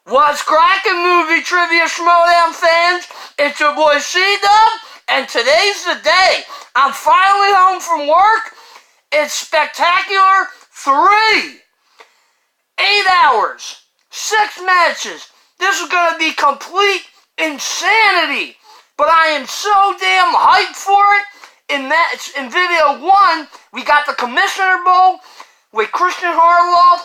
What's crackin', movie trivia Schmoedown fans? It's your boy C-Dub, and today's the day. I'm finally home from work. It's spectacular 3. 8 hours. 6 matches. This is gonna be complete insanity. But I am so damn hyped for it. In video 1, we got the Commissioner Bowl with Christian Harloff,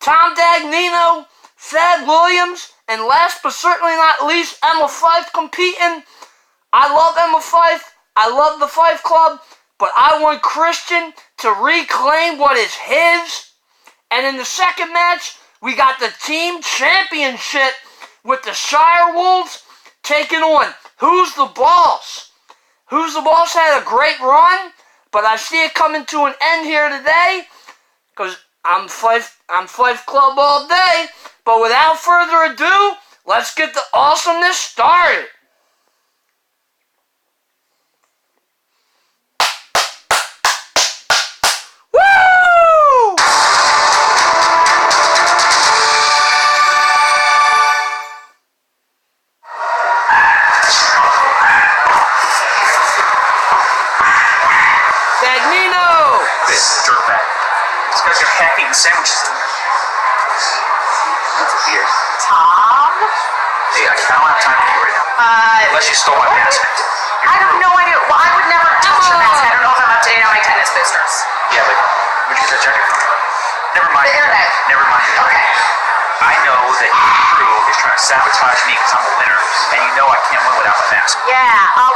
Tom Dagnino, Thad Williams, and last but certainly not least, Emma Fife competing. I love Emma Fife. I love the Fife Club, but I want Christian to reclaim what is his. And in the second match, we got the team championship with the Shire Wolves taking on Who's the Boss. Who's the Boss had a great run, but I see it coming to an end here today because I'm Fife Club all day. But without further ado, let's get the awesomeness started. Woo! Dagnino! This dirtbag. This guy's got half-eaten sandwiches in there. That's a beer. Tom? Hey, I don't have time for you right now. Unless you stole my mask. I have no idea. Well, I would never touch your mask. I don't know if I'm up to date on my tennis business. Yeah, but where'd you get that jacket from? Never mind. The internet. Never mind. Okay. I know that your crew is trying to sabotage me because I'm a winner, and you know I can't win without my mask. Yeah.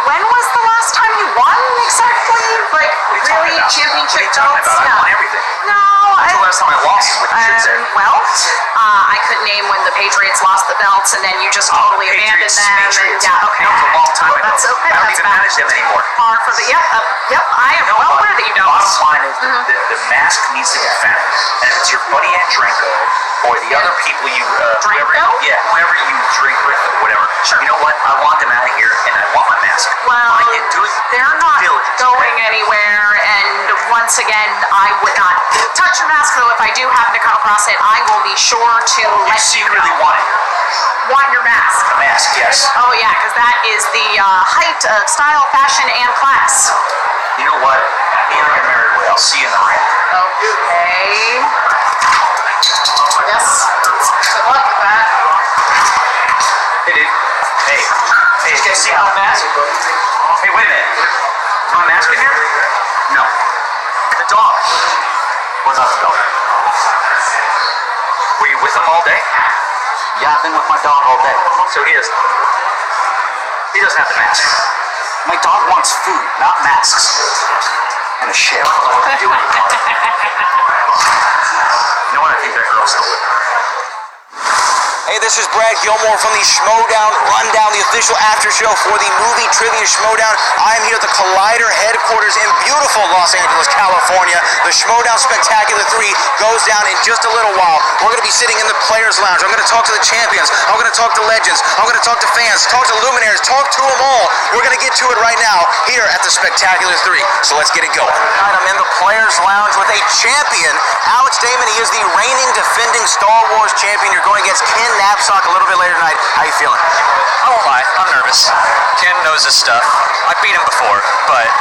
When was the last time you won exactly? Like, What are you really? talking about? Championship What are you talking belts? about? I Yeah. won everything. No, When's the last time I lost with the shit there? well, I could name when the Patriots lost the belts and then you just totally abandoned Patriots, them. Patriots. And, yeah, okay. That was a long time ago. That's okay. I don't That's even bad. manage them anymore. Par for the, yep, I am well aware that you don't. Bottom line is the mask needs to be found. And if it's your buddy Andrenko or the other people you, whoever you drink with or whatever, you know what? I want them out of here and I want my mask. Well, I can do it. they're not Diligence, going anywhere, and once again, I would not touch your mask, though if I do happen to come across it, I will be sure to let you secretly know. want it. Want your mask? A mask, yes. Oh yeah, because that is the height of style, fashion, and class. You know what? Me on your merry way. I'll see you in the ring. Okay. Yes. Good luck with that. Hey, dude. Hey, you guys see my mask? Hey, wait a minute. Is my mask in here? No. The dog. What about the dog? Were you with him all day? Yeah, I've been with my dog all day. So he doesn't have the mask. My dog wants food, not masks. And a shit. What are you doing? You know what? I think that girl stole it. Hey, this is Brad Gilmore from the Schmoedown Rundown, the official after show for the movie trivia Schmoedown. I am here at the Collider headquarters in beautiful Los Angeles, California. The Schmoedown Spectacular 3 goes down in just a little while. We're going to be sitting in the Players Lounge. I'm going to talk to the champions. I'm going to talk to legends. I'm going to talk to fans, talk to luminaries, talk to them all. We're going to get to it right now here at the Spectacular 3. So let's get it going. Tonight, I'm in the Players Lounge with a champion, Alex Damon. He is the reigning defending Star Wars champion. You're going against Ken Napzok a little bit later tonight. How you feeling? I won't lie, I'm nervous. Ken knows his stuff. I've beat him before, but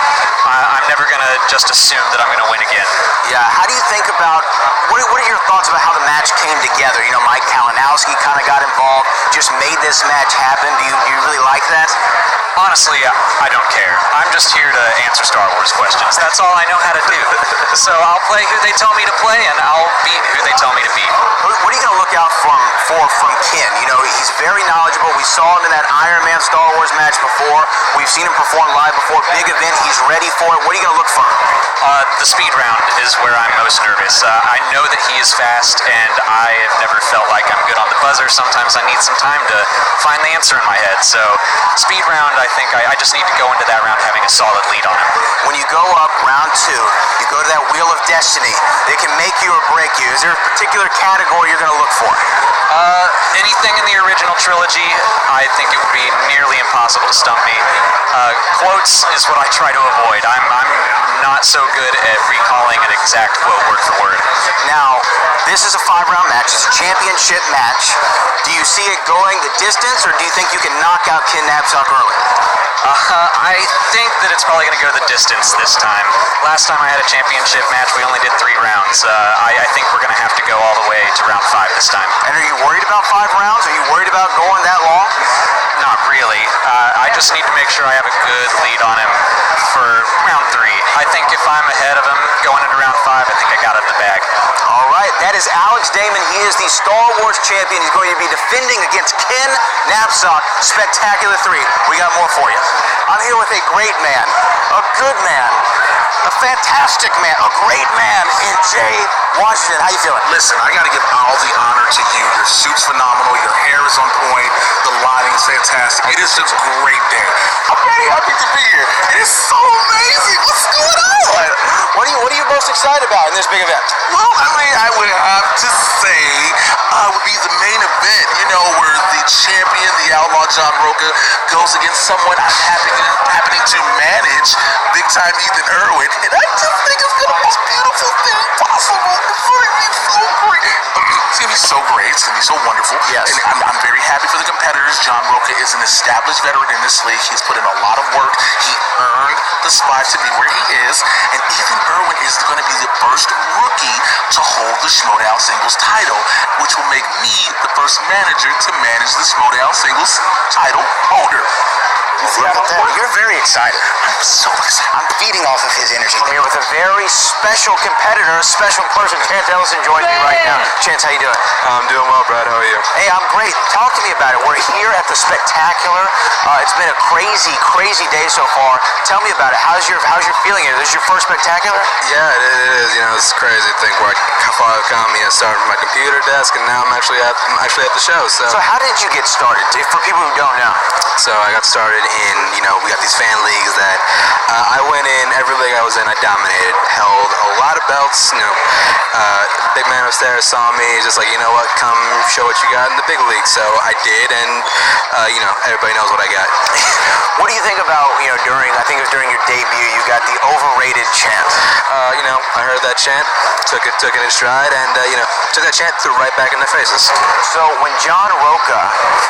I'm never going to just assume that I'm going to win again. Yeah, how do you think about, what are your thoughts about how the match came together? You know, Mike Kalinowski kind of got involved, just made this match happen. Do you really like that? Honestly, I don't care. I'm just here to answer Star Wars questions. That's all I know how to do. So I'll play who they tell me to play, and I'll beat who they tell me to beat. What are you going to look out for from Ken? You know, he's very knowledgeable. We saw him in that Iron Man Star Wars match before. We've seen him perform live before. Big event. He's ready for it. What are you going to look for? The speed round is where I'm most nervous. I know that he is fast, and I have never felt like I'm good on the buzzer. Sometimes I need some time to find the answer in my head. So speed round, I think I just need to go into that round having a solid lead on him. When you go up round 2, you go to that Wheel of Destiny. They can make you or break you. Is there a particular category you're going to look for? Anything in the original trilogy, I I think it would be nearly impossible to stump me. Quotes is what I try to avoid. I'm not so good at recalling an exact quote word for word. Now, this is a 5-round match. It's a championship match. Do you see it going the distance, or do you think you can knock out Ken Knapsack early? I think that it's probably going to go the distance this time. Last time I had a championship match, we only did 3 rounds. I think we're going to have to go all the way to round 5 this time. And are you worried about 5 rounds? Are you worried about going that long? Not really. I just need to make sure I have a good lead on him for round 3. I think if I'm ahead of him going into round 5, I think I got it in the bag. All right, that is Alex Damon. He is the Star Wars champion. He's going to be defending against Ken Knapsack. Spectacular 3. We got more for you. I'm here with a great man, a good man, a fantastic man, a great man in Jay Washington. How you feeling? Listen, I got to give all the honor to you. Your suit's phenomenal. Your hair is on point. The lighting is fantastic. It is a great day. I'm very happy to be here. It is so amazing. What's going on? What are you most excited about in this big event? Well, I mean, I would have to say would be the main event, you know, where the champion, the outlaw John Roca, goes against someone I'm happening to manage, big-time Ethan Irwin, and I just think it's the most beautiful thing possible. It's going to be so great. It's going to be so great. It's going to be so wonderful. Yes. And I'm very happy for the competitors. John Roca is an established veteran in this league. He's put in a lot of work. He earned the spot to be where he is, and Ethan Irwin is going to be the first rookie to hold the Schmoedown singles title, which will make me the first manager to manage the Schmoedown singles title holder. Look at that. You're very excited. I'm so excited. I'm feeding off of his energy. I'm here with a very special competitor, a special person. Chance Ellison joins me right now. Chance, how you doing? I'm doing well, Brad. How are you? Hey, I'm great. Talk to me about it. We're here at the Spectacular. It's been a crazy, crazy day so far. Tell me about it. How's your feeling? This is your first Spectacular? Yeah, it is. You know, it's crazy to think where how far I've come. You know, started from my computer desk, and now I'm actually at the show. So how did you get started? For people who don't know. So I got started in, you know, we got these fan leagues that I went in, every league I was in, I dominated, held a lot of belts, you know, big man upstairs saw me, just like, you know what, come show what you got in the big league. So I did, and, you know, everybody knows what I got. What do you think about, you know, I think it was during your debut, you got the overrated chant. You know, I heard that chant, took it in stride, and, you know, took that chant, threw right back in their faces. So when John Roca,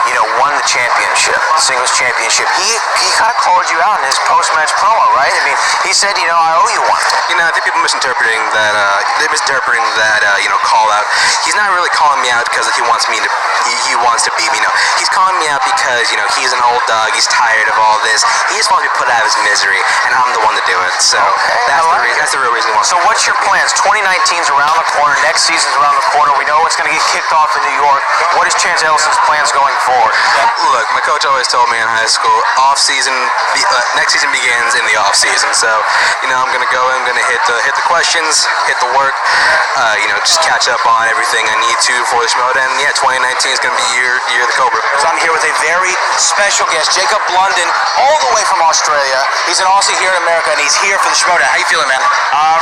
you know, won the championship, singles championship, he kind of called you out in his post-match promo, right? I mean, he said, you know, I owe you one. You know, I think people misinterpreting that, you know, call out. He's not really calling me out because he wants me to, he wants to beat me. No, he's calling me out because, you know, he's an old dog, he's tired of all this. He just wants me to put out of his misery, and I'm the one to do it. So that's the real reason he wants So what's your plans? 2019's around the corner, next season's around the corner. We know it's going to get kicked off in New York. What is Chance Ellison's plans going forward? Look, my coach always told me in high school, next season begins in the off season. So, you know, I'm gonna go. I'm gonna hit the questions, hit the work. You know, just catch up on everything I need to for the Schmoedown. And yeah, 2019 is gonna be year of the Cobra. So I'm here with a very special guest, Jacob Blunden, all the way from Australia. He's an Aussie here in America, and he's here for the Schmoedown. How you feeling, man?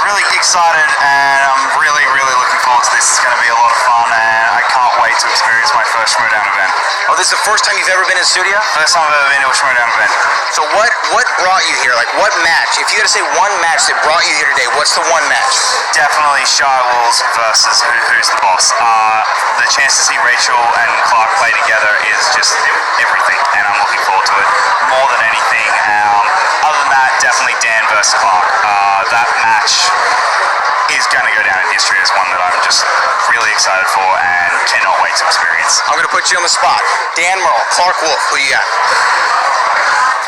Really excited, and I'm really looking forward to this. It's going to be a lot of fun, and I can't wait to experience my first Schmoedown event. Oh, this is the first time you've ever been in studio? First time I've ever been to a Schmoedown event. So what brought you here? Like, what match? If you had to say one match that brought you here today, what's the one match? Definitely Shy Wolves versus Who's the Boss. The chance to see Rachel and Clark play together is just everything, and I'm looking forward to it more than anything. Other than that, definitely Dan versus Clark. That match is going to go down in history as one that I'm just really excited for and cannot wait to experience. I'm going to put you on the spot. Dan Merle, Clark Wolf, who you got?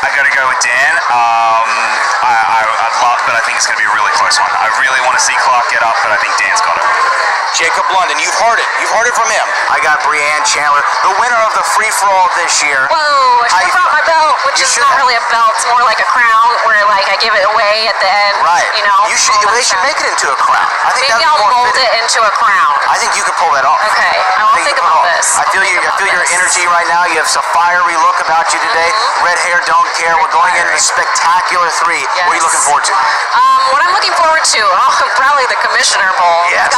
I got to go with Dan. I'd love, but I think it's going to be a really close one. I really want to see Clark get up, but I think Dan's got it. Jacob Blunden, you've heard it. You've heard it from him. I got Breanne Chandler, the winner of the free-for-all this year. Whoa, I should have brought my belt, which You is should not have. really a belt. It's more like a crown where, like, I give it away at the end. Right. You know? They should make it into a crown. I think Maybe that's I'll more mold fitting. it into a crown. I think you could pull that off. Okay, I will think you about could this. Yes. I feel your energy right now. You have a fiery look about you today. Red hair, don't care. We're going into the spectacular 3. What are you looking forward to? What I'm looking forward to, probably the Commissioner Bowl. Yes.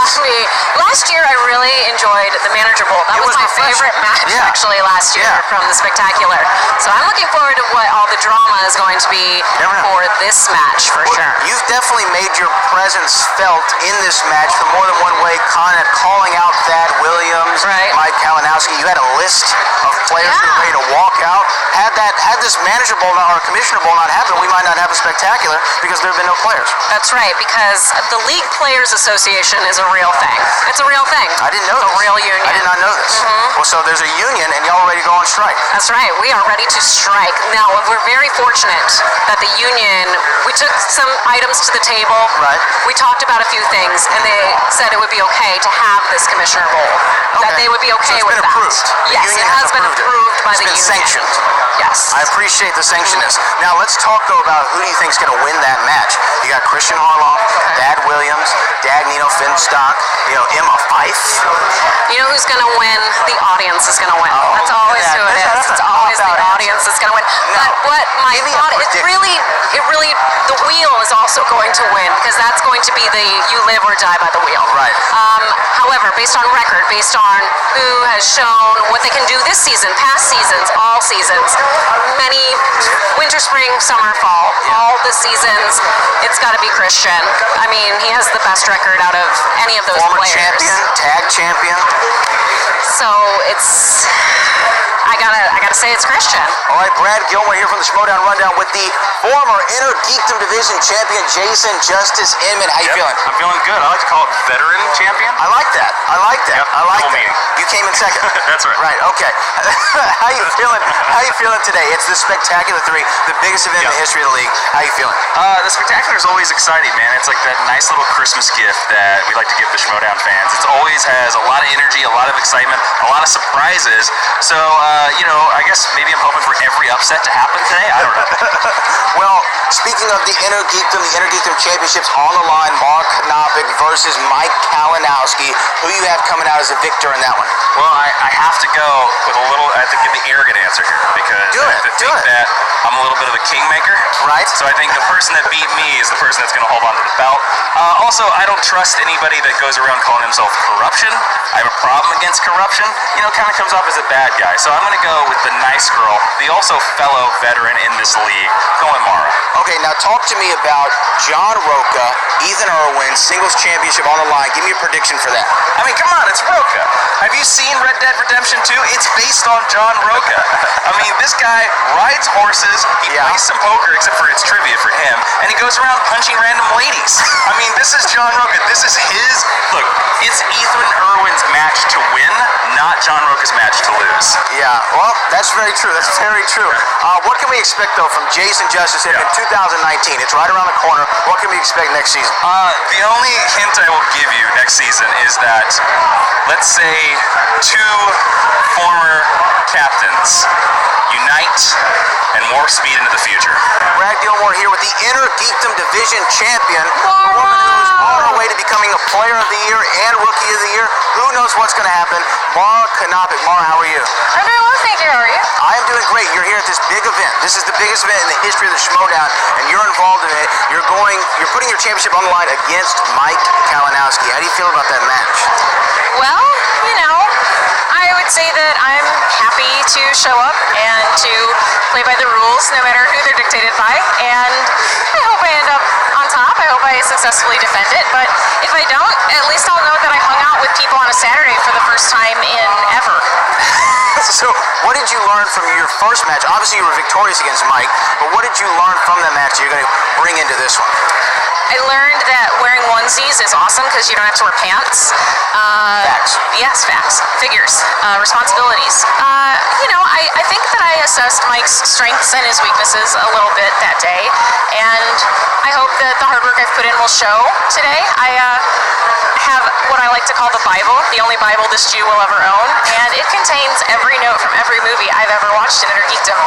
Last year I really enjoyed the Manager Bowl. That was my favorite match actually last year from the Spectacular. So I'm looking forward to what all the drama is going to be for this match for sure. You've definitely made your presence felt in this match from more than one way, kind of calling out Thad Williams, Mike Kalinowski. You had a list of players who were ready to walk out. Had this Manager Bowl or Commissioner Bowl not happened, we might not have a Spectacular because there have been no players. That's right, because the League Players Association is a real thing. It's a real thing. I didn't know it's this. A real union. I did not know this. Well, so there's a union, and y'all are ready to go on strike. That's right. We are ready to strike. Now, we're very fortunate that the union, we took some items to the table. Right. We talked about a few things, and they said it would be okay to have this Commissioner Bowl. That they would be okay with that. Approved. Yes, it has been approved by the union. It's been sanctioned. Yes. I appreciate the sanctionness. Now, let's talk, though, about who do you think is going to win that match. You got Christian Harloff, Thad Williams, Dagnino Finstock, Emma Fife. You know who's going to win? The audience is going to win. That's always who it is. It's always the audience that's going to win. No. But what my thought, it really, the wheel is also going to win because that's going to be the you live or die by the wheel. Right. However, based on record, based on who has shown what they can do this season, past seasons, all seasons, many winter, spring, summer, fall, all the seasons, it's got to be Christian. I mean, he has the best record out of any of those Former players. champion, tag champion. So it's, I gotta say it's Christian. All right, Brad Gilmore here from the Schmoedown Rundown with the former Inner Geekdom Division champion, Jason Justice Inman. How you feeling? I'm feeling good. I like to call it veteran champion. I like that. Yep, I like double that. meaning. You came in second. That's right. Right, okay. How you feeling? How you feeling today? It's the Spectacular 3, the biggest event in the history of the league. How you feeling? The Spectacular is always exciting, man. It's like that nice little Christmas gift that we like to give the Schmoedown fans. It always has a lot of energy, a lot of excitement, a lot of surprises. So, I guess maybe I'm hoping for every upset to happen today. I don't know. Well, speaking of the Inner Geekdom Championships on the line, Mark Knopik versus Mike Kalinowski. Who you have coming out as a victor in that one? Well, I have to go with I have to give the arrogant answer here because I think that I'm a little bit of a kingmaker. Right. So I think the person that beat me is the person that's going to hold on to the belt. Also, I don't trust anybody that goes around calling himself corruption. I have a problem against corruption. Kind of comes off as a bad guy. So I'm going to go with the nice girl, the also fellow veteran in this league, going Mara. Okay, now talk to me about John Roca, Ethan Irwin, singles championship on the line. Give me a prediction for that. I mean, come on, it's Roca. Have you seen Red Dead Redemption 2? It's based on John Roca. I mean, this guy rides horses, he plays some poker, except for it's trivia for him, and he goes around punching random ladies. I mean, this is John Roca. This is look, it's Ethan Irwin's match to win, not John Roca's match to lose. Yeah, well, that's very true. That's very true. What can we expect, though, from Jason Justice in 2019? It's right around the corner. What can we expect next season? The only hint I will give you next season is that, let's say, 2 former captains unite and warp speed into the future. Brad Gilmore here with the Inner Geekdom Division champion, a woman who's on her way to becoming a Player of the Year and Rookie of the Year. Who knows what's going to happen? Mara Knopik. Mara, how are you? I'm doing well, thank you. How are you? I am doing great. You're here at this big event. This is the biggest event in the history of the Schmoedown, and you're involved in it. You're putting your championship on the line against Mike Kalinowski. How do you feel about that match? Well, I would say that I'm happy to show up and to play by the rules, no matter who they're dictated by, and I hope I end up on top. I hope I successfully defend it, but if I don't, at least I'll know that I hung out with people on a Saturday for the first time in ever. So, what did you learn from your first match? Obviously, you were victorious against Mike, but what did you learn from that match that you're going to bring into this one? I learned that wearing onesies is awesome because you don't have to wear pants. Facts. Yes, facts. Figures. Responsibilities. I think that I assessed Mike's strengths and his weaknesses a little bit that day, and I hope that the hard work I've put in will show today. I have what I like to call the Bible, the only Bible this Jew will ever own, and it contains every note from every movie I've ever watched in Intergeekdom.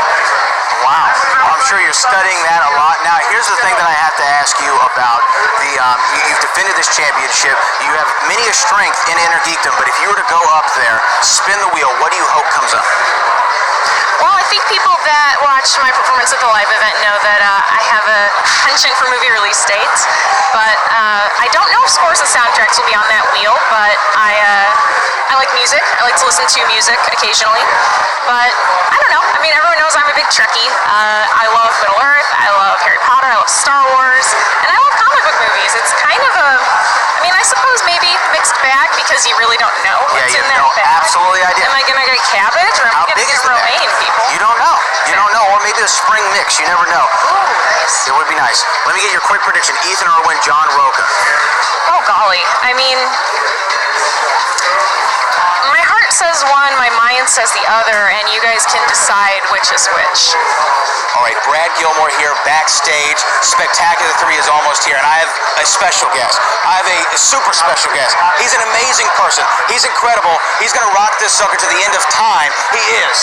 Wow. I'm sure you're studying that a lot. Now, here's the thing that I have to ask you about. You've defended this championship. You have many a strength in Intergeekdom, but if you were to go up there, spin the wheel, what do you hope comes up? Well, I think people that watch my performance at the live event know that I have a penchant for movie release dates, but I don't know if scores and soundtracks will be on that wheel, but I like music. I like to listen to music occasionally, but I don't know. I mean, everyone knows I'm a big Trekkie. I love Middle Earth, I love Harry Potter, I love Star Wars, and I love comic book movies. It's kind of I suppose maybe mixed bag because you really don't know what's in that bag. Absolutely idea. Am I going to get cabbage or am I going to get romaine, people? You don't know. You don't know. Or maybe a spring mix. You never know. Ooh, nice. It would be nice. Let me get your quick prediction. Ethan Irwin, John Roca. Oh, golly. I mean, my heart says one, my mind says the other, and you guys can decide which is which. All right, Brad Gilmore here backstage. Spectacular 3 is almost here, and I have a special guest. I have a super special guest. He's an amazing person. He's incredible. He's going to rock this sucker to the end of time. He is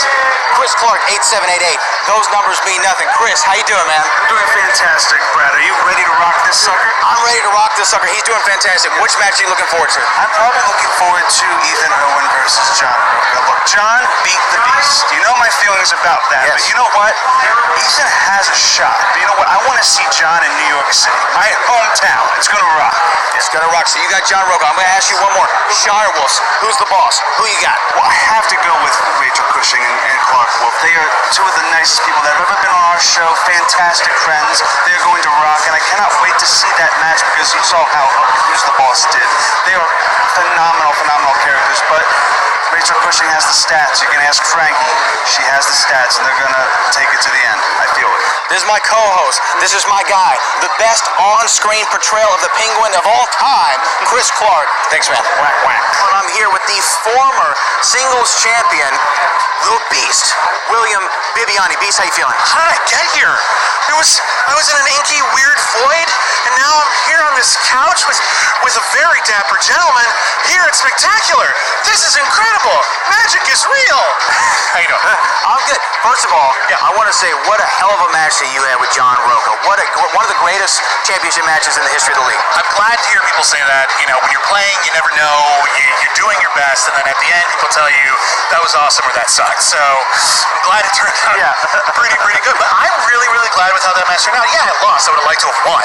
Chris Clark, 8788. Those numbers mean nothing. Chris, how you doing, man? I'm doing fantastic, Brad. Are you ready to rock this sucker? I'm ready to rock this sucker. He's doing fantastic. Which match are you looking forward to? I'm probably looking forward to Ethan Irwin versus John Roca. Look, John beat the Beast. You know my feelings about that. Yes. But you know what? Ethan has a shot. But you know what? I want to see John in New York City. My hometown. It's going to rock. It's going to rock. So you got John Roca. I'm going to ask you one more. Shire Wolves. Who's the boss? Who you got? Well, I have to go with Rachel Cushing and Clark Wolf. They are two of the nicest people that have ever been on our show. Fantastic friends. They're going to rock, and I cannot wait to see that match because you saw how Who's the Boss did. They are phenomenal characters, but Rachel Cushing has the stats. You can ask Frankie. She has the stats, and they're going to take it to the end. I feel it. This is my co-host. This is my guy. The best on-screen portrayal of the Penguin of all time, Chris Clark. Thanks, man. Whack, whack. I'm here with the former singles champion, the Beast, William Bibiani. Beast, how you feeling? How did I get here? I was in an inky, weird void, and now I'm here on this couch with a very dapper gentleman here at Spectacular. This is incredible. Magic is real. How you doing? I'm good. First of all, I want to say what a hell of a match that you had with John Roca. One of the greatest championship matches in the history of the league. I'm glad to hear people say that. You know, when you're playing, you never know. You're doing your best, and then at the end, people tell you that was awesome or that sucked. So I'm glad it turned out pretty good. But I'm really glad with how that match turned out. Yeah, I lost. I would have liked to have won.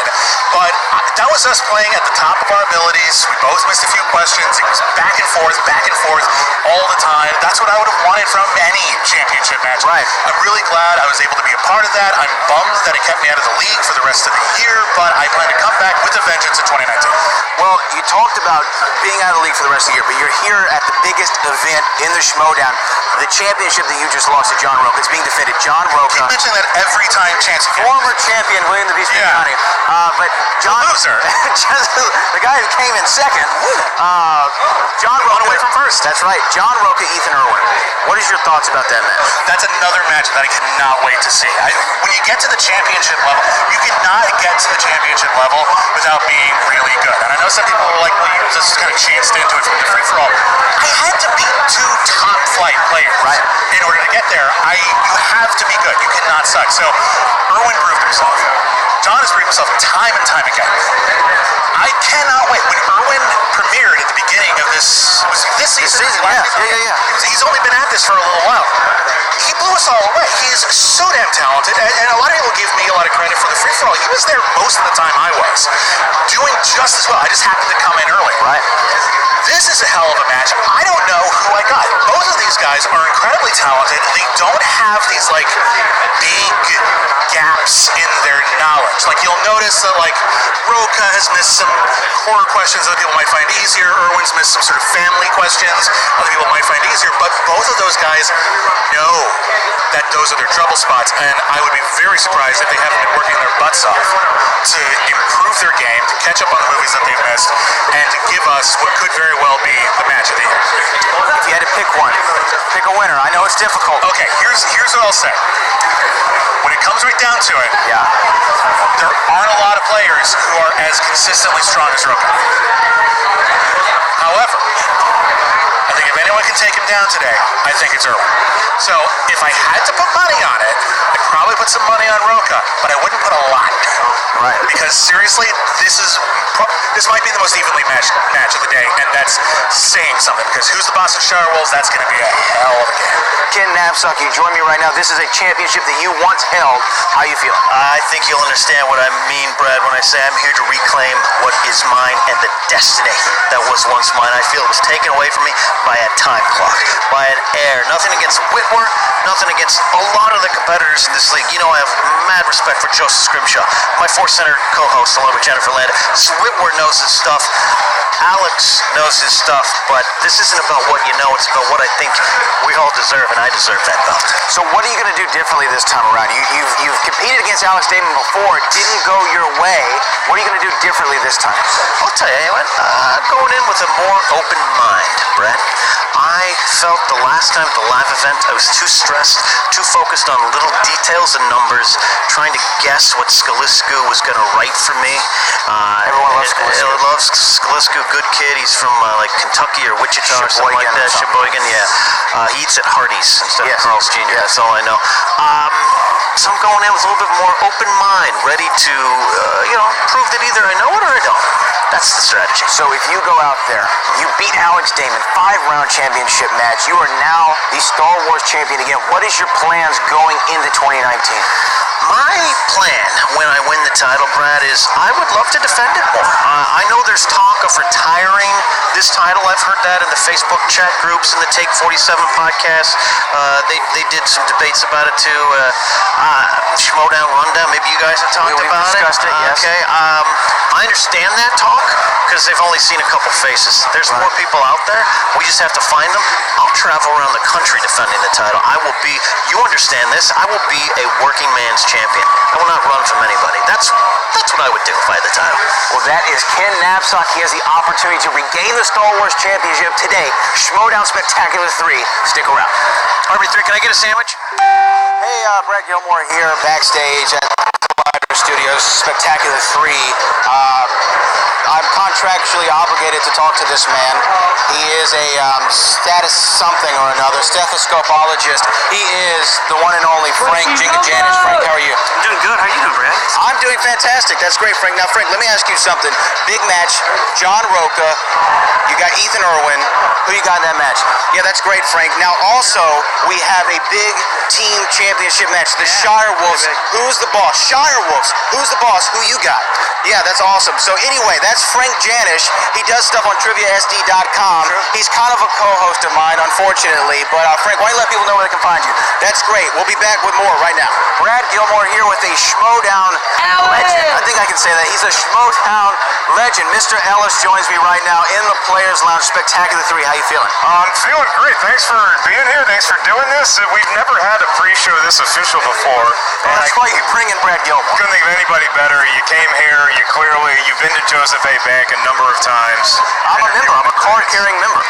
But that was us playing at the top of our abilities. We both missed a few questions. It was back and forth all the time. That's what I would have wanted from any championship match. Right. I'm really glad I was able to be a part of that. I'm bummed that it kept me out of the league for the rest of the year, but I plan to come back with a vengeance in 2019. Well, you talked about being out of the league for the rest of the year, but you're here at the biggest event in the Schmoedown. The championship that you just lost to John Roca. It's being defended. John Roca. Keep mentioning that every time chance you get. Former champion William the Beast Bibiani. But John, loser. the guy who came in second. John Roca. Away from first. That's right. John Roca, Ethan Irwin. What is your thoughts about that match? That's another match that I cannot wait to see. When you get to the championship level, you cannot get to the championship level without being really good. And I know some people are like, well, you just kind of chanced into it from the free-for-all. I had to beat two top-flight players in order to get there. You have to be good. You cannot suck. So Irwin proved himself. John has proved himself time and time again. I cannot wait. When Irwin premiered at the beginning of this season? Yeah. He's only been at this for a little while. He blew us all away. He is so damn talented, and a lot of people give me a lot of credit for the free-for-all. He was there most of the time I was, doing just as well. I just happened to come in early. Right. This is a hell of a match. I don't know who I got. Both of these guys are incredibly talented. They don't have these, like, big gaps in their knowledge. Like, you'll notice that, like, Roca has missed some horror questions other people might find easier. Irwin's missed some sort of family questions other people might find easier. But both of those guys know that those are their trouble spots, and I would be very surprised if they haven't been working their butts off to improve their game, to catch up on the movies that they've missed, and to give us what could very well be the match of the year. If you had to pick one, pick a winner. I know it's difficult. Okay, here's what I'll say. When it comes right down to it, there aren't a lot of players who are as consistently strong as Roca. However, I think if anyone can take him down today, I think it's Irwin. So if I had to put money on it, I'd probably put some money on Roca, but I wouldn't put a lot down. Right. Because seriously, this might be the most evenly matched match of the day, and that's saying something. Because who's the boss of Shire Wolves? That's going to be a hell of a game. Ken Knapsack, you join me right now. This is a championship that you once held. How you feeling? I think you'll understand what I mean, Brad, when I say I'm here to reclaim what is mine and the destiny that was once mine. I feel it was taken away from me by a time clock, by an heir. Nothing against Whitwer, nothing against a lot of the competitors in this league. You know, I have mad respect for Joseph Scrimshaw, my Force Center co-host, along with Jennifer Landa. Whitwer knows his stuff. Alex knows his stuff, but this isn't about what you know, it's about what I think we all deserve, and I deserve that belt. So what are you going to do differently this time around? You've competed against Alex Damon before, didn't go your way. What are you going to do differently this time? I'll tell you what, going in with a more open mind, Brett. I felt the last time at the live event, I was too stressed, too focused on little details and numbers, trying to guess what Skalisku was going to write for me. Everyone loves Skalisku. Loves Skalisku, good kid. He's from like Kentucky or Wichita or something like that. Sheboygan, yeah. He eats at Hardee's instead of Carl's Jr. That's all I know. So I'm going in with a little bit more open mind, ready to, prove that either I know it or I don't. That's the strategy. So if you go out there, you beat Alex Damon, 5-round championship match, you are now the Star Wars champion again. What is your plans going into 2019? My plan when I win the title, Brad, is I would love to defend it more. I know there's talk of retiring this title. I've heard that in the Facebook chat groups and the Take 47 podcast. They did some debates about it too. Schmoedown, Rundown, maybe you guys have talked about it. We've discussed it, yes. Okay. I understand that talk because they've only seen a couple faces. There's more people out there. We just have to find them. I'll travel around the country defending the title. I will be, you understand this, I will be a working man's champion. I will not run from anybody. That's what I would do if I had the title. Well, that is Ken Knapsack. He has the opportunity to regain the Star Wars championship today. Schmoedown Spectacular 3. Stick around. RB3, can I get a sandwich? Hey, Brett Gilmore here backstage at Collider Studios, Spectacular 3. I'm contractually obligated to talk to this man. He is a status something or another, stethoscopeologist. He is the one and only Frank Jingajanis. Frank, how are you? I'm doing good. How are you doing, Brad? I'm doing fantastic. That's great, Frank. Now, Frank, let me ask you something. Big match, John Roca. You got Ethan Irwin. Who you got in that match? Yeah, that's great, Frank. Now, also, we have a big team championship match. The Shire Wolves. Who's the boss? Shire Wolves. Who's the boss? Who you got? Yeah, that's awesome. So anyway, that's Frank Janish. He does stuff on TriviaSD.com. He's kind of a co-host of mine, unfortunately. But Frank, why don't you let people know where they can find you? That's great. We'll be back with more right now. Brad Gilmore here with a Schmoedown legend. I think I can say that. He's a Schmoedown legend. Mr. Ellis joins me right now in the Players Lounge. Spectacular 3. How you feeling? I'm feeling great. Thanks for being here. Thanks for doing this. We've never had a pre-show this official before. Well, that's why you bring in Brad Gilmore. Couldn't think of anybody better. You came here. You've been to Joseph A. Bank a number of times. I'm a member. I'm a card-carrying member.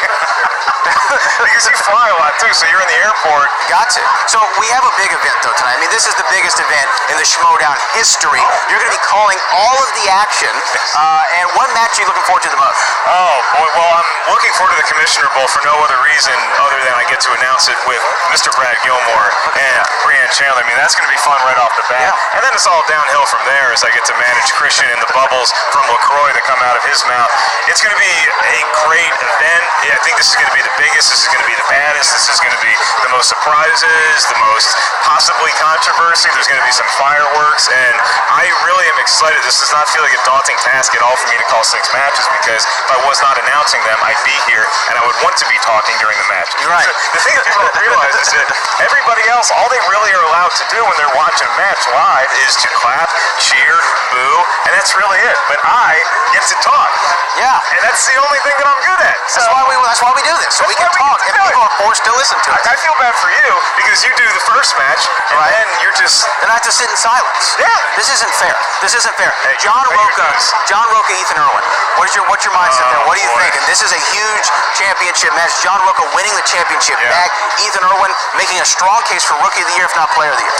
Because you fly a lot too, so you're in the airport. Got to. So we have a big event though tonight. I mean, this is the biggest event in the Schmoedown history. You're going to be calling all of the action. And what match are you looking forward to the most? Oh boy, well I'm looking forward to the Commissioner Bowl for no other reason other than I get to announce it with Mr. Brad Gilmore and Brianne Chandler. I mean, that's going to be fun right off the bat. Yeah. And then it's all downhill from there as I get to manage Christian and the bubbles from LaCroix that come out of his mouth. It's going to be a great event. I think this is going to be the biggest. This is going to be the baddest. This is going to be the most surprises, the most possibly controversy. There's going to be some fireworks, and I really am excited. This does not feel like a daunting task at all for me to call 6 matches because if I was not announcing them, I'd be here and I would want to be talking during the match. You're right. So the thing that people don't realize is that everybody else, all they really are allowed to do when they're watching a match live is to clap, cheer, boo, and that's really it. But I get to talk. Yeah. And that's the only thing that I'm good at. So That's why we do this. So we can talk, and people are forced to listen to us. I feel bad for you because you do the first match, and then you're just... Then I have to sit in silence. Yeah. This isn't fair. This isn't fair. Hey, John Roca, Ethan Irwin. What's your mindset there? What are you boy. thinking? This is a huge championship match. John Roca winning the championship back. Ethan Irwin, making a strong case for Rookie of the Year, if not Player of the Year.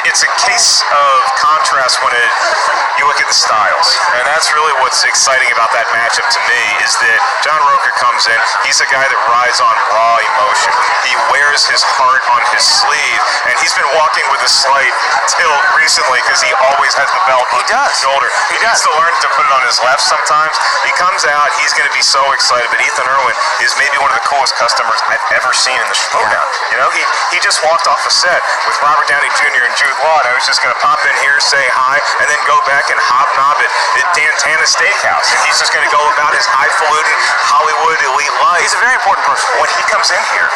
It's a case of contrast when you look at the styles, and that's really what's exciting about that matchup to me, is that John Roker comes in. He's a guy that rides on raw emotion. He wears his heart on his sleeve, and he's been walking with a slight tilt recently because he always has the belt on his shoulder. He needs to learn to put it on his left sometimes. He comes out, he's going to be so excited, but Ethan Irwin is maybe one of the coolest customers I've ever seen in the Schmoedown. You know, he just walked off a set with Robert Downey Jr. and Jude Law, and I was just going to pop in here, say hi, and then go back and hobnob at Dantana Steakhouse, and he's just going to go about his highfalutin Hollywood elite life. He's a very important person. When he comes in here,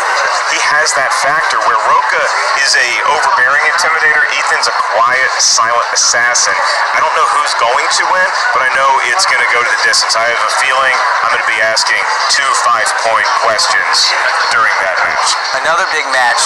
he has that factor where Roka is a overbearing intimidator. Ethan's a quiet, silent assassin. I don't know who's going to win, but I know it's going to go to the distance. I have a feeling I'm going to be asking 2 5-point questions during that match. Another big match,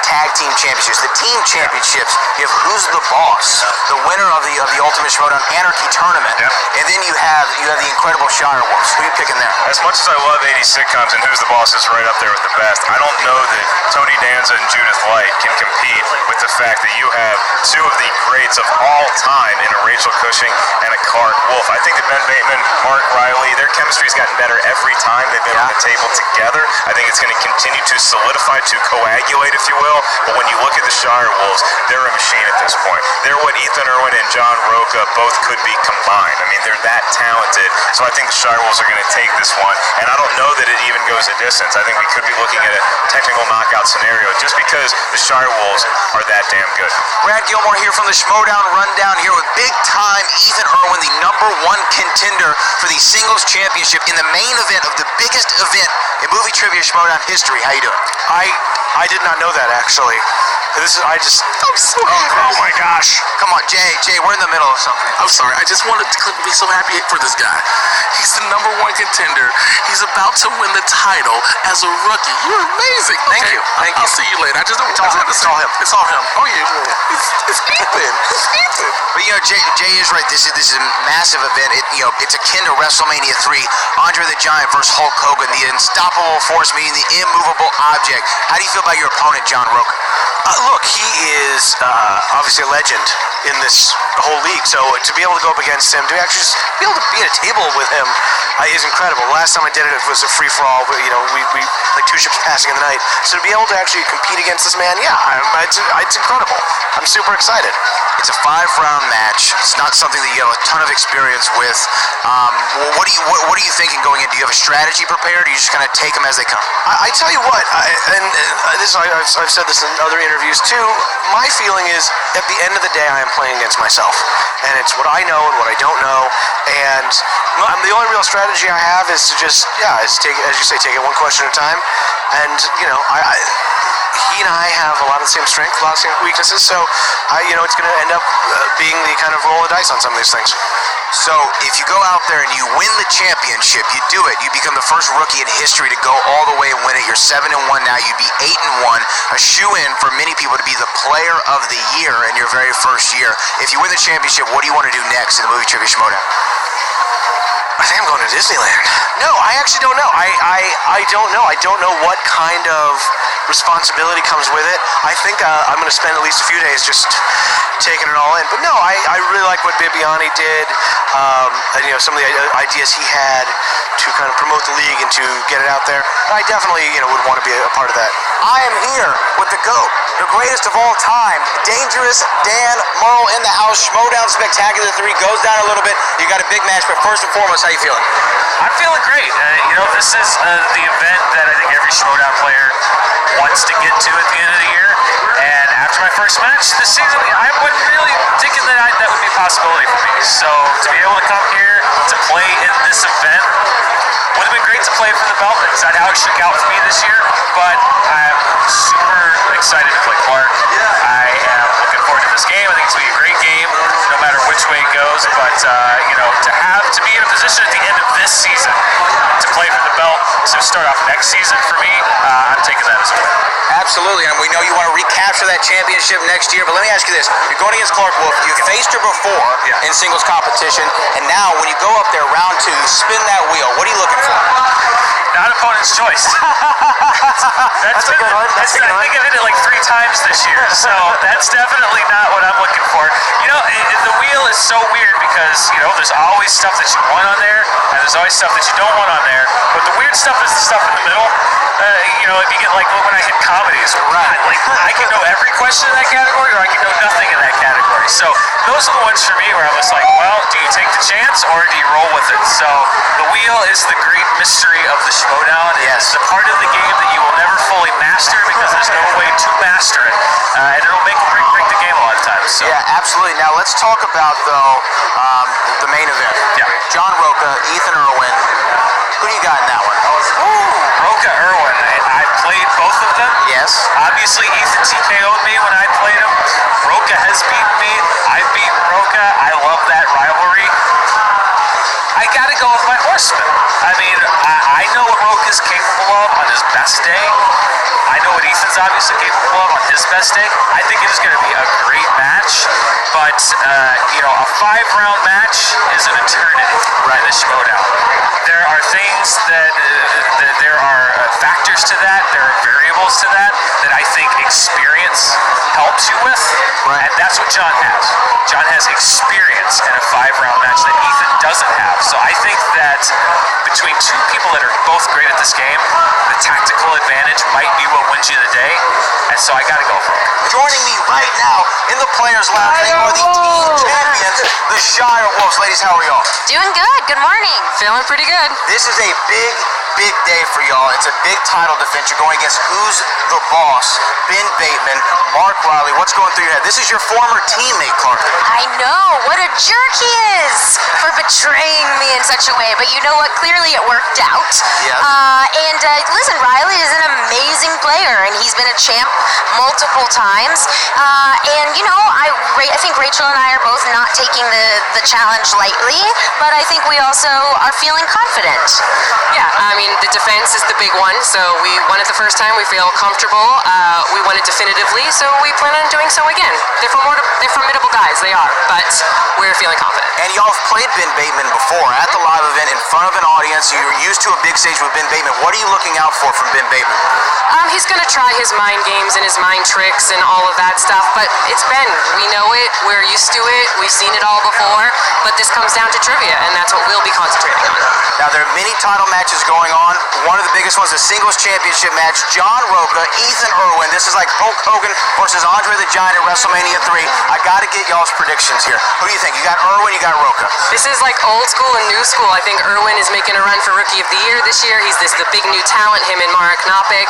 tag team championships, the team championships. You have Who's the Boss, the winner of the Ultimate Schmoedown Anarchy tournament, and then you have the Incredible Shire Wolves. Who are you picking there? As much as I love 80s sitcoms and Who's the Boss is right up there with the best, I don't know that Tony Danza and Judith Light can compete with the fact that you have two of the greats of all time in a Rachel Cushing and a Clark Wolf. I think that Ben Bateman, Mark Riley, their chemistry's gotten better every time they've been on the table together. I think it's going to continue to solidify, to coagulate, if you will. But when you look at the Shire Wolves, they're a machine at this point. They're what Ethan Irwin and John Roka both could be combined. I mean, they're that talented. So I think the Shire Wolves are going to take this one. And I don't know that it even goes a distance. I think we could be looking at a technical knockout scenario just because the Shire Wolves are that damn good. Brad Gilmore here from the Schmoedown Rundown here with big-time Ethan Irwin, the #1 contender for the singles championship in the main event of the biggest event in movie trivia Schmoedown history. How you doing? I did not know that, actually. I'm so happy. Oh my gosh. Come on, Jay, we're in the middle of something. I'm sorry. I just wanted to be so happy for this guy. He's the #1 contender. He's about to win the title as a rookie. You're amazing. Thank you. I'll see you later. It's all him. It's all him. Oh yeah. It's Ethan. It's Ethan. But Jay is right. This is a massive event. It's akin to WrestleMania 3. Andre the Giant versus Hulk Hogan, the unstoppable force meeting the immovable object. How do you feel about your opponent, John Roka? Look, he is obviously a legend in this whole league. So to be able to go up against him, to actually just be able to be at a table with him is incredible. Last time I did it, it was a free-for-all. We like 2 ships passing in the night. So to be able to actually compete against this man, it's incredible. I'm super excited. It's a 5-round match. It's not something that you have a ton of experience with. What are you thinking going in? Do you have a strategy prepared, or you just kind of take them as they come? I tell you what, I've said this in other interviews too. My feeling is, at the end of the day, I am playing against myself, and it's what I know and what I don't know. And the only real strategy I have is to just, take it, as you say, take it one question at a time. And he and I have a lot of the same strengths, a lot of the same weaknesses. So it's going to end up being the kind of roll of dice on some of these things. So if you go out there and you win the championship, you do it. You become the first rookie in history to go all the way and win it. You're 7-1 now. You'd be 8-1. A shoe-in for many people to be the player of the year in your very first year. If you win the championship, what do you want to do next in the movie trivia Schmoedown? I think I'm going to Disneyland. No, I actually don't know. I don't know. I don't know what kind of responsibility comes with it. I think I'm going to spend at least a few days just taking it all in. But no, I really like what Bibiani did, and some of the ideas he had to kind of promote the league and to get it out there. I definitely would want to be a part of that. I am here with the GOAT, the greatest of all time, Dangerous Dan Murrell in the house. Schmoedown Spectacular 3 goes down a little bit. You got a big match, but first and foremost, how you feeling? I'm feeling great. This is the event that I think every Schmoedown player wants to get to at the end of the year. And after my first match this season, I wasn't really thinking that that would be a possibility for me. So to be able to come here to play in this event would have been great to play for the belt. It's not how it shook out for me this year, but I'm super excited to play Clark. I am looking forward to this game. I think it's going to be a great game, no matter which way it goes. But to be in a position at the end of this season to play for the belt, to start off next season for me, I'm taking that as a win. Absolutely, and we know you want to recapture that championship next year, but let me ask you this. You're going against Clark Wolf. You faced her before in singles competition, and now when you go up there round 2, you spin that wheel. What are you looking for? Not opponent's choice. That's a good one. I think I've hit it like 3 times this year, so that's definitely not what I'm looking for. You know, the wheel is so weird because, you know, there's always stuff that you want on there, and there's always stuff that you don't want on there, but the weird stuff is the stuff in the middle. You know, if you get like when I hit comedies, right? Like I can know every question in that category, or I can know nothing in that category. So those are the ones for me where I was like, well, do you take the chance or do you roll with it? So the wheel is the great mystery of the Schmoedown. It's the part of the game that you will never fully master because there's no way to master it, and it'll make or break the game a lot of times. So. Yeah, absolutely. Now let's talk about though the main event. Yeah. John Roca, Ethan Irwin. Who do you got in that one? Roca, Irwin. I played both of them. Yes. Obviously, Ethan TKO'd me when I played him. Roca has beaten me. I've beaten Roca. I love that rivalry. I gotta go with my horseman. I mean, I know what Roca's capable of on his best day. I know what Ethan's obviously capable of on his best day. I think it is going to be a great match, but you know, a 5-round match is an eternity in the Schmoedown. There are things that there are factors to that. There are variables to that I think experience helps you with, and that's what John has. John has experience in a 5-round match that Ethan doesn't have. So I think that between 2 people that are both great at this game, the tactical advantage might be what wins you the day, and so I gotta go for it. Joining me right now in the Players Lounge, they are the team champions, the Shire Wolves. Ladies, how are y'all? Doing good. Good morning. Feeling pretty good. This is a big day for y'all. It's a big title defense. You're going against who's the boss? Ben Bateman, Mark Riley. What's going through your head? This is your former teammate, Clark. I know. What a jerk he is for betraying me in such a way. But you know what? Clearly it worked out. Yeah. Listen, Riley is an amazing player, and he's been a champ multiple times. And, you know, I think Rachel and I are both not taking the challenge lightly, but I think we also are feeling confident. Yeah, I mean, the defense is the big one, so we won it the first time. We feel comfortable. We won it definitively, so we plan on doing so again. They're formidable guys, they are, but we're feeling confident. And y'all have played Ben Bateman before at the live event in front of an audience. You're used to a big stage with Ben Bateman. What are you looking out for from Ben Bateman? He's going to try his mind games and his mind tricks and all of that stuff, but it's Ben. We know it. We're used to it. We've seen it all before, but this comes down to trivia, and that's what we'll be concentrating on. Now, there are many title matches going on. One of the biggest ones is a singles championship match. John Roca, Ethan Irwin. This is like Hulk Hogan versus Andre the Giant at WrestleMania 3. I got to get y'all's predictions here. Who do you think? You got Irwin, you got Roca. This is like old school and new school. I think Irwin is making a run for Rookie of the Year this year. He's the big new talent, him and Marek Knopik,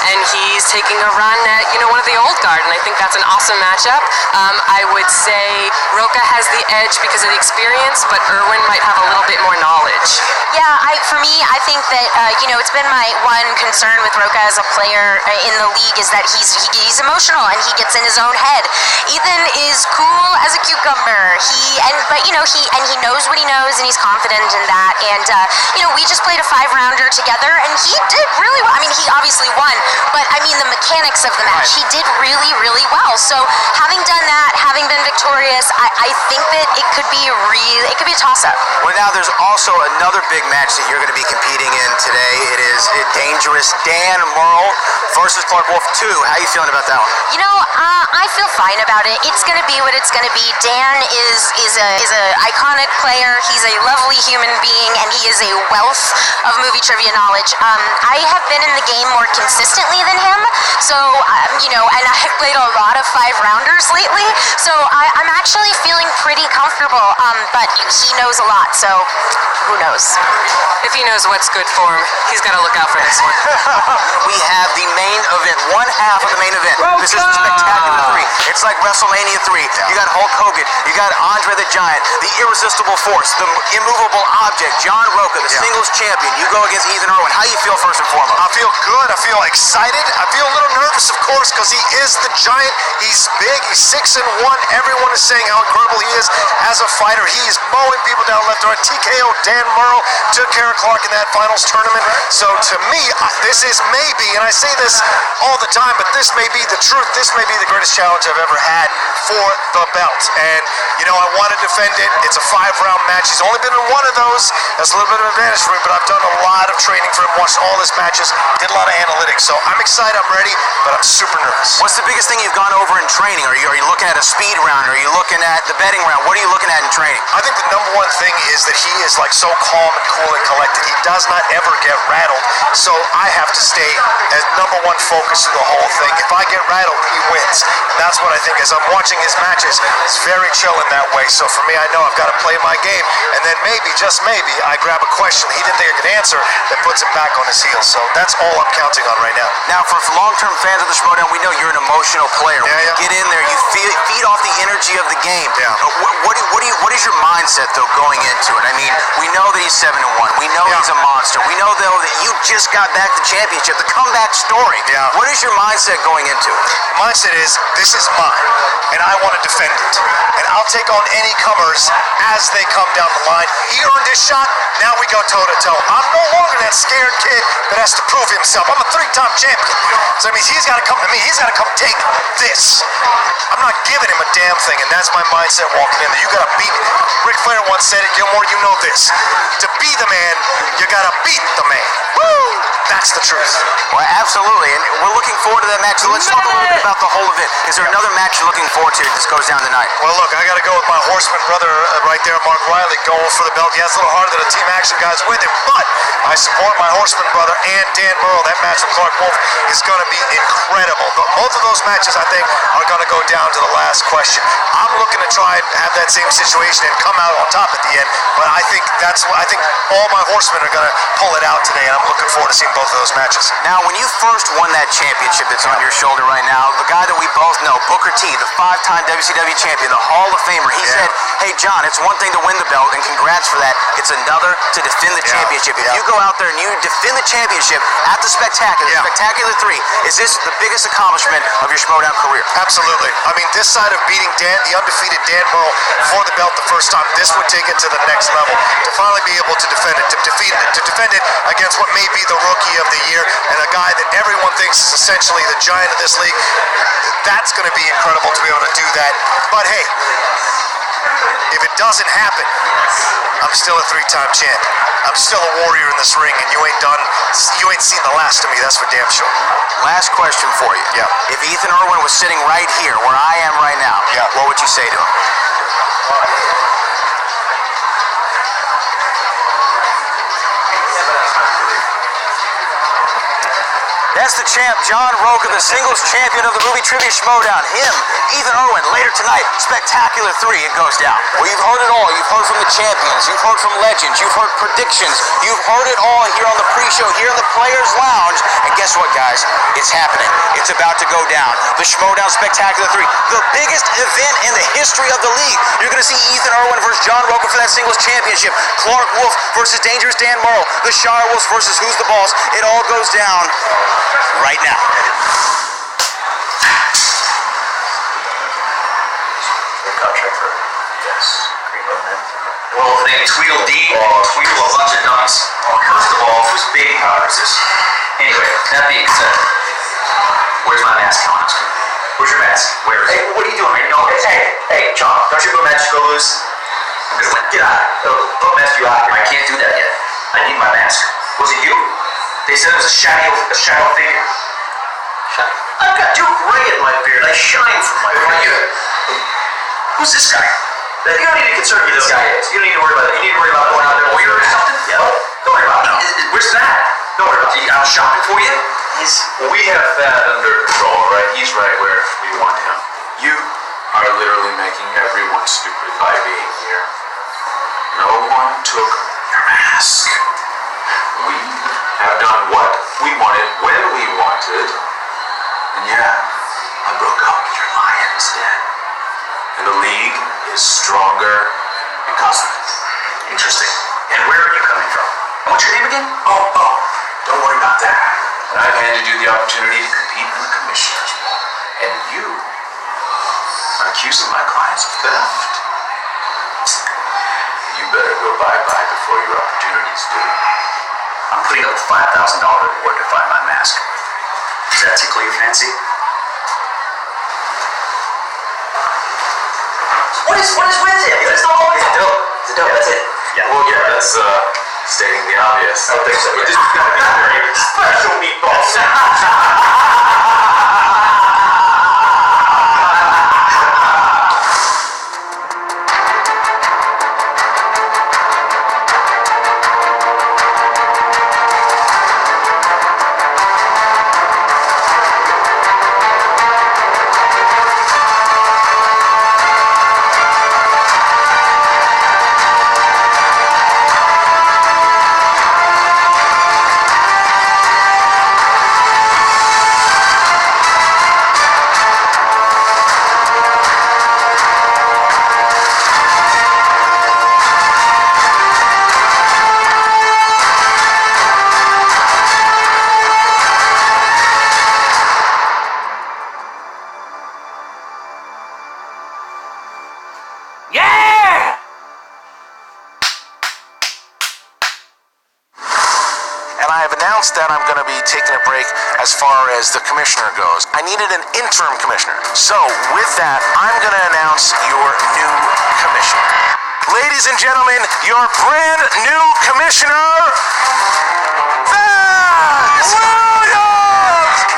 and he's taking a run at, you know, one of the old guard, and I think that's an awesome matchup. I would say Roca has the edge because of the experience, but Irwin might have a little bit more knowledge. Yeah, for me, I think that, you know, it's been my one concern with Roca as a player in the league is that he's emotional and he gets in his own head. Ethan is cool as a cucumber. But he knows what he knows and he's confident in that. And, you know, we just played a 5-rounder together and he did really well. I mean, he obviously won, but I mean, the mechanics of the match, he did really, really well. So having done that, having been victorious, I think that it could be a toss-up. Well, now there's also another big match that you're going to be competing in today. It is Dangerous Dan Murrell versus Clark Wolf 2. How are you feeling about that one? You know, I feel fine about it. It's going to be what it's going to be. Dan is a iconic player. He's a lovely human being, and he is a wealth of movie trivia knowledge. I have been in the game more consistently than him, so, you know, and I've played a lot of 5-rounders lately, so I'm actually feeling pretty comfortable, but he knows a lot, so who knows? If he knows what's good for him, he's got to look out for this one. We have the main event, one half of the main event. This is the Spectacular 3. It's like WrestleMania 3. You got Hulk Hogan. You got Andre the Giant, the irresistible force, the immovable object, John Roca, the singles champion. You go against Ethan Irwin. How do you feel first and foremost? I feel good. I feel excited. I feel a little nervous, of course, because he is the Giant. He's big. He's 6'1". Everyone is saying how incredible he is as a fighter. He is mowing people down left and right. TKO Dan Murrell took Karen Clark in that finals tournament. So to me, this is maybe, and I say this all the time, but this may be the truth. This may be the greatest challenge I've ever had for the belt. And, you know, I want to defend it. It's a 5-round match. He's only been in one of those. That's a little bit of an advantage for me, but I've done a lot of training for him, watched all his matches, did a lot of analytics. So I'm excited, I'm ready, but I'm super nervous. What's the biggest thing you've gone over in training? Are you looking at a speed round? Are you looking at the betting round? What are you looking at in training? I think the number one thing is that he is like so calm and cool and collected. He does not ever get rattled. So I have to stay as number one focus of the whole thing. If I get rattled, he wins. And that's what I think as I'm watching his matches. It's very chill in that way. So for me, I know I've got to play my game. And then maybe, just maybe, I grab a question he didn't think I could answer that puts him back on his heels. So that's all I'm counting on right now. Now, for long-term fans of the Schmoedown, we know you're an emotional player. When you get in there, you feed off the energy of the game. What is your mindset, though, going into it? I mean, we know that he's 7-1. We know he's a monster. We know, though, that you just got back the championship, the comeback story. What is your mindset going into it? The mindset is, this is mine, and I want to defend it. And I'll take on any comers as they come down the line. He earned his shot. Now we go toe-to-toe. I'm no longer that scared kid that has to prove himself. I'm a 3-time champion. So that means he's got to come to me. He's got to come take this. I'm not giving him a damn thing, and that's my mindset walking in there. You got to beat me. Ric Flair once said it. Gilmore, you know this. To be the man, you got to beat the man. Woo! That's the truth. Well, absolutely, and we're looking forward to that match. So let's talk a little bit about the whole event. Is there another match you're looking forward to that goes down tonight? Well, look, I got to go with my horseman brother right there, Mark Riley, going for the belt. Yeah, it's a little harder than the Team Action guys with him, but I support my horseman brother and Dan Murrell. That match with Clark Wolf is going to be incredible. Both of those matches, I think, are going to go down to the last question. I'm looking to try and have that same situation and come out on top at the end, but I think all my horsemen are going to pull it out today, and I'm looking forward to seeing both of those matches. Now, when you first won that championship that's on your shoulder right now, the guy that we both know, Booker T, the 5-time WCW champion, the Hall of Famer, he said, hey, John, it's one thing to win the belt, and congrats for that. It's another to defend the championship. If you go out there and you defend the championship at the Spectacular, Spectacular 3, is this the biggest accomplishment of your Schmoedown career? Absolutely. I mean, this side of beating the undefeated Dan Murrell for the belt the first time, this would take it to the next level. To finally be able to defend it, to defend it against what may be the rookie of the year and a guy that everyone thinks is essentially the giant of this league, that's going to be incredible to be able to do that. But hey, if it doesn't happen, I'm still a 3-time champ. I'm still a warrior in this ring, and you ain't seen the last of me, that's for damn sure. Last question for you. If Ethan Irwin was sitting right here, where I am right now, what would you say to him? That's the champ, John Roca, the singles champion of the movie Trivia Schmoedown. Him, Ethan Irwin, later tonight, Spectacular 3, it goes down. Well, you've heard it all. You've heard from the champions. You've heard from legends. You've heard predictions. You've heard it all here on the pre-show, here in the Players Lounge. And guess what, guys? It's happening. It's about to go down. The Schmoedown Spectacular 3, the biggest event in the history of the league. You're going to see Ethan Irwin versus John Roca for that singles championship. Clark Wolf versus Dangerous Dan Murrell. The Shire Wolves versus Who's the Boss. It all goes down right now. Well, if they Tweedledee or Tweedle a bunch of dummies. First of all, whose baby powder is this? Anyway, that being said, where's my mask, John? Where's your mask? Where is it? Hey, what are you doing, man? No, hey, John, don't you go match go loose? I'm gonna win. Get out of here. Don't mess you out here. I can't do that yet. I need my mask. Was it you? They said it was a shadow figure. I've got Duke Ray in my beard. I shine from my beard. Who's this guy? You don't need to concern who this guy is. You don't need to worry about that. You need to worry about going out there and or something? Yeah. Don't worry about it. Where's that? Don't worry about it. I'm shopping for you? We have that under control, right? He's right where we want him. You are literally making everyone stupid by being here. No one took your mask. We have done what we wanted when we wanted. And yeah, I broke up with your lions. instead. And the league is stronger because of it. Interesting. And where are you coming from? And what's your name again? Oh, don't worry about that. And I've handed you the opportunity to compete in the commissioner's bowl. And you are accusing my clients of theft. You better go bye-bye before your opportunities do. I'm putting up the $5,000 reward to find my mask. Does that tickle your fancy? What is with him? That's not all. It's a dope. It's a dope. That's it. Yeah. Well, yeah, that's stating the obvious. I don't think so. This is gonna be very special meatballs. Yeah! And I have announced that I'm going to be taking a break as far as the commissioner goes. I needed an interim commissioner. So with that, I'm going to announce your new commissioner. Ladies and gentlemen, your brand new commissioner, Thad Williams!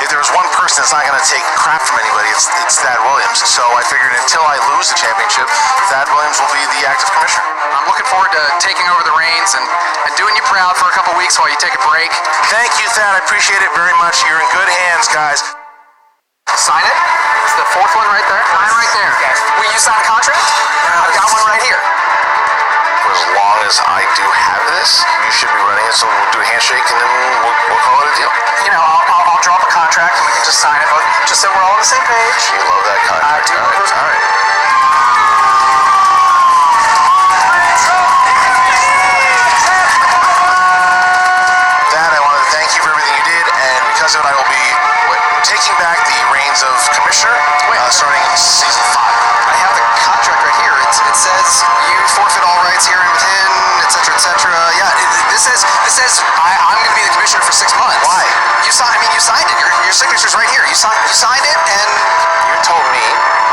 If there was one person that's not going to take crap from anybody, it's Thad Williams. So I figured until I lose the championship, Thad Williams will be the active commissioner. I'm looking forward to taking over the reins and doing you proud for a couple weeks while you take a break. Thank you, Thad. I appreciate it very much. You're in good hands, guys. Sign it. It's the fourth one right there. Mine right there. Will you sign a contract? I've got one right here. For as long as I do have this, you should be running it, so we'll do a handshake and then we'll call it a deal. You know, I'll draw up a contract and we can just sign it, just so we're all on the same page. You love that contract. I do. All right. Thad, I want to thank you for everything you did, and because of it, I will be taking back the reins of commissioner starting in season 5. I have the contract right here. It says you forfeit all rights here and within, etc., etc. Yeah, this says I'm going to be the commissioner for 6 months. Why? You signed it. Your signature's right here. You signed it, and You told me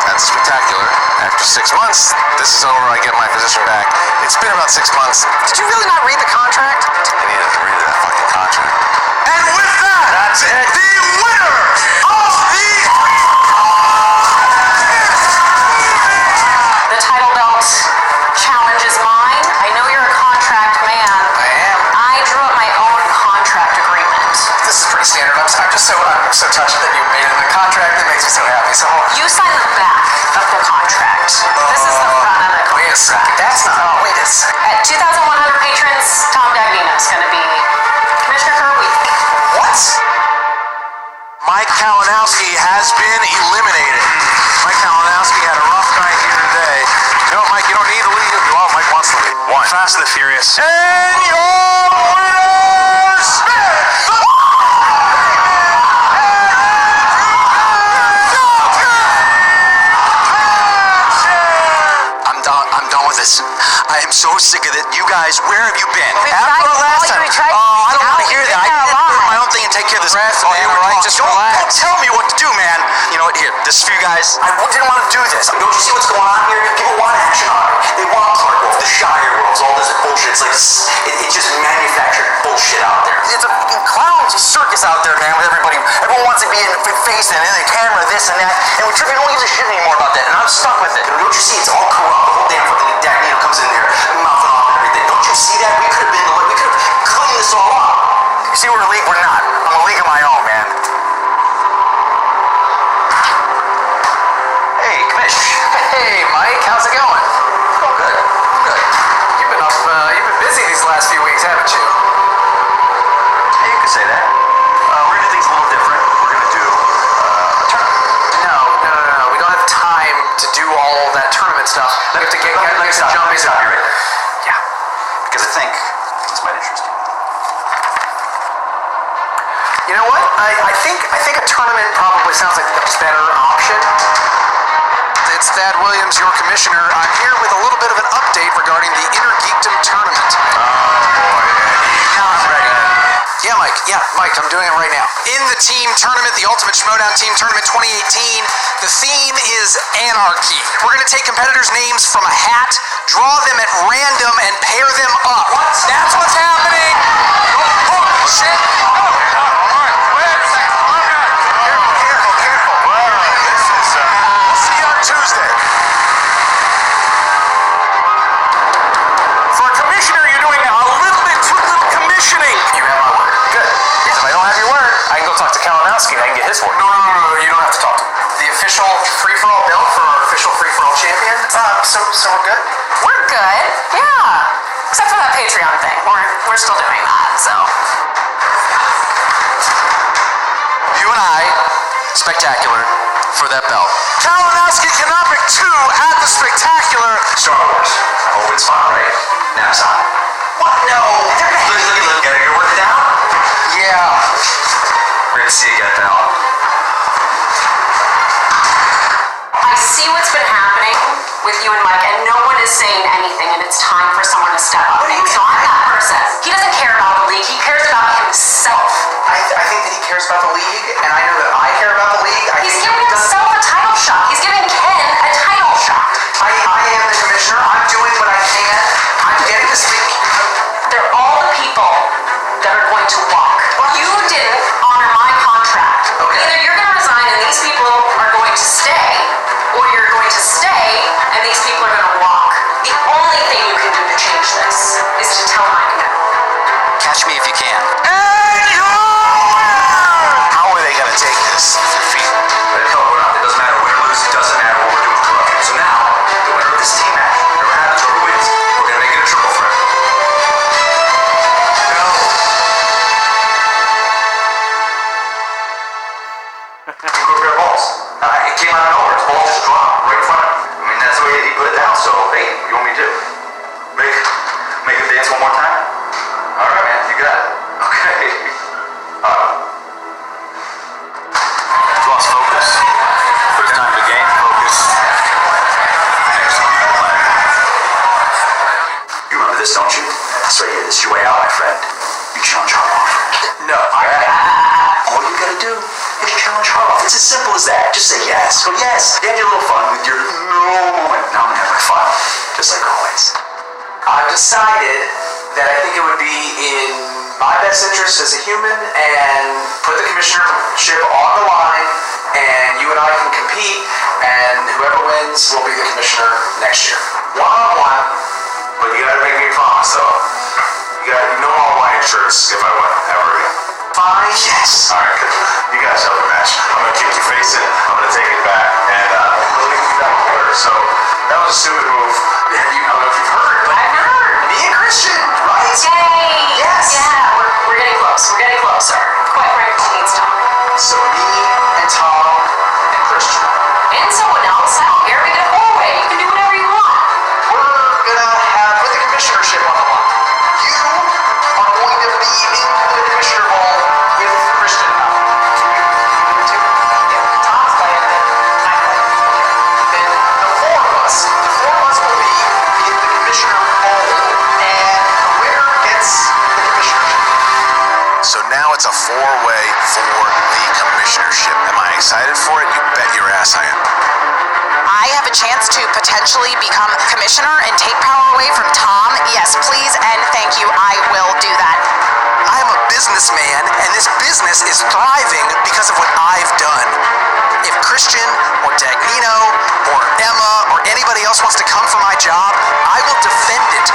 that's spectacular. After 6 months, this is over. I get my position back. It's been about 6 months. did you really not read the contract? I needed to read that fucking contract. And with that, That's it. the winner of The title belt challenge is mine. I know you're a contract man. I am. I drew up my own contract agreement. This is pretty standard. I'm so touched that you made it in the contract. That makes me so happy. So You sign the back of the contract. This is the front of the contract. wait a second. That's not. Wait a second. At 2,100 patrons, Tom Dagnino's going to be commissioner for a week. What? Mike Kalinowski has been eliminated. Mike Kalinowski had a rough night here today. You know what, Mike? You don't need to leave. Well, Mike wants to leave. One. Fast and the Furious. And your winners, I'm done with this. I am so sick of it. You guys, where have you been? We tried to call you, we tried to I don't want to out. hear that. I Yeah, did why? my own thing and take care of this. Oh, yeah, we're right. Just don't relax. tell me what to do, man. You know what? Here, this is for you guys. I didn't want to do this. Don't you see what's going on here? People want action on it. They want Clark Wolf, the Shire Wolves, all this bullshit. It's like it's just manufactured bullshit out there. It's a fucking clown circus out there, man, with everybody. Everyone wants to be in the face and the camera, this and that. And we Trivia don't give a shit anymore about that. And I'm stuck with it. Don't you see? It's all corrupt. The whole damn fucking Dagnino comes in there, mouthing off and everything. Don't you see that? We could have cleaned this all up. You see, we're a league. We're not. I'm a league of my own, man. Hey, Kamish. Hey, Mike. How's it going? Oh, good. Good. You've been busy these last few weeks, haven't you? Hey, you could say that. We're gonna do things a little different. We're gonna do a tournament. No. We don't have time You have to get Let me stop. jump Let me in. stop you right there. Yeah. Because I think this might interest you. You know what? I think a tournament probably sounds like the better option. It's Thad Williams, your commissioner. I'm here with a little bit of an update regarding the Inner Geekdom tournament. Now I'm ready. Yeah, Mike, I'm doing it right now. In the team tournament, the Ultimate Schmoedown Team Tournament 2018, the theme is anarchy. We're going to take competitors' names from a hat, draw them at random, and pair them up. That's what's happening. Oh, shit. Tuesday. For a commissioner, you're doing a little bit too little commissioning. You have my word. Good. Because if I don't have your word, I can go talk to Kalinowski and I can get his word. No, you don't have to talk to me. The official free-for-all belt for our official free-for-all champion. So we're good? We're good, yeah. Except for that Patreon thing. We're still doing that, so. You and I, spectacular for that belt. Kalinowski Canopic 2 at the Spectacular. Star Wars. Oh, it's fun, right? Now it's on. What? No. Look. Gotta get worked down? Yeah. We're gonna see you get that. I see what's been happening with you and Mike, and no one is saying anything, and it's time for someone to step up. And so I'm that person. He doesn't care about the league. He cares about himself. I think that he cares about the league, and I know that I care about the league. He's giving himself a title shot. He's giving Ken a title shot. I am the commissioner. I'm doing what I can. I'm getting to speak. They're all the people that are going to walk. You didn't honor my contract. Okay. Either you're going to resign and these people are going to stay, or you're going to stay and these people are going to walk. The only thing you can do to change this is to tell Mike no. Catch me if you can. How are they going to take this defeat? But hell, we're not. It doesn't matter win or lose. It doesn't matter what we're doing for corruption. So now, the winner of this team match, whoever happens, whoever wins, we're gonna make it a triple threat. No. You go pair of balls. It came out of nowhere. His ball just dropped right in front of him. I mean, that's the way he put it down. So, hey, you want me to do? Make him dance one more time? All right, man. You got it. Okay. Lost focus. First time of the game. Focus. You remember this, don't you? That's right here. This is your way out, my friend. You challenge her off. No. All you gotta do is challenge her off. It's as simple as that. Just say yes. Go yes. You had your little fun with your no moment. Now I'm gonna have my fun. Just like always. I've decided that I think it would be in my best interest as a human and put the commissionership on the line, and you and I can compete, and whoever wins will be the commissioner next year. One-on-one. But you gotta make me a promise, though. You know all Hawaiian shirts if I win ever again. Fine. Yes. All right, good. You guys have the match. I'm gonna kick your face in. I'm gonna take it back, and so that was a stupid move. I don't know if you've heard, but I've heard. me and Christian, right? Yay! Yes. Yeah, we're getting close. We're getting closer. Quite frankly, it needs time. So me and Tom and Christian, And someone else. I don't care. Make it a four-way. You can do whatever you want. We're gonna put the commissionership on the line. You are going to be in the commissioner role with Christian. Tom's playing it. I'm playing it. Then the four of us will be in the commissioner role, and the winner gets the commissionership. So now it's a four-way for the commissionership. Am I excited for it? You bet your ass I am. I have a chance to potentially become commissioner and take power away from Tom. Yes, please and thank you. I will do that. I'm a businessman, and this business is thriving because of what I've done. If Christian or Dagnino or Emma or anybody else wants to come for my job, I will defend it.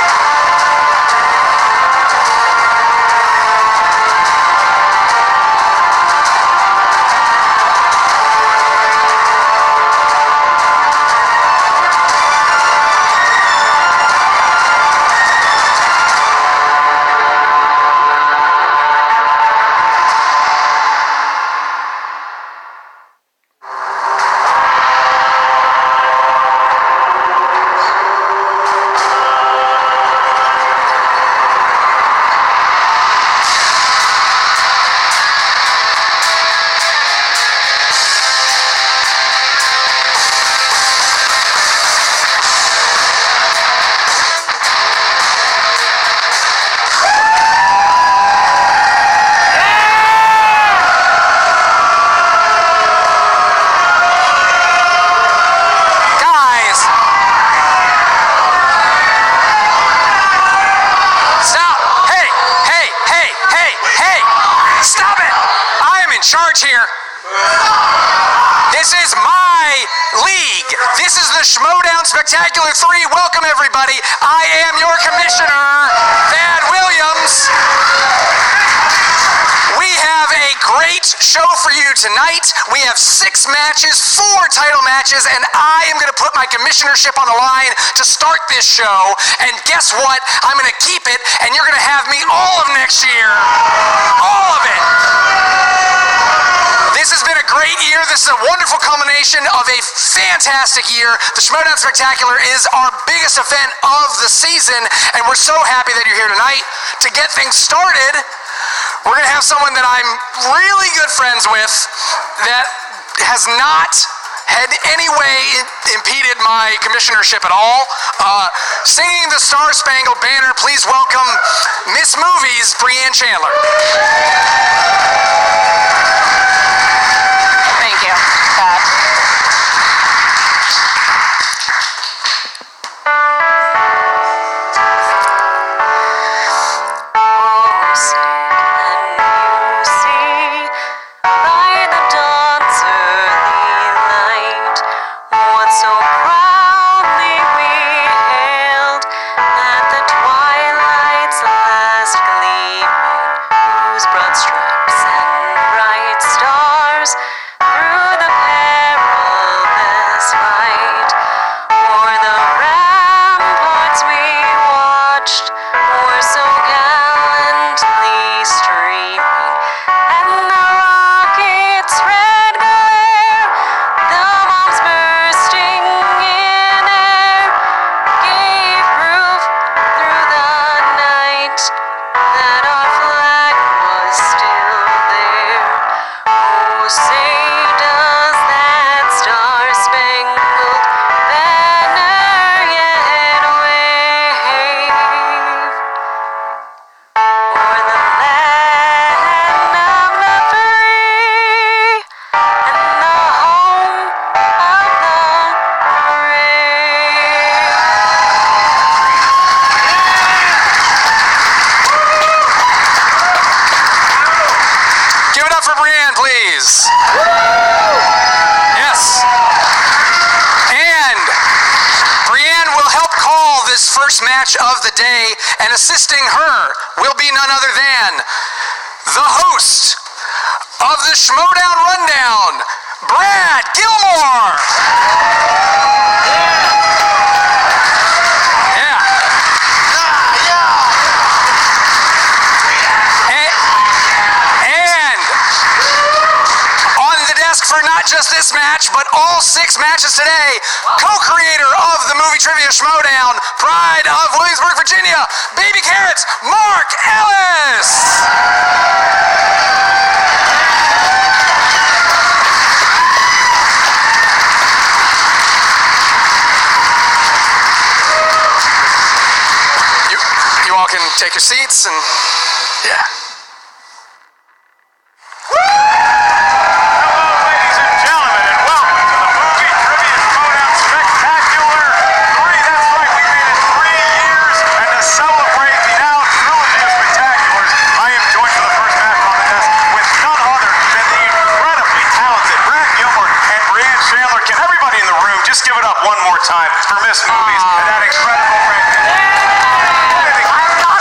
charge here. This is my league. This is the Schmoedown Spectacular 3. Welcome, everybody. I am your commissioner, Thad Williams. We have a great show for you tonight. We have 6 matches, 4 title matches, and I am going to put my commissionership on the line to start this show. And guess what? I'm going to keep it, and you're going to have me all of next year. All of it. This has been a great year. This is a wonderful culmination of a fantastic year. The Schmoedown Spectacular is our biggest event of the season, and we're so happy that you're here tonight. To get things started, we're going to have someone that I'm really good friends with that has not had any way impeded my commissionership at all. Singing the Star Spangled Banner, please welcome Miss Movies, Brianne Chandler. Thank you, Pat. Match of the day, and assisting her will be none other than the host of the Schmoedown Rundown, Brad Gilmore. Yeah. And on the desk for not just this match, but all 6 matches today, co-creator of the movie Trivia Schmoedown, pride of Williamsburg, Virginia, Baby Carrots, Mark Ellis. You all can take your seats and, yeah. Time for Miss Movies and that incredible ranking.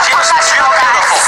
She was beautiful.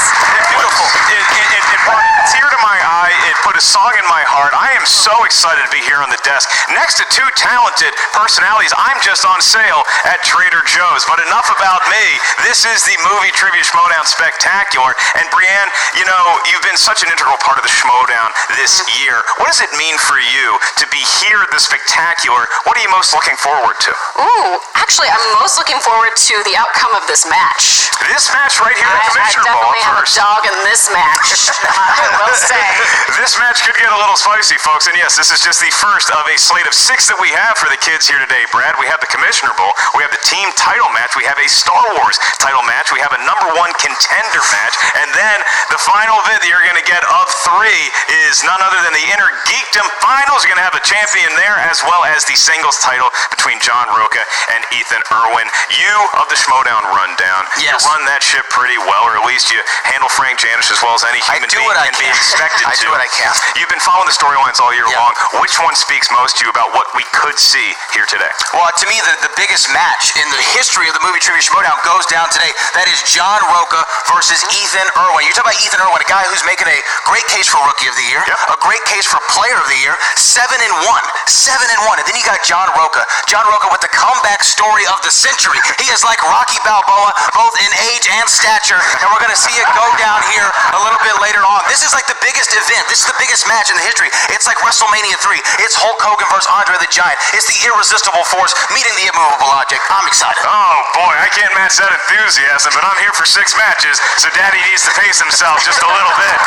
It brought a tear to my eye. It put a song in my heart. I am so excited to be here on the desk next to 2 talented personalities. I'm just on sale at Trader Joe's. But enough about me. This is the movie Trivia Schmoedown Spectacular. And Brianne, you know, you've been such an integral part of the Schmoedown this year. What does it mean for you to be here at the Spectacular? What are you most looking forward to? Ooh, actually, I'm most looking forward to the outcome of this match. This match right here, the Commissioner Ball definitely have a dog in this match, I will say. This match could get a little spicy, folks. And yes, this is just the first of a slate of 6 that we have for the kids here today, Brad. We have the Commissioner Bowl. We have the team title match. We have a Star Wars title match. We have a #1 contender match. And then the final event that you're going to get of 3 is none other than the Inner Geekdom Finals. You're going to have a champion there, as well as the singles title between John Roca and Ethan Irwin. You of the Schmoedown Rundown, yes. You run that ship pretty well, or at least you handle Frank Janish as well as any human being can be expected to. I do what I can. You've been following the storylines all year long. Which one speaks most to you about what we could see here today? Well, to me, the biggest match in the history of the movie Trivia Schmoedown goes down today. That is John Roca versus Ethan Irwin. You talk about Ethan Irwin, a guy who's making a great case for Rookie of the Year, a great case for Player of the Year, 7-1. 7-1. And then you got John Roca. John Roca with the comeback story of the century. He is like Rocky Balboa, both in age and stature, and we're going to see it go down here a little bit later on. This is like the biggest event. This is the biggest match in the history. It's like WrestleMania 3. It's Hulk Hogan versus Andre the Giant. It's the irresistible force meeting the immovable object. I'm excited. Oh boy, I can't match that enthusiasm, but I'm here for 6 matches, so Daddy needs to pace himself just a little bit.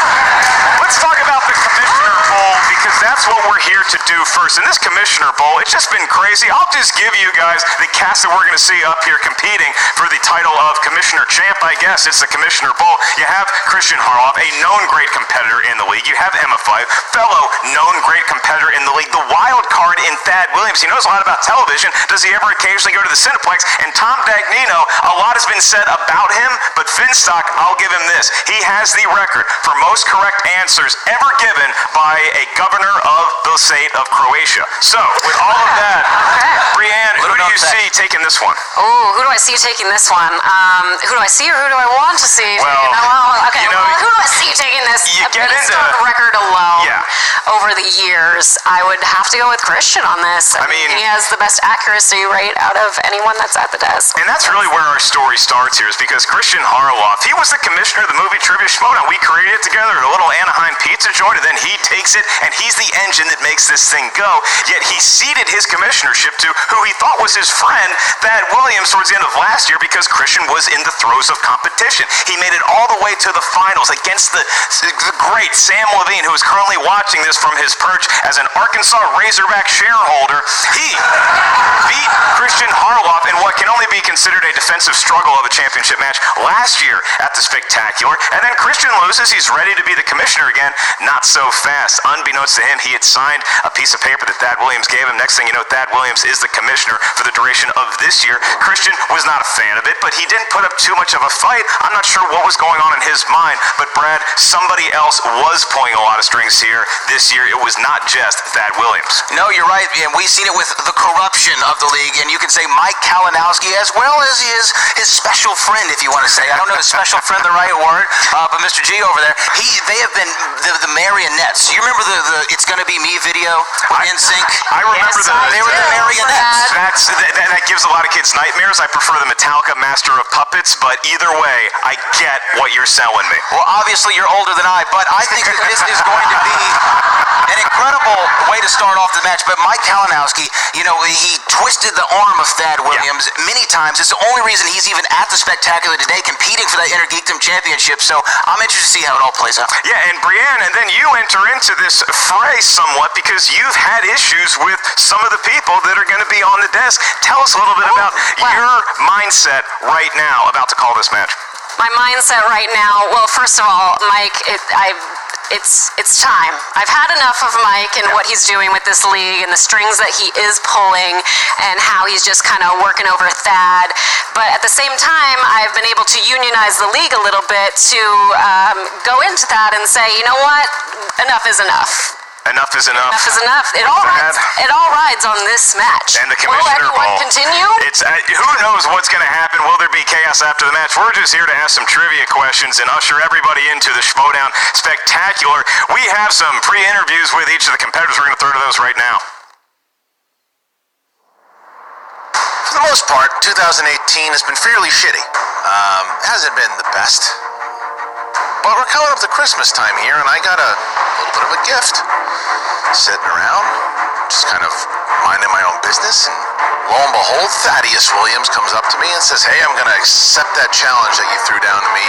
Let's talk about the Commissioner Bowl, because that's what we're here to do first. In this Commissioner Bowl, it's just been crazy. I'll just give you guys the cast that we're going to see up here competing for the title of Commissioner Champ, I guess. It's the Commissioner Bowl. You have Christian Harloff, a known great competitor in the league. You have Emma Fife, fellow known great competitor in the league. The wild card in Thad Williams. He knows a lot about television. Does he ever occasionally go to the Cineplex? And Tom Dagnino, a lot has been said about him, but Finstock, I'll give him this. He has the record for most correct answers ever given by a governor of the state of Croatia. So, with all of that, Brianne, who do you see taking this one? Oh, who do I see taking this one? Who do I see or who do I want to see? Well, who do I see taking this? Based on the record alone, over the years, I would have to go with Christian on this. I mean, he has the best accuracy rate out of anyone that's at the desk. And that's really where our story starts here, is because Christian Harloff, he was the commissioner of the movie Trivia Schmoedown. We created it together at a little Anaheim pizza joint, and then he takes it, and he's the engine that makes this thing go. Yet he ceded his commissionership to who he thought was his friend, Thad Williams, towards the end of last year, because Christian was in the throes of competition. He made it all the way to the finals against the great Sam Levine, who is currently watching this from his perch as an Arkansas Razorback shareholder. He beat Christian Harloff in what can only be considered a defensive struggle of a championship match last year at the Spectacular. And then Christian loses. He's ready to be the commissioner again. Not so fast. Unbeknownst to him, he had signed a piece of paper that Thad Williams gave him. Next thing you know, Thad Williams is the commissioner for the duration of this year. Christian was not a fan of it, but he didn't put up too much of a fight. I'm not sure what was going on in his mind, but Brad, somebody else was pulling a lot of strings here this year. It was not just Thad Williams. No, you're right, and we've seen it with the corruption of the league, and you can say Mike Kalinowski, as well as his special friend, if you want to say. I don't know if special friend the right word, but Mr. G over there, they have been the marionettes. You remember the It's Gonna Be Me video with NSYNC? I remember they were the marionettes. That gives a lot of kids nightmares. I prefer the Metallica Master of Puppets, but either way, I get what you're selling me. Well, obviously you're older than I, but I think that this is going to be an incredible way to start off the match. But Mike Kalinowski, he twisted the arm of Thad Williams many times. It's the only reason he's even at the Spectacular today, competing for that Intergeekdom Championship. So I'm interested to see how it all plays out. Yeah, and Brianne, and then you enter into this fray somewhat because you've had issues with some of the people that are going to be on the desk. Tell us a little bit about your mindset right now about to call this match. My mindset right now, well, first of all, Mike, it's time. I've had enough of Mike and what he's doing with this league and the strings that he is pulling and how he's just kind of working over Thad. But at the same time, I've been able to unionize the league a little bit to go into that and say, you know what, enough is enough. Enough is enough. Enough is enough. It all rides on this match. And the Commissioner Will everyone continue? It's who knows what's going to happen. Will there be chaos after the match? We're just here to ask some trivia questions and usher everybody into the Schmoedown Spectacular. We have some pre-interviews with each of the competitors. We're going to throw to those right now. For the most part, 2018 has been fairly shitty. Hasn't been the best. But we're coming up to Christmas time here, and I got a little bit of a gift. Sitting around, just kind of minding my own business, and lo and behold, Thaddeus Williams comes up to me and says, hey, I'm going to accept that challenge that you threw down to me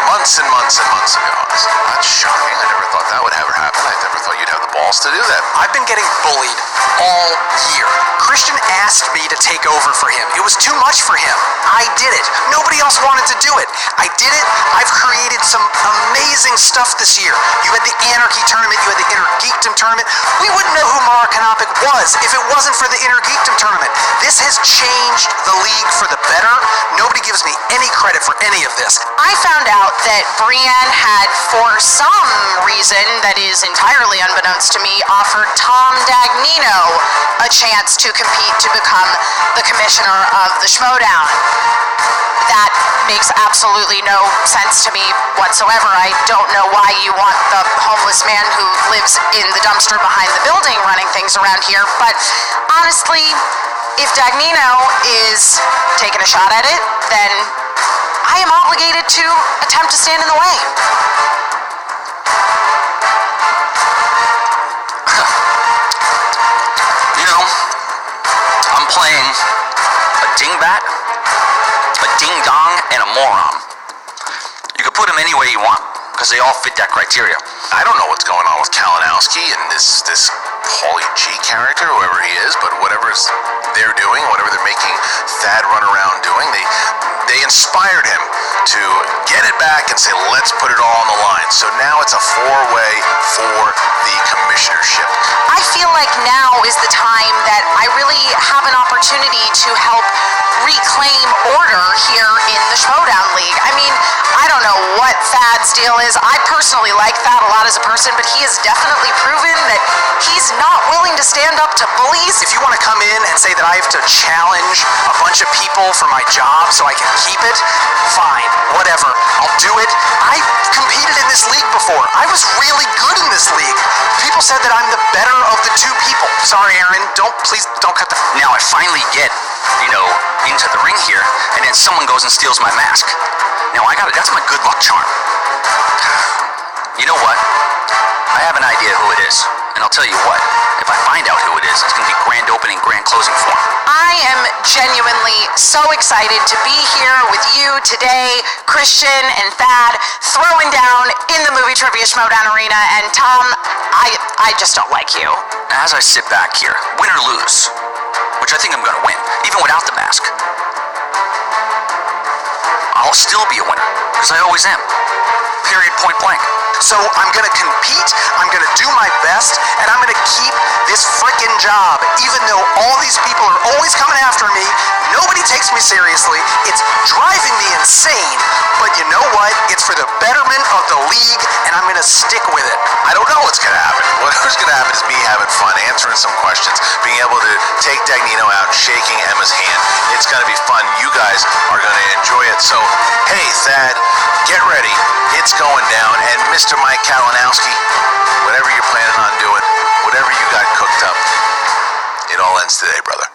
months and months and months ago. I said, that's shocking. I never thought that would ever happen. I never thought you'd have the balls to do that. I've been getting bullied all year. Christian asked me to take over for him. It was too much for him. I did it. Nobody else wanted to do it. I did it. I've created some amazing stuff this year. You had the Anarchy tournament. You had the Inner Geekdom tournament. We wouldn't know who Mark Knopic was if it wasn't for the Inner Geekdom tournament. This has changed the league for the better. Nobody gives me any credit for any of this. I found out that Brienne had, for some reason that is entirely unbeknownst to me, offered Tom Dagnino a chance to compete to become the commissioner of the Schmoedown. That makes absolutely no sense to me whatsoever. I don't know why you want the homeless man who lives in the dumpster behind the building running things around here, but honestly, if Dagnino is taking a shot at it, then I am obligated to attempt to stand in the way. You know, I'm playing a dingbat, a ding-dong, and a moron. You can put them any way you want, because they all fit that criteria. I don't know what's going on with Kalinowski and this Paulie G character, whoever he is, but whatever they're doing, whatever they're making Thad run around doing, they inspired him to get it back and say, let's put it all on the line. So now it's a four-way for the commissionership. I feel like now is the time that I really have an opportunity to help reclaim order here in the Schmoedown League. I mean, I don't know what Thad's deal is. I personally like Thad a lot as a person, but he has definitely proven that he's not willing to stand up to bullies. If you want to come in and say that I have to challenge a bunch of people for my job so I can keep it, fine, whatever, I'll do it. I competed in this league before. I was really good in this league. People said that I'm the better of the two people. Sorry, Aaron, please don't cut the... Now I finally get, into the ring here, and then someone goes and steals my mask. Now that's my good luck charm. You know what? I have an idea who it is, and I'll tell you what, if I find out who it is, it's going to be grand opening, grand closing for him. I am genuinely so excited to be here with you today, Christian and Thad, throwing down in the Movie Trivia Schmoedown Arena, and Tom, I just don't like you. As I sit back here, win or lose, which I think I'm going to win, even without the mask, I'll still be a winner, because I always am. Period, point blank. So I'm going to compete, I'm going to do my best, and I'm going to keep this frickin' job. Even though all these people are always coming after me, nobody takes me seriously, it's driving me insane, but you know what? It's for the betterment of the league, and I'm going to stick with it. I don't know what's going to happen. Whatever's going to happen is me having fun, answering some questions, being able to take Dagnino out, shaking Emma's hand. It's going to be fun. You guys are going to enjoy it. So, hey, Thad, get ready. It's going down. And Mr. Mike Kalinowski, whatever you're planning on doing, whatever you got cooked up, it all ends today, brother.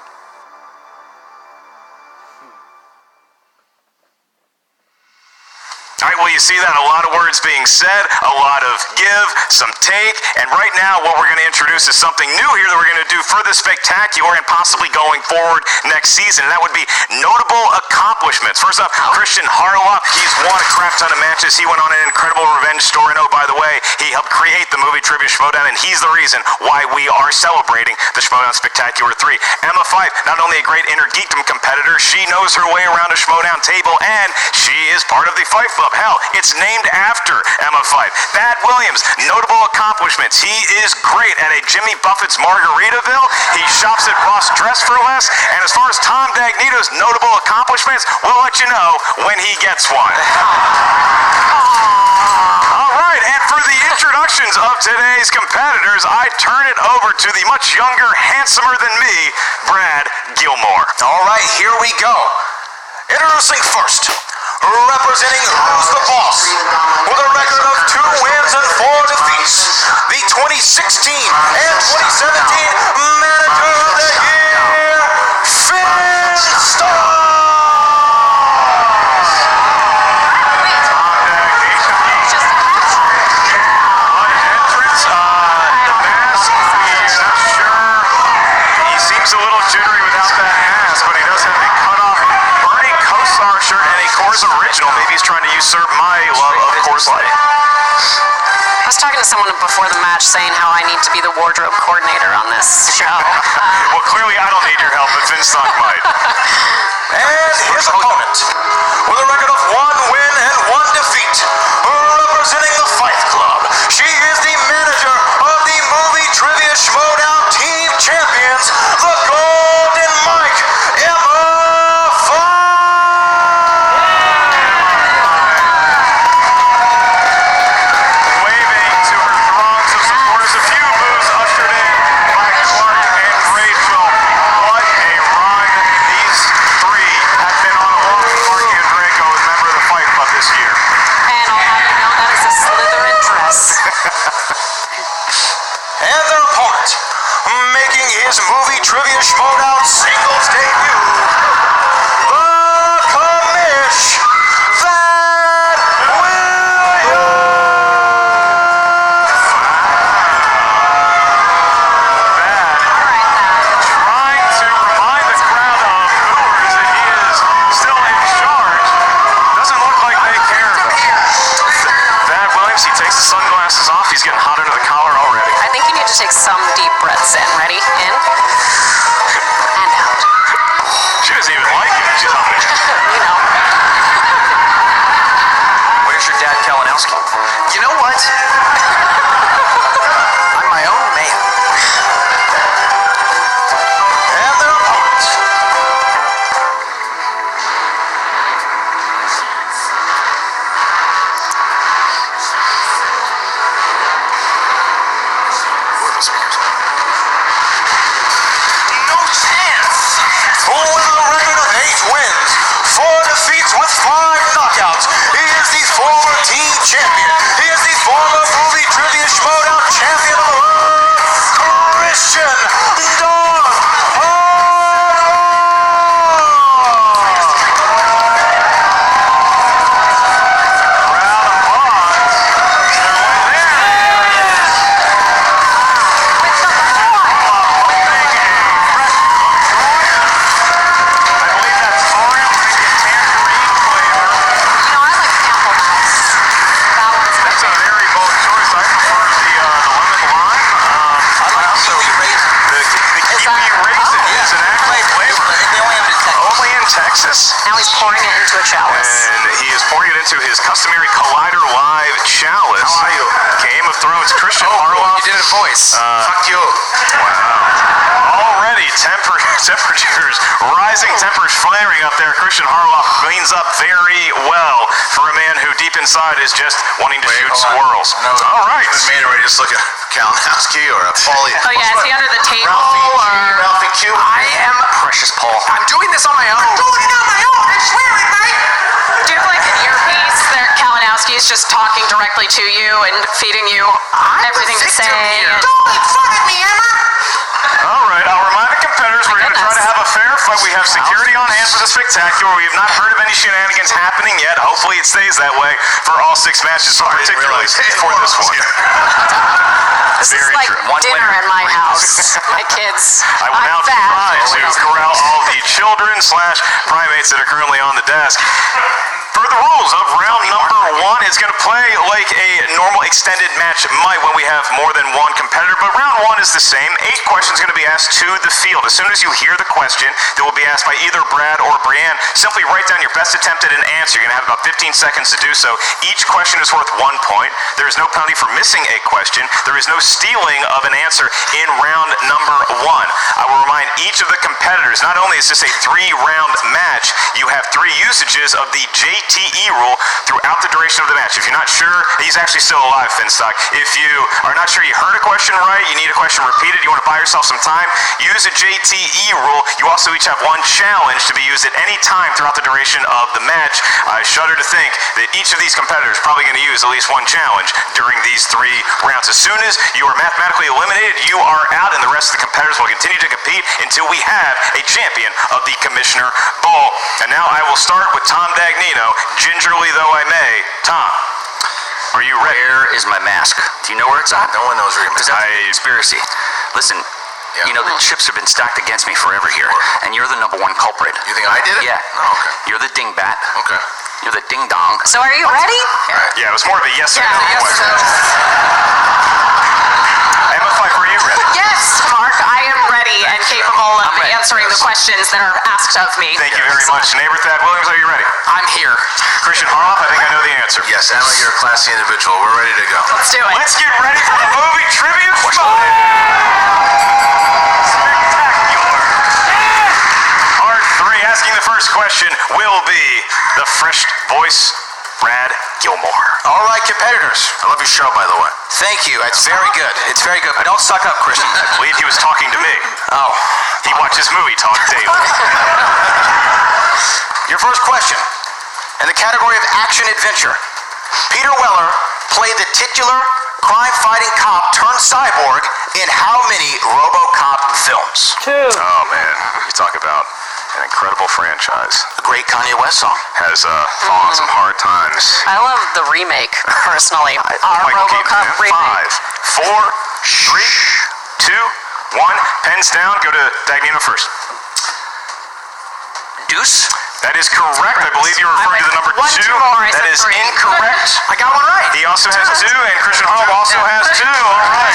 All right, well, you see that, a lot of words being said, a lot of give, some take, and right now what we're going to introduce is something new here that we're going to do for the spectacular and possibly going forward next season, and that would be notable accomplishments. First up, Christian Harloff, he's won a crap ton of matches. He went on an incredible revenge story, and oh, by the way, he helped create the Movie Trivia Schmoedown, and he's the reason why we are celebrating the Schmoedown Spectacular 3. Emma Fife, not only a great Inner Geekdom competitor, she knows her way around a Schmoedown table, and she is part of the Fife Club. Hell, it's named after Emma Fife. Thad Williams, notable accomplishments. He is great at a Jimmy Buffett's Margaritaville. He shops at Ross Dress for Less. And as far as Tom Dagnito's notable accomplishments, we'll let you know when he gets one. All right, and for the introductions of today's competitors, I turn it over to the much younger, handsomer than me, Brad Gilmore. All right, here we go. Introducing first, representing Who's the Boss, with a record of 2 wins and 4 defeats, the 2016 and 2017 Manager of the Year, Finn Starr. He's a little jittery without that mask, but he does have a cut-off Bernie Kosar shirt and a Coors Original. Maybe he's trying to usurp my love of Coors Light. I was talking to someone before the match saying how I need to be the wardrobe coordinator on this show. Well, Clearly, I don't need your help, but Finstock might. And his opponent, with a record of 1 win and 1 defeat, representing the Fight Club, she is the manager of the Movie Trivia Schmoedown Team Champions, the Golden Mike, Emma Fight! Waving to her throngs of supporters, a few boos ushered in by Clark and Rachel. What a run these three have been on, along with Marky and Draco, as member of the Fight Club this year. And I'll have you know that is a Slytherin dress. And their opponent, making his Movie Trivia Schmoedown singles debut, the Commish, Thad Trying to remind the crowd of booers that he is still in charge. Doesn't look like they care, though. Thad Williams, he takes the sunglasses off. He's getting hot under the collar already. I think you need to take some deep breaths in. Ready? In. And out. She doesn't even like it. She's humming. You know. Where's your dad, Kalinowski? You know what? I'm my own man. And their opponent, no chance. With a record of 8 wins, 4 defeats with 5 knockouts, he is the former team champion. He is the former Movie Trivia Schmoedown champion of the world, Christian Dog. You know, I like apple ice. That one's That's a very bold choice. I prefer the lemon lime. I like kiwi raisin. The kiwi raisin is an actual flavor. They only have it in Texas. Only in Texas. Now he's pouring it into a chalice. And he is pouring it into his customary Collider Live chalice. How are you? Game of Thrones, Christian Harloff. You did a voice. Fuck you. Wow. Already temperatures, rising temperatures flaring up there. Christian Harloff cleans up very well for a man who deep inside is just wanting to shoot squirrels. No, All right. This man already just look at Kalinowski or Paulie. Oh yeah, is he under the table? Ralphie Q. I am. Precious Paul. I'm doing this on my own. I'm doing it on my own. I swear it, mate. Do you have like an earpiece there? Kalinowski is just talking directly to you and feeding you everything to say. And... Don't make fun of me, Emma. All right, I'll remind the competitors we're going to try to have a fair fight. We have security on hand for the spectacular. We have not heard of any shenanigans happening yet. Hopefully it stays that way for all 6 matches, but particularly for this one. This Very is like true. dinner in my house. My kids. I will now try to corral all the children / primates that are currently on the desk. For the rules of round number 1, it's going to play like a normal extended match might when we have more than one competitor, but round 1 is the same. 8 questions going to be asked to the field. As soon as you hear the question that will be asked by either Brad or Brianne, simply write down your best attempt at an answer. You're going to have about 15 seconds to do so. Each question is worth 1 point. There is no penalty for missing a question. There is no stealing of an answer in round number 1. I will remind each of the competitors, not only is this a 3-round match, you have 3 usages of the JTE rule throughout the duration of the match. If you're not sure, he's actually still alive, Finstock. If you are not sure you heard a question right, you need a question repeated, you want to buy yourself some time, use a JTE rule. You also each have 1 challenge to be used at any time throughout the duration of the match. I shudder to think that each of these competitors is probably going to use at least 1 challenge during these 3 rounds. As soon as you are mathematically eliminated, you are out, and the rest of the competitors will continue to compete until we have a champion of the Commissioner Bowl. And now I will start with Tom Dagnino, gingerly though I may. Tom, are you ready? Where is my mask? Do you know where it's at? No one knows where your Because mask that's a conspiracy. Listen, you know, the chips have been stacked against me forever here, and you're the #1 culprit. You think I did it? Yeah. Oh, okay. You're the dingbat. Okay. You're the ding-dong. So are you ready? Yeah, it was more of a yes or no yes or question. no. Emma Fife, are you ready? Yes, Mark, I am ready and capable answering the questions that are asked of me. Thank you very much. Neighbor Thad Williams, are you ready? I'm here. Christian Harloff, I think I know the answer. Yes, Emma, you're a classy individual. We're ready to go. Let's do it. Let's get ready for the movie Trivia Schmoedown. Spectacular. Part 3, asking the first question will be the fresh voice, Brad Gilmore. All right, competitors. I love your show, by the way. Thank you. It's very good. It's very good. But don't suck up, Christian. I believe he was talking to me. Oh. He watches movie talk daily. Your first question. In the category of action-adventure, Peter Weller played the titular crime-fighting cop turned cyborg in how many RoboCop films? 2. Oh, man. You talk about an incredible franchise. A great Kanye West song. Has fallen on some hard times. I love the remake, personally. Our Michael Keaton, RoboCop man. remake. 5, 4, 3, 2, 1. Pens down. Go to Dagnino first. Deuce? That is correct. I believe you're referring to the number 2. That is incorrect. I got one right. He also has 2, and Christian Harloff also has 2. All right.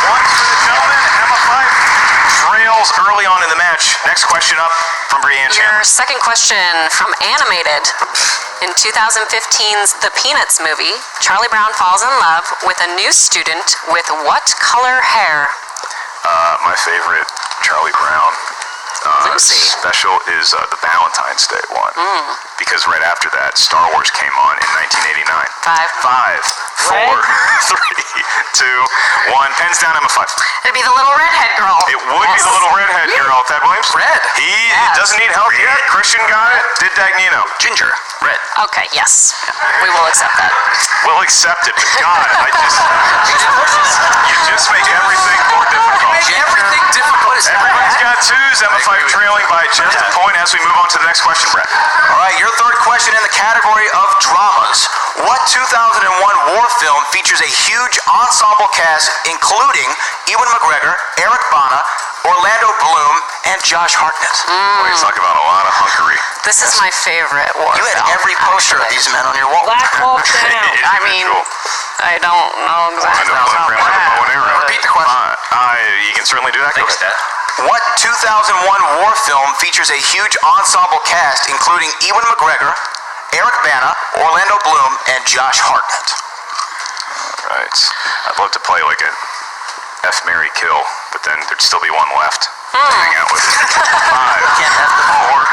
1 for the gentleman. Emma Fife trails early on in the match. Next question up from Brianne Your Chandler. second question from Animated. In 2015's The Peanuts movie, Charlie Brown falls in love with a new student with what color hair? My favorite Charlie Brown special is the Valentine's Day one. Because right after that, Star Wars came on in 1989. 5, 4, 3, 2, 1. Pens down, Emma 5. It'd be the little redhead girl. It would be the little redhead girl. Thad Williams? Red. He doesn't need help yet. Christian got it. Did Dagnino? Ginger. Red. Okay, yes. We will accept that. We'll accept it, but God, you just make everything more difficult. Everything difficult is Everybody's got 2s. Emma 5 trailing by just a point as we move on to the next question, Brett. All right, your third question in the category of dramas. What 2001 war film features a huge ensemble cast including Ewan McGregor, Eric Bana, Orlando Bloom, and Josh Hartnett? Boy, you talk about a lot of hunkery. This is my favorite war You had film, every poster of these men on your wall. Black Hawk Down. I mean, I don't know exactly Repeat the question. You can certainly do that. Go ahead. What 2001 war film features a huge ensemble cast including Ewan McGregor, Eric Bana, Orlando Bloom, and Josh Hartnett? All right. I'd love to play like a F, Marry, Kill, but then there'd still be one left to hang out with. 5, 4,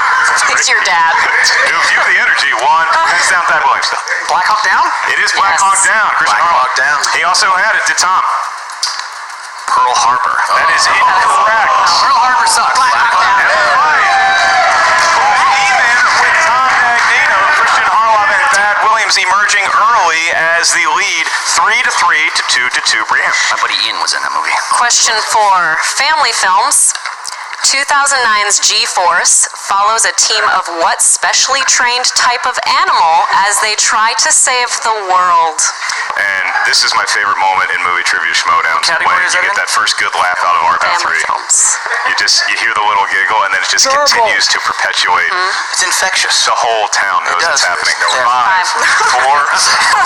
3. It's your dad. 2. View the energy. 1. Pens down, Thad Williams. Black Hawk Down? It is Black Hawk Down. Christian Black Hawk Down. He also had it. Did Tom? Pearl Harbor. That is incorrect. Pearl Harbor sucks. Black Hawk Down. Even with Tom Dagnino, Christian Harloff, and Thad Williams emerging early as the lead, 3-3 to 2-2. Brianne. My buddy Ian was in that movie. Question 4. Family films. 2009's G-Force follows a team of what specially trained type of animal as they try to save the world? And this is my favorite moment in movie trivia Schmoedown. When you get that first good laugh out of our Family 3. films. You hear the little giggle, and then it just continues to perpetuate. It's infectious. The whole town knows what's happening. 5, 4,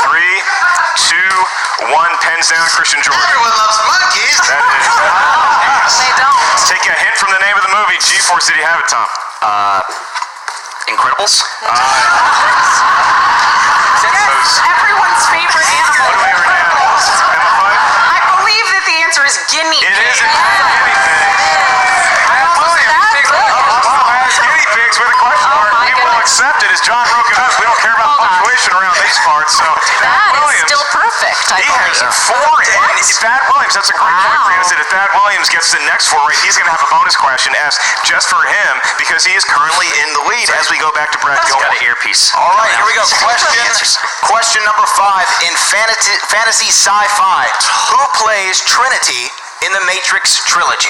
3, 2, 1. Pens down, Christian George. Everyone loves monkeys. That is. They don't. Take a hint from the name of the movie. G-Force, did you have it, Tom? Incredibles? Everyone's favorite animal. What do we have right now? Emma Fife? I believe that the answer is guinea pig. It is guinea pig. Guinea pigs with a question mark. We will accept it as John broke it up. We don't care about punctuation around these parts. So That is still perfect, I he has believe. 4, and Thad Williams, that's a great point for you. If Thad Williams gets the next 4 right, he's going to have a bonus question asked just for him because he is currently in the lead as we go back to Brad Gilmore. Got an earpiece. All right, here we go. Question number 5 in fantasy sci-fi. Who plays Trinity in the Matrix trilogy?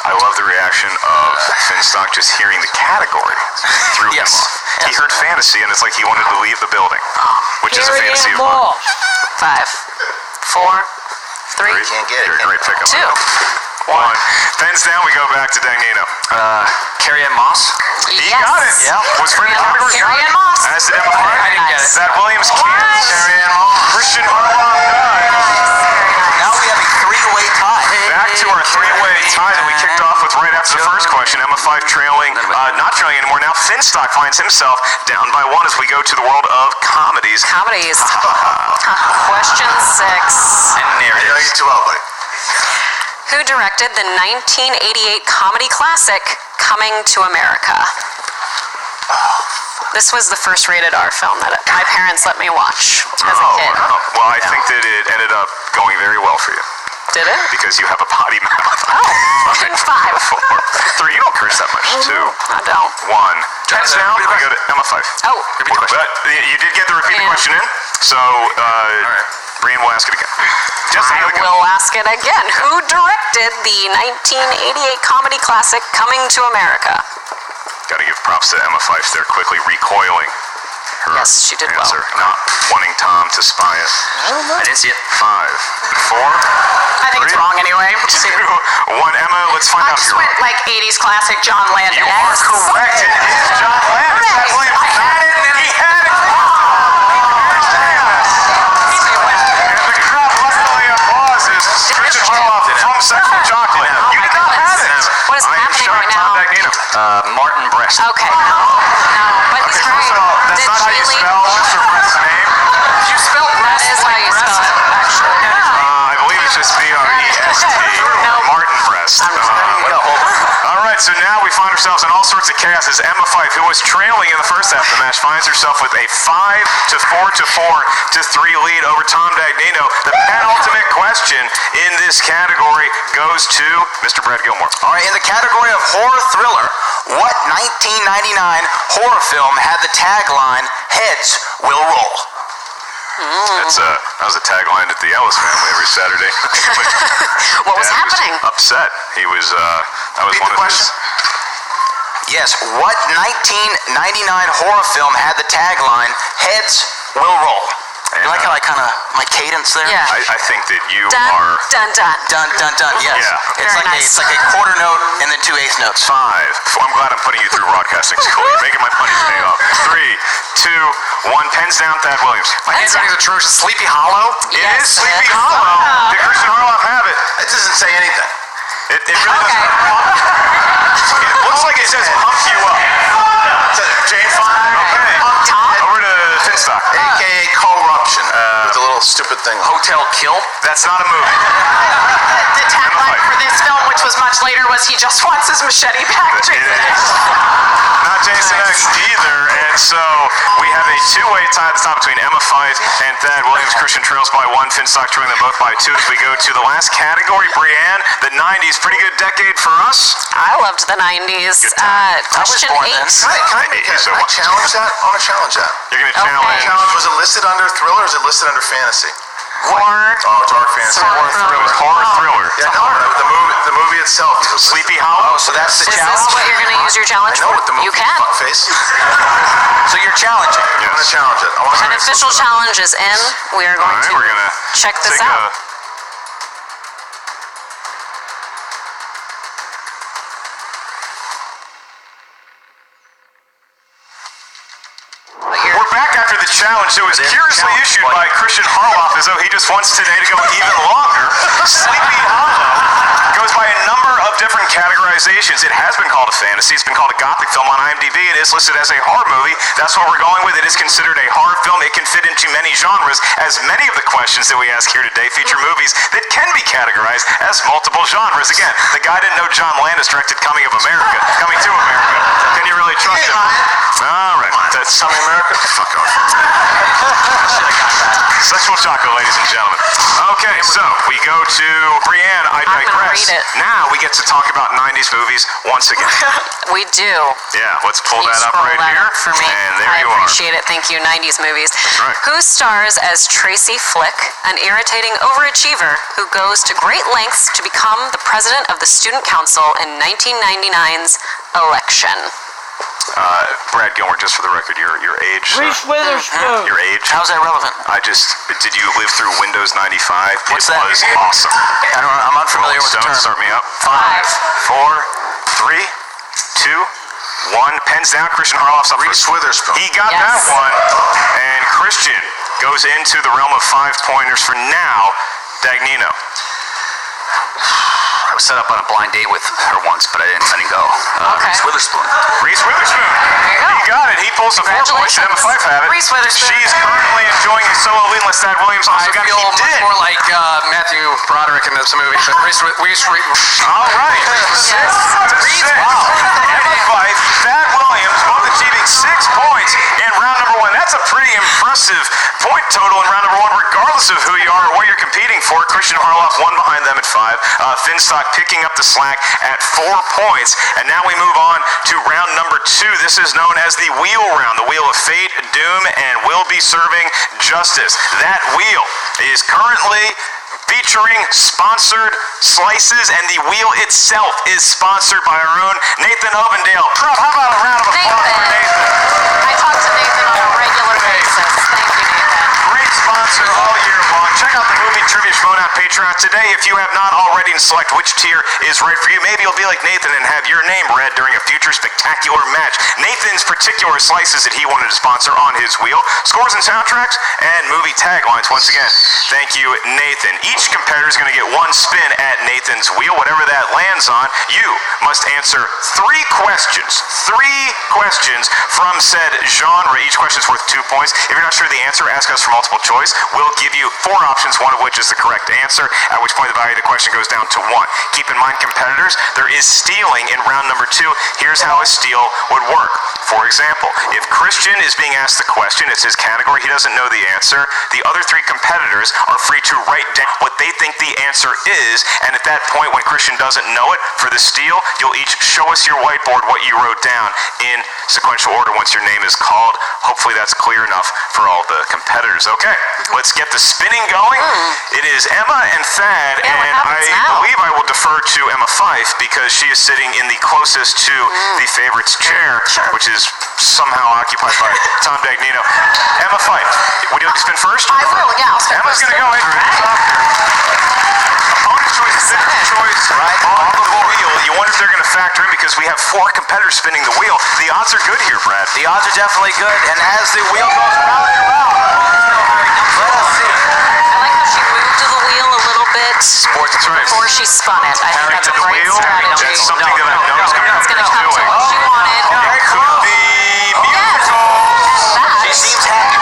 I love the reaction of Finstock just hearing the category through him off. He heard fantasy, and it's like he wanted to leave the building, which is a fantasy of mine. 5, 4, 3, Can't get it. You're a great pick up. 2, One. Pens down, we go back to Dagnino. Carrie Ann Moss. He got it. Yeah. Was for the category. Carrie Ann Moss. As did Emma Hart. I didn't get it. That Williams can't. Carrie Ann Moss. Christian Harloff does. Now we have a three-way tie. Back to our three-way tie that we kicked off with right after the first question. Emma 5 trailing, not trailing anymore. Now Finstock finds himself down by 1 as we go to the world of comedies. Comedies. Question 6. And I know you narratives. too well, buddy. Who directed the 1988 comedy classic Coming to America? This was the first rated R film that my parents let me watch as a kid. Wow. Well, I think that it ended up going very well for you. Did it? Because you have a potty mouth. Oh, 5. 4, 3. You don't curse that much. 2, I don't. 1. Pens down. We go to Emma 5. Oh. Repeat the question. You did get the repeat the question in, so Brian will ask it again. Just I will ask it again. Who directed the 1988 comedy classic Coming to America? Got to give props to Emma Fife there, quickly recoiling her Yes, she did answer, not wanting Tom to spy it. I didn't see it. 5, 4. I think it's wrong anyway. 2, 1. Emma, let's find I out if just you're went wrong. like 80s classic John Landis. You are correct. It is John Landis. That Williams had it, and he had it. And the crowd luckily applauses Christian Harloff from Sexual Chocolate. You did not have it. What is happening right now? Tom Dagnino. Martin Brest. Okay, no. But he's Okay, right. first of all, that's Did not how you Julie- spell Mr. Brest's name. You spelled That is how you spell it, actually. I believe it's just B-R-E-S-T. Martin Brest. All right, so now we find ourselves in all sorts of chaos as Emma Fife, who was trailing in the first half of the match, finds herself with a 5 to 4 to 4 to 3 lead over Tom Dagnino. The penultimate question in this category goes to Mr. Brad Gilmore. All right, in the category of horror thriller, what 1999 horror film had the tagline, "Heads Will Roll"? That was a tagline at the Ellis family every Saturday. What was Dad happening? Upset. He was, that was Repeat one the of question. his... Yes, what 1999 horror film had the tagline, "Heads Will Roll"? You like how I kind of, my cadence there? Yeah. I think that you Dun, are... dun, dun. Dun, dun, dun, yes. Yeah. It's Very like nice. it's like a quarter note and then 2 eighth notes. 5. I'm glad I'm putting you through broadcasting school. You're making my money pay off. 3, 2, 1. Pens down, Thad Williams. My handwriting is atrocious. Sleepy Hollow? It Yes, is Sleepy it is. Hollow. Did Christian Harloff have it? It doesn't say anything. It really doesn't. It looks like it says pump you up. It's a Jane Fonda. Okay. Over to Finstock. AKA corruption. With the little stupid thing. Hotel Kill? That's not a movie. The tagline for this film, which was much later, was "He just wants his machete back." It is not Jason X either, and so we have a 2-way tie at the top between Emma Fife and Thad Williams. Christian trails by 1, Finstock trailing them both by 2 as we go to the last category. Brianne, the 90s, pretty good decade for us. I loved the 90s. Good time. Question born 8. then. Can I make So a what? challenge that? I want to challenge that. You're going to Okay. challenge Was it listed under thriller or is it listed under fantasy? Horror. Oh, dark fantasy. Horror thriller. horror thriller. Yeah, no, the movie itself is a Sleepy Hollow. So that's the Is challenge? this what you're going to use your challenge I know for? what the movie You can. Face. So you're challenging. I want to challenge it. I want An official challenge is in. We are All going right, to we're going to check this take out. We're back after the challenge that was curiously issued by Christian Harloff as though he just wants today to go even longer. Sleepy Hollow goes by a number of different categorizations. It has been called a fantasy. It's been called a gothic film on IMDb. It is listed as a horror movie. That's what we're going with. It is considered a horror film. It can fit into many genres, as many of the questions that we ask here today feature movies that can be categorized as multiple genres. Again, the guy didn't know John Landis directed Coming to America. Can you really trust him? All right. That's Coming America. Fuck off. Sexual Chocolate, ladies and gentlemen. Okay, so we go to Brianne. I I'm gonna digress. read it. Now we get to talk about 90s movies once again. We do. Yeah, let's pull You that up scroll right that here. up for me. And there I you are. appreciate it. Thank you. 90s movies. right. Who stars as Tracy Flick, an irritating overachiever who goes to great lengths to become the president of the student council in 1999's election? Brad Gilmore, just for the record, your age. Reese Witherspoon. Your age. How's that relevant? Did you live through Windows 95? What's it that? was awesome. I'm unfamiliar with the Stone, term. start me up. 5, 4, 3, 2, 1. Pens down. Christian Harloff's up Reese first. Witherspoon. He got Yes. that one. And Christian goes into the realm of 5-pointers for now. Dagnino. I was set up on a blind date with her once, but I didn't go. Okay. Reese Witherspoon. Reese Witherspoon. There you go. He got it. He pulls the 4 points. Emma Fife have it. Reese Witherspoon. She's currently enjoying a solo lead. Thad Williams also got it. He did. more like Matthew Broderick in this movie. But All right. 6-6. Wow. Emma Fife, Thad Williams, both achieving 6 points in round number 1. That's a pretty impressive point total in round number 1, regardless of who you are or what you're competing for. Christian Harloff, 1 behind them at 5. Finstock picking up the slack at 4 points. And now we move on to round number 2. This is known as the wheel round, the wheel of fate, doom, and will be serving justice. That wheel is currently featuring sponsored slices, and the wheel itself is sponsored by our own Nathan Ovendale. How about a round of applause for Nathan? I talk to Nathan on a regular basis. Thank you, Nathan. Great sponsor all year long. Check out the movie Trivia Schmoedown Patreon today if you have not already, and select which tier is right for you. Maybe you'll be like Nathan and have your name read during a future spectacular match. Nathan's particular slices that he wanted to sponsor on his wheel, scores and soundtracks, and movie taglines. Once again, thank you, Nathan. Each competitor is going to get 1 spin at Nathan's wheel. Whatever that lands on, you must answer 3 questions. 3 questions from said genre. Each question is worth 2 points. If you're not sure of the answer, ask us for multiple choice. We'll give you 4 options, one of which is the correct answer, at which point the value of the question goes down to 1. Keep in mind, competitors, there is stealing in round number 2. Here's how a steal would work. For example, if Christian is being asked the question, it's his category, he doesn't know the answer, the other 3 competitors are free to write down what they think the answer is, and at that point, when Christian doesn't know it, for the steal, you'll each show us your whiteboard what you wrote down in sequential order once your name is called. Hopefully that's clear enough for all the competitors. Okay, let's get the spinning going. It is Emma and Thad, Yeah, and I believe I will defer to Emma Fife because she is sitting in the closest to the favorites chair, which is somehow occupied by Tom Dagnino. Emma Fife, would you like to spin first? I will, yeah, I'll spin Emma's first. going to go ahead and kick us off here. Opponent choice, different choice on the wheel. You wonder if they're going to factor in because we have 4 competitors spinning the wheel. The odds are good here, Brad. The odds are definitely good, and as the wheel goes round and round, let us see. I like how she moved to the wheel a little bit Sports, that's right. before she spun it. I think Carrying that's to a the great wheel. strategy. That's something that I've noticed It's going to come to doing. what she wanted. Okay, could be musical. She seems happy.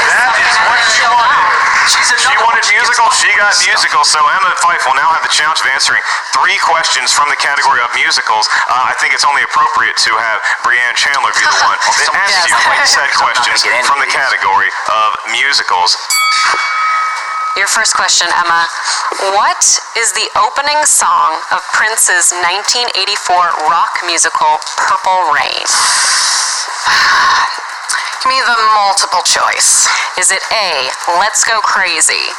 That is what she wanted. She wanted musical, she got musical, so Emma Fife will now have the challenge of answering 3 questions from the category of musicals. I think it's only appropriate to have Brianne Chandler be the one that asks you said questions from the category of musicals. Your first question, Emma. What is the opening song of Prince's 1984 rock musical, Purple Rain? Give me the multiple choice. Is it A, Let's Go Crazy,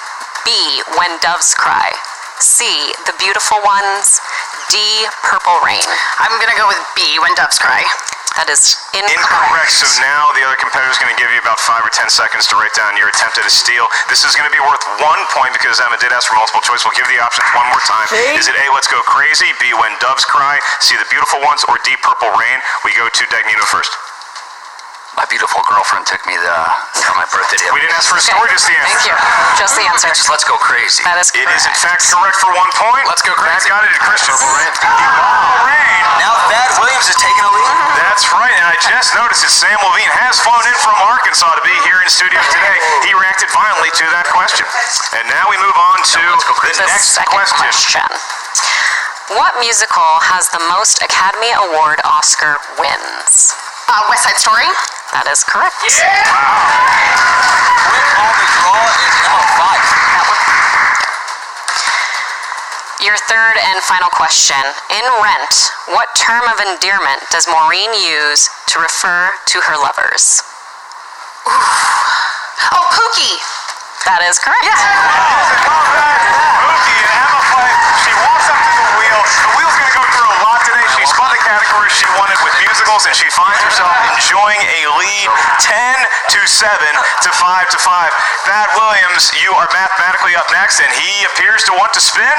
B, When Doves Cry, C, The Beautiful Ones, D, Purple Rain? I'm gonna go with B, When Doves Cry. That is Incorrect. incorrect. So now the other competitor is going to give you about 5 or 10 seconds to write down your attempt at a steal. This is going to be worth 1 point because Emma did ask for multiple choice. We'll give the options one more time. See? Is it A, Let's Go Crazy, B, When Doves Cry, C, The Beautiful Ones, or D, Purple Rain? We go to Dagnino first. My beautiful girlfriend took me on my birthday. We didn't ask for a score, just the answer. Thank you. Just the answer. Just Let's Go Crazy. That is It correct. is in fact correct for 1 point. Let's Go That Crazy. got it at Christian. Purple Rain. Now Thad Williams is taking a lead. That's right, and I just noticed that Sam Levine has flown in from Arkansas to be here in studio today. He reacted violently to that question. And now we move on to the The next second question. What musical has the most Academy Award Oscar wins? West Side Story. That is correct. Quick on the draw is Emma Fife. Your third and final question. In Rent, what term of endearment does Maureen use to refer to her lovers? Oh, Pookie. That is correct. Pookie and Emma Fife, she walks up to the wheel. The wheel's going to go through a lot today. She spun the category, She won it with musicals, and she finds herself enjoying a lead 10-7 to 5-5. Thad Williams, you are mathematically up next, and he appears to want to spin.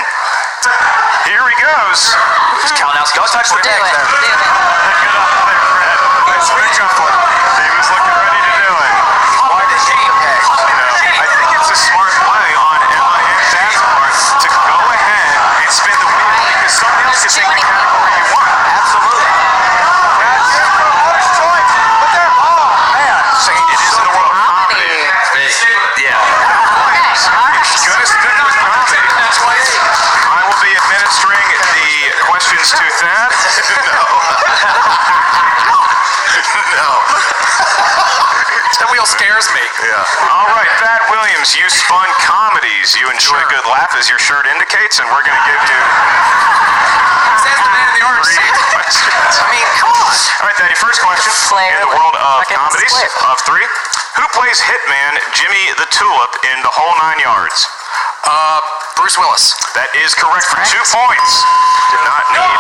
Here he goes. Just count out. Don't touch the deck there. Good up there, Fred. Nice pick up. He was looking ready to do it. Why did she? I think it's a smart play on Emma and Thad's part to go ahead and spin the wheel because somebody else can take the category you want. Absolutely. But there, oh man, it is in the world of comedy. Yeah. Gonna stick with comedy. I will be administering the questions to Thad. No. That wheel scares me. Yeah. All right, Thad Williams, you spun comedies. You enjoy a good laugh, as your shirt indicates, and we're going to give you Says the man in the orange. 3 questions. I mean, come on. All right, Thaddy, first question. In the world of comedies, of 3, who plays Hitman Jimmy the Tulip in The Whole 9 Yards? Bruce Willis. That is correct for 2 points. Did not need.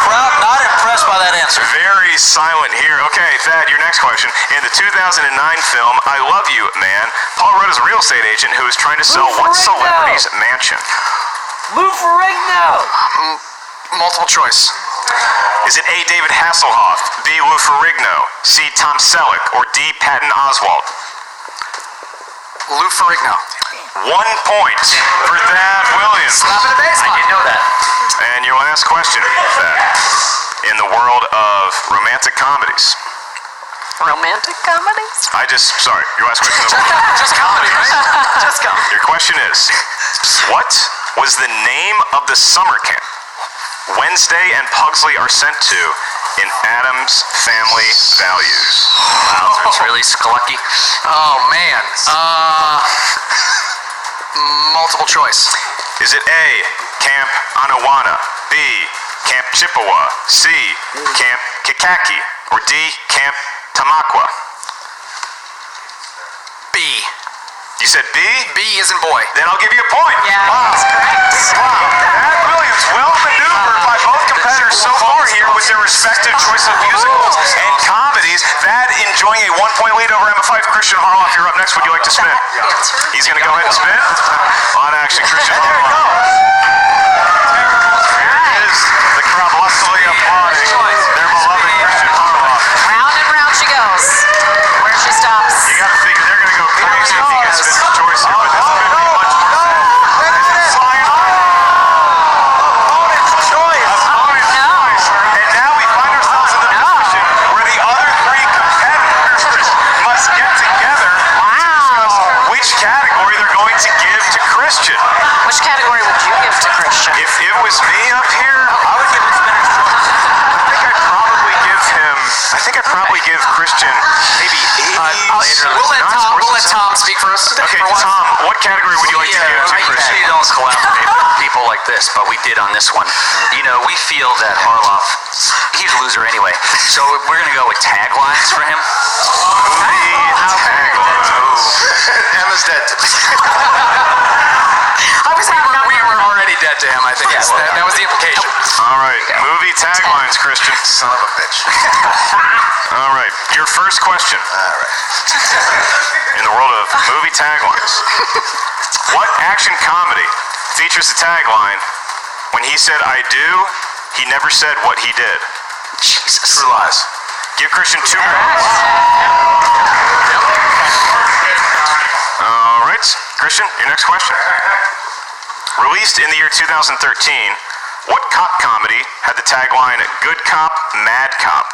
Crowd not impressed by that answer. Very silent here. Okay, Thad, your next question. In the 2009 film I Love You, Man, Paul Rudd is a real estate agent who is trying to sell what celebrity's mansion? Lou Ferrigno. Multiple choice. Is it A, David Hasselhoff, B, Lou Ferrigno, C, Tom Selleck, or D, Patton Oswalt? Lou Ferrigno. 1 point for Thad Williams. Slap in the baseline. I didn't know that. And your last question, Thad. In the world of romantic comedies. Romantic comedies? Sorry, your last question. Just comedy, right? Just comedy. Your question is, what was the name of the summer camp Wednesday and Pugsley are sent to in Addams Family Values? Wow, that's really schlucky. Oh, man. Multiple choice. Is it A, Camp Anawana, B, Camp Chippewa, C, Camp Kikaki, or D, Camp Tamaqua? B. You said B? B is in boy. Then I'll give you a point. Yeah, Wow. that's correct. Wow. Thad Williams, well maneuvered by both competitors so far here with their respective choice of musicals and comedies. Thad enjoying a 1-point lead over Emma Fife. Christian Harloff, you're up next. Would you like to spin? He's going to go ahead and spin. On action, Christian Harloff. Here it is. The crowd lustily applauding their beloved Christian Harloff. Round and round she goes. Where she stops. You got to figure they're going to go crazy if he gets Vince's choice here, but this is going to be much more sad. Flying off. Opponent's choice. Opponent's choice. And now we find ourselves in the position where the other 3 competitors must get together to discuss which category they're going to give to Christian. Which category would you give to Christian? If it was me up here, I would give him spinner's choice. I think I'd probably give Christian maybe 80s. We'll let Tom speak for us. Okay, Tom, what category would you like to give to I Christian? usually don't collaborate with people like this, but we did on this one. You know, we feel that Harloff, he's a loser anyway, so we're going to go with taglines for him. Emma's dead. We were already dead to him, I think. Yes, that was the implication. All right, movie taglines, Christian. Son of a bitch. All right, your first question. All right. In the world of movie taglines, what action comedy features the tagline, when he said I do, he never said what he did? Jesus. True Lies. Give Christian 2 points. All right, Christian, your next question. Released in the year 2013, what cop comedy had the tagline Good Cop, Mad Cop?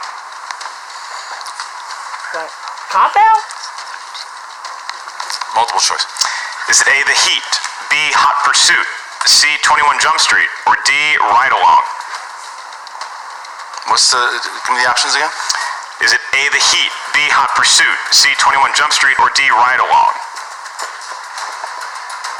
Cop out? Multiple choice. Is it A, The Heat, B, Hot Pursuit, C, 21 Jump Street, or D, Ride Along? Give me the options again. Is it A, The Heat, B, Hot Pursuit, C, 21 Jump Street, or D, Ride Along?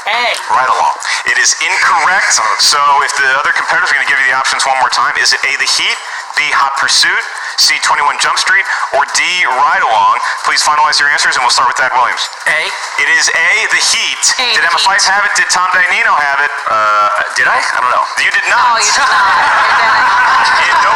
A. Ride Along. It is incorrect. So if the other competitors are going to give you the options one more time, is it A, The Heat, B, Hot Pursuit, C, 21 Jump Street, or D, Ride Along? Please finalize your answers, and we'll start with Thad Williams. A. It is A, The Heat. A, Did Emma The Heat. Fife have it? Did Tom Dagnino have it? Did I? I don't know. You did not. No, you did not. You didn't. In no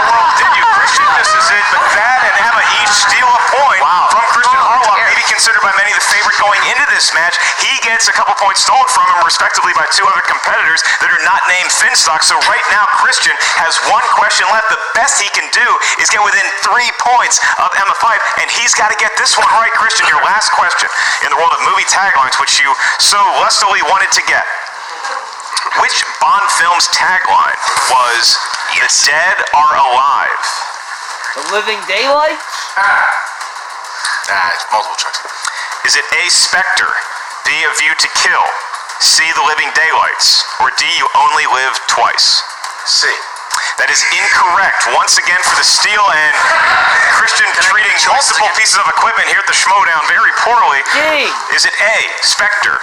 hits, a couple points stolen from him, respectively, by two other competitors that are not named Finstock. So right now, Christian has one question left. The best he can do is get within 3 points of Emma Fife, and he's got to get this one right. Christian, your last question in the world of movie taglines, which you so lustily wanted to get. Which Bond film's tagline was "The dead are alive"? The Living Daylights? It's multiple choice. Is it A, Spectre, B, A View to Kill, C, The Living Daylights, or D, You Only Live Twice? C. That is incorrect. Once again for the steal, and Christian treating multiple pieces of equipment here at the Schmoedown very poorly. D. Is it A, Spectre,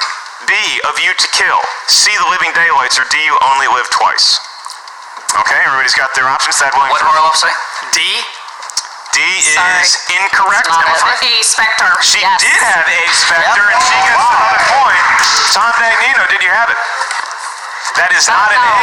B, A View to Kill, C, The Living Daylights, or D, You Only Live Twice? Okay, everybody's got their options. Thad Williams. What did Orloff say? D? D is incorrect. A Spectre. She did have A, Spectre, and she gets another point. Tom Dagnino, did you have it? That is not an A. That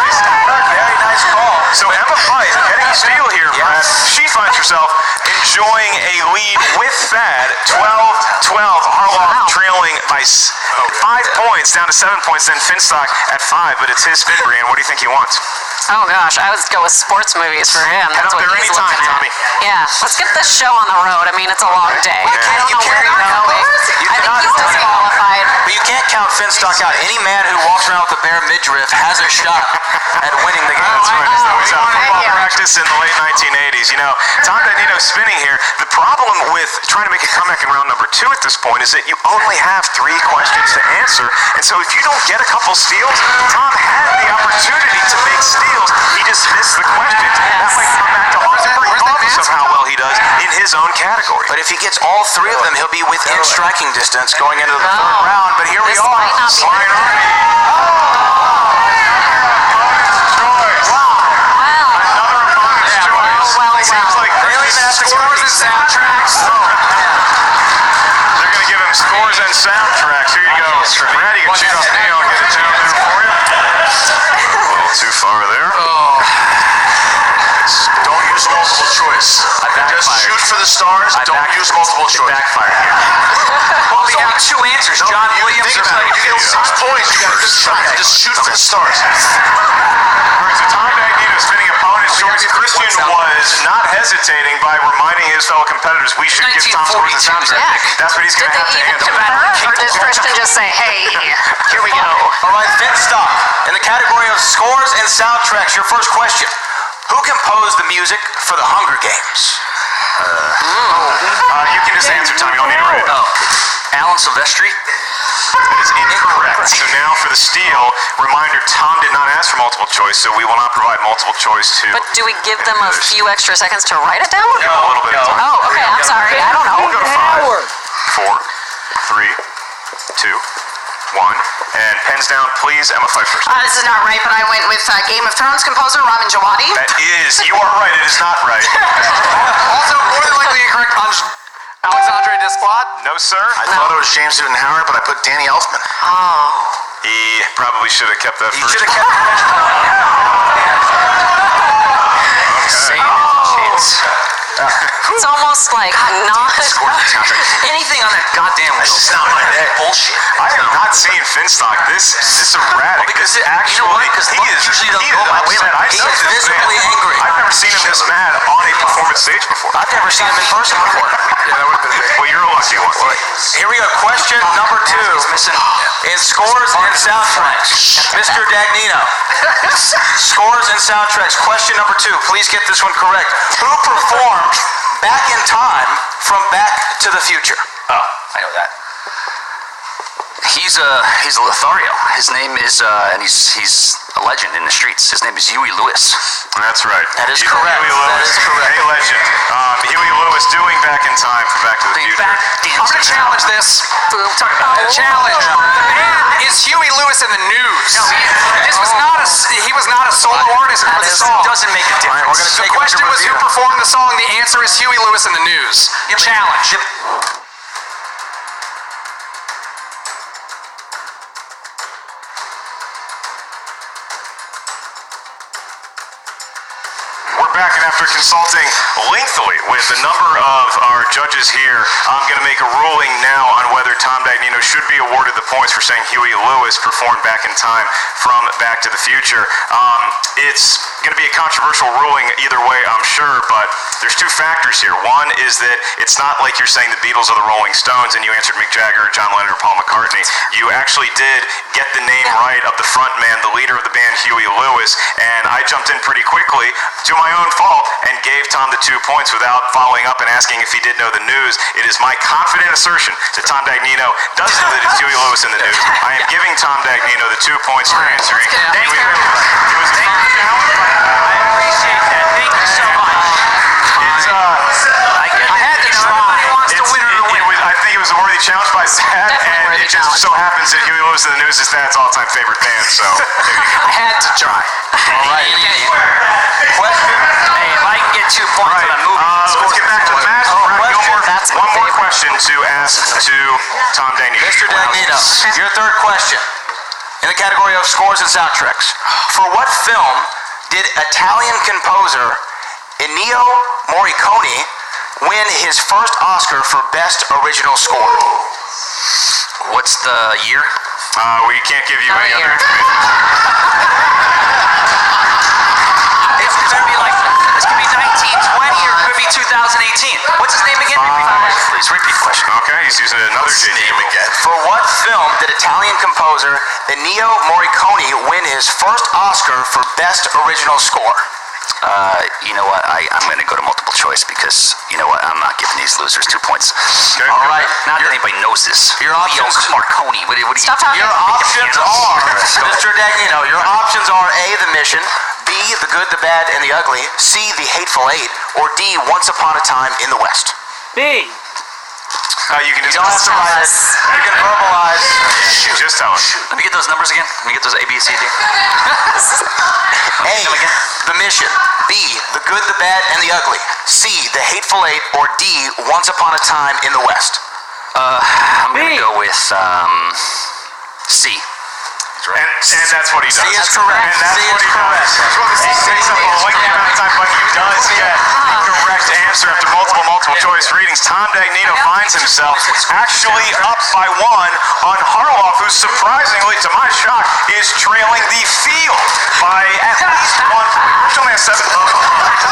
is incorrect. Very nice call. So Emma Fife getting a steal here, Brad. She finds herself enjoying a lead with Thad. 12-12. Harloff trailing by 5 points, down to 7 points. Then Finstock at 5, but it's his spin, Brian. What do you think he wants? Oh gosh, I would go with sports movies for him. Head That's up what there he's anytime, looking at. Tommy. Yeah, let's get this show on the road. I mean, it's a long day. I don't know where you're going. I think he's disqualified. But you can't count Finstock out. Any man who walks around with a bare midriff has a shot at winning the game. That's right. That was out of football practice in the late 1980s. You know, Tom Dagnino spinning here. The problem with trying to make a comeback in round number 2 at this point is that you only have 3 questions to answer. And so if you don't get a couple steals, Tom had the opportunity to make steals. He just missed the questions. That might come back to haunt him regardless of how well he does in his own category. But if he gets all 3 of them, he'll be within striking distance going into the 3rd round. But here we This are. might not be Flying Army. Seems like They don't even have to scores and soundtracks. They're going to give him scores and soundtracks. Here you go. Brad, you can cheat off me. I'll get it down there for you. A little too far there. Don't use multiple choice. Just shoot for the stars. Don't use multiple choice. Backfired here. Well, we have 2 answers. John Williams Think or about it. You get 6 points. You got a good shot. Just shoot for the stars. All right, so Tom Dagnino spinning opponent's choice. Christian was not hesitating by reminding his fellow competitors we should give Tom scores and soundtracks. Yeah. That's what he's going to have to handle. Or did Christian just say, hey, here we go? All right, Finstock. In the category of scores and soundtracks, your first question. Who composed the music for the Hunger Games? You can just answer, Tom. You don't need to write it. Alan Silvestri. That is incorrect. So now for the steal, reminder, Tom did not ask for multiple choice, so we will not provide multiple choice to... But do we give them a few extra seconds to write it down? No, a little bit of time. Oh, okay, I'm sorry. I don't know. We'll go to 5, 4, 3, 2, 1. And pens down, please. Emma Fife first. This is not right, but I went with Game of Thrones composer Ramin Djawadi. That is, you are right. It is not right. Also, more than likely incorrect on Alexandre Desplat. No, sir. I thought it was James Newton Howard, but I put Danny Elfman. He probably should have kept that He first. should have kept the first one. It's almost like not Anything on that goddamn wheel. It's not my day. Bullshit. I have not seen Finstock this erratic. Because this you know what? Because he is usually don't heated. go my way Upset. like I've he is seen this visibly man. angry. I've never seen him this mad on a performance stage before. I've never seen him in person before. Yeah, that would have been big. Well, you're a lucky one. Here we go. Question number 2. In scores and soundtracks, Mr. Dagnino. Scores and soundtracks. Question number 2. Please get this one correct. Who performed Back in Time from Back to the Future? Oh, I know that. He's a Lothario. His name is, and he's a legend in the streets. His name is Huey Lewis. That's right. That is He's correct. Huey Lewis, That is correct. a legend. Huey Lewis doing Back in Time from Back to the Future. I'm going to challenge this. Challenge. The man is Huey Lewis in the news. This was not a. He was not a solo artist for the song. Doesn't make a difference. We're gonna the question was who performed the song. The answer is Huey Lewis in the news. Challenge. We're we're back, and after consulting lengthily with a number of our judges here, I'm going to make a ruling now on whether Tom Dagnino should be awarded the points for saying Huey Lewis performed Back in Time from Back to the Future. It's going to be a controversial ruling either way, I'm sure, but there's two factors here. One is that it's not like you're saying the Beatles are the Rolling Stones and you answered Mick Jagger, John Lennon, or Paul McCartney. You actually did get the name right of the front man, the leader of the band, Huey Lewis, and I jumped in pretty quickly to my own fault and gave Tom the 2 points without following up and asking if he did know the news. It is my confident assertion that Tom Dagnino does know that it's Huey Lewis in the news. I am giving Tom Dagnino the 2 points for answering Huey Lewis. It was a I appreciate that. Thank you so much. I had to try. Everybody wants to win or to win. I think it was a worthy challenge by Thad, and it just so happens that Huey Lewis in the News is Thad's all-time favorite band, so there you go. I had to try. All right. Question. Hey, if I can get 2 points on a movie, let's get back to the match. One more question to ask to Tom Dagnino. Mr. Dagnino, Your third question, in the category of scores and soundtracks. For what film did Italian composer Ennio Morricone win his first Oscar for Best Original Score? what's the year? We can't give you any other information. It's going to be like, this could be 1920 or it could be 2018. What's his name again? Please repeat the question. Okay, he's using another JD. Name again. For what film did Italian composer Ennio Morricone win his first Oscar for Best Original Score? You know what? I'm going to go to multiple choice because, you know what? I'm not giving these losers 2 points. Okay. All right. Not that anybody knows this. Your options. Marconi. What are you? Stop talking. Your options are, Mr. Dagnino, your options are A, The Mission, B, The Good, the Bad, and the Ugly, C, The Hateful Eight, or D, Once Upon a Time in the West. B. You can just You don't have to write it. You can verbalize. Just tell us. Let me get those numbers again. Let me get those A, B, C, D. A, The Mission, B, The Good, the Bad, and the Ugly, C, The Hateful Eight, or D, Once Upon a Time in the West. I'm going to go with C. And that's what he does. C is correct. And that's C what is he correct. does. He takes up a lengthy amount of time, but he does get the correct answer after multiple choice readings. Tom Dagnino finds himself actually up by 1 on Harloff, who surprisingly, to my shock, is trailing the field by at least 1 point. He only has 7 points.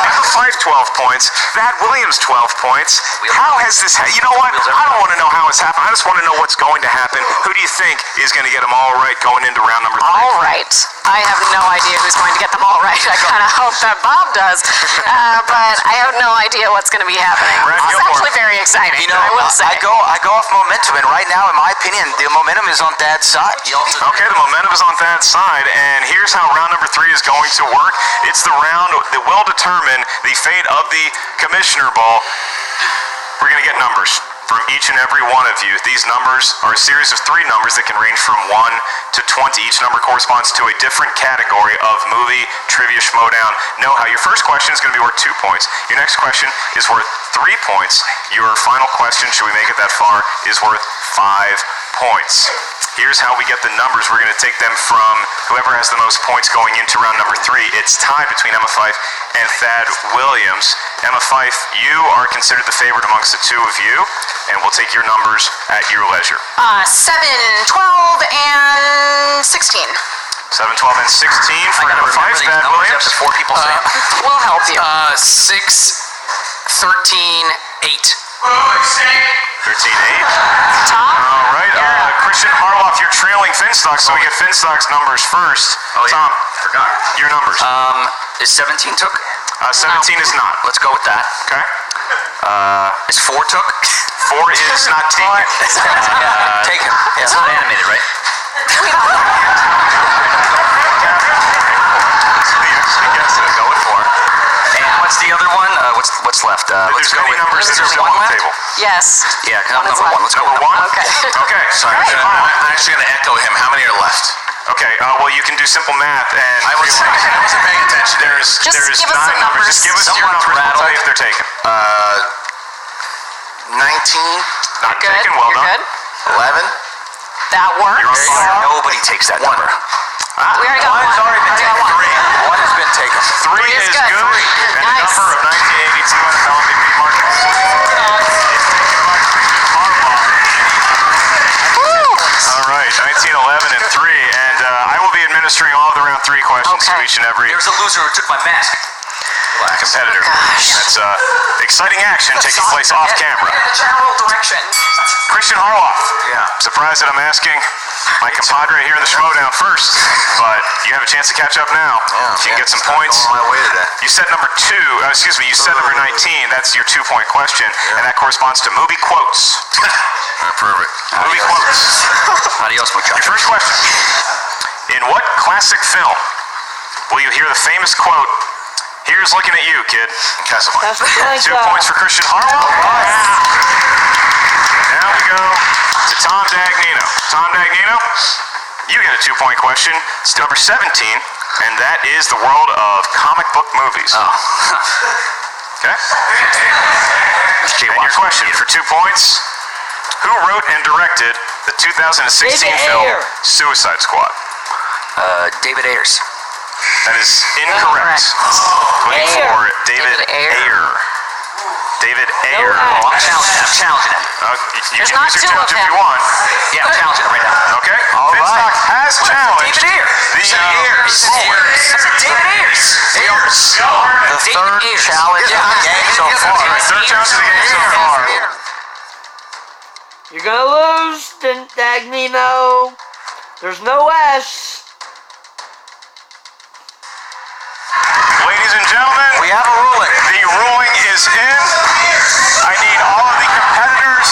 Emma Fife, 12 points. Thad Williams, 12 points. How has this You know what? I don't want to know how it's happened. I just want to know what's going to happen. Who do you think is going to get them all right going into round number 3? All right. I have no idea who's going to get them all right. I kind of hope that Bob does. But I have no idea what's going to be happening. It's actually very exciting, You know, I will say. I go off momentum, and right now, in my opinion, the momentum is on Thad's side. Okay, the momentum is on Thad's side, and here's how round number 3 is going to work. It's the round that will determine the fate of the Commissioner Ball. We're going to get numbers from each and every one of you. These numbers are a series of 3 numbers that can range from 1 to 20. Each number corresponds to a different category of movie trivia Schmoedown. Know how your first question is going to be worth 2 points. Your next question is worth 3 points. Your final question, should we make it that far, is worth 5 points. Here's how we get the numbers. We're going to take them from whoever has the most points going into round number 3. It's tied between Emma Fife and Thad Williams. Emma Fife, you are considered the favorite amongst the 2 of you, and we'll take your numbers at your leisure. 7, 12, and 16. 7, 12, and 16 for Emma Fife. Thad Williams. After 4 people say it. We'll help you. 6, 13, 8. 13, 8. Tom? All right. Christian Harloff, you're trailing Finstock, so we get Finstock's numbers first. Oh, yeah. Tom, Forgot. your numbers. Is 17 took? 17 is not. Let's go with that. Okay. Is 4 took? 4 is not taken. Taken. Yeah, it's not animated, right? Go with 4. And what's the other one? What's left? Let's There's go many with. numbers Is that there are 1 on the left? table. Yes. Yeah, One is number 1. left. Let's go with Number 1? Okay. Okay. Sorry. I'm actually going to echo him. How many are left? Okay. Well, you can do simple math, and I wasn't paying attention. there's Just there's give us 9 some numbers. numbers. Just give us your Someone's numbers. We'll rattled. tell you if they're taken. 19, Not Good. taken. Well You're done. good. 11. That works. You're on fire. Nobody takes that number. We already got one. One's already been taken. 1 has been taken. 3 is is good. good. And Nice. administering all of the round 3 questions to each and every There's a loser who took my mask. competitor. That's exciting action taking place off camera. The general direction. Christian Harloff. Yeah. Surprised that I'm asking my compadre here in the Schmoedown first, but you have a chance to catch up now. You can get some points. On my way to that. You said number 2, you said number 19. That's your 2-point question, and that corresponds to movie quotes. Perfect. Movie quotes. Adios, muchachos. Your first question. In what classic film will you hear the famous quote, "Here's looking at you, kid"? Casablanca. 2 points for Christian Harloff. Now we go to Tom Dagnino. Tom Dagnino, you get a 2-point question. It's number 17, and that is the world of comic book movies. Okay? And your question for 2 points. Who wrote and directed the 2016 film Suicide Squad? David Ayers. That is incorrect. Looking for David Ayer. David Ayer. I'm challenging him. You There's can not use 2 your of challenge if them. you want. Yeah, I'm challenging him right now. Okay. All right. Finstock has challenged David Ayer. the Ayers. I said David Ayers. Ayers. The third challenge of the game so far. Third challenge of the game so far. You're gonna lose, Dagnino. There's no S. Ladies and gentlemen, We have a ruling. the ruling is in. I need all of the competitors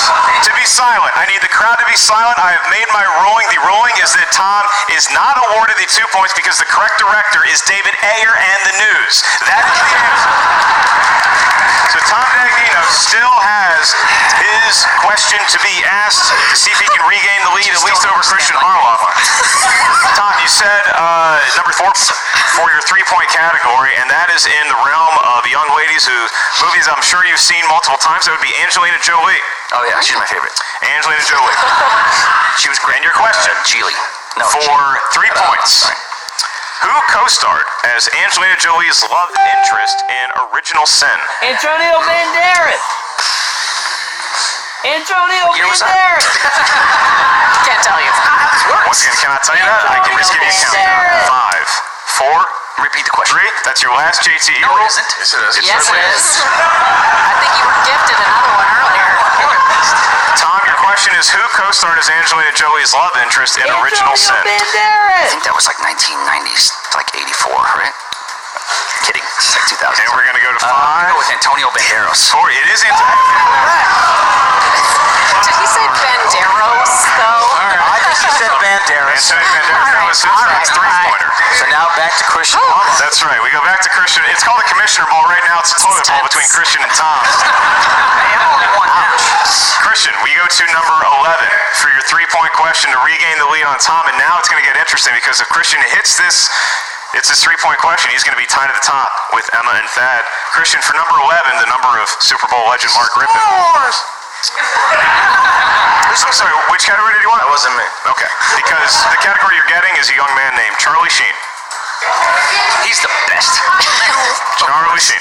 to be silent. I need the crowd to be silent. I have made my ruling. The ruling is that Tom is not awarded the 2 points because the correct director is David Ayer and the News. That is the answer. So Tom Dagnino still has his question to be asked to see if he can regain the lead, at least over Christian Harloff. Tom, you said number 4 for your 3-point category, and that is in the realm of young ladies whose movies I'm sure you've seen multiple times. That would be Angelina Jolie. Oh, yeah, she's my favorite. Angelina Jolie. She was great. And your question Geely. No, for 3 points. Who co-starred as Angelina Jolie's love interest in Original Sin? Antonio Banderas. Antonio was that? Banderas. Can't tell you. Once again, can I tell you that? I can just give you a countdown. 5, 4, Repeat the question. 3. That's your last JTE No, rule. it isn't. Yes, it is. Yes, it is. I think you were gifted another one earlier. Tom, your question is who co-starred as Angelina Jolie's love interest in Original Sin? I Banderas. think that was like 1990s, like 84, right? Kidding. It's like 2000. And we're going to go to 5. Go with Antonio Banderas. 4. It is Antonio Did he say Banderos, though? I think he said Banderas. Antonio Banderas. That was his last 3-pointer. So now back to Christian. That's right. We go back to Christian. It's called a commissioner ball. Right now it's a toilet bowl between Christian and Tom. Christian, we go to number 11 for your 3-point question to regain the lead on Tom. And now it's going to get interesting because if Christian hits this, it's his 3-point question. He's going to be tied at the top with Emma and Thad. Christian, for number 11, the number of Super Bowl legend Mark Rippon. I'm sorry, which category did you want? That wasn't me. Okay, because the category you're getting is a young man named Charlie Sheen. He's the best. Charlie Sheen.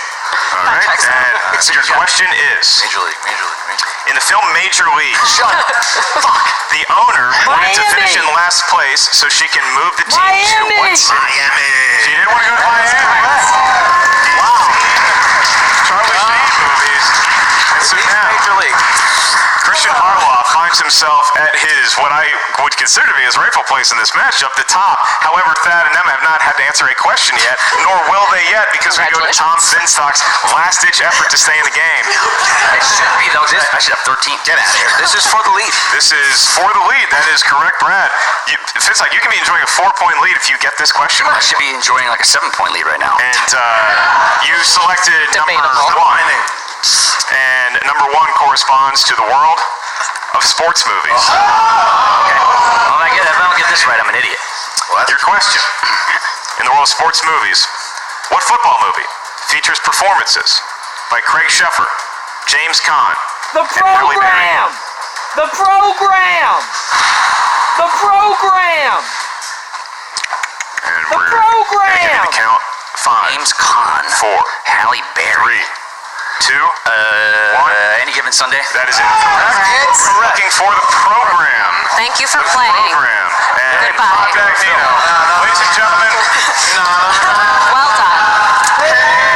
All right, and your question is, Major League. in the film Major League, Shut up. Fuck. the owner wanted to Miami. finish in last place so she can move the team to what city? Miami. She didn't want to go to Miami. Wow. Charlie Sheen movies. And so now, Major League. Christian Harloff finds himself at his, what I would consider to be his rightful place in this match, up the top. However, Thad and Emma have not had to answer a question yet, nor will they yet, because we go to Tom Finstock's last-ditch effort to stay in the game. It should be those. I should have 13. Get out of here. This is for the lead. This is for the lead. That is correct, Brad. Finstock, you can be enjoying a 4-point lead if you get this question I right. should be enjoying like a 7-point lead right now. And you selected Debatable. number 1. And number 1 corresponds to the world of sports movies. Okay. Well, if I don't get this right, I'm an idiot. Your question. In the world of sports movies, what football movie features performances by Craig Sheffer, James Caan, The Halle Berry? program. The program. The program. And The we're gonna give you program. the count. 5, James Caan. 4, Halle Berry. 3, 2, 1. Any given Sunday. That is incorrect. We're looking for the program. Thank you for The playing. program. And Goodbye. Tom Dagnino. Ladies and gentlemen. Well done.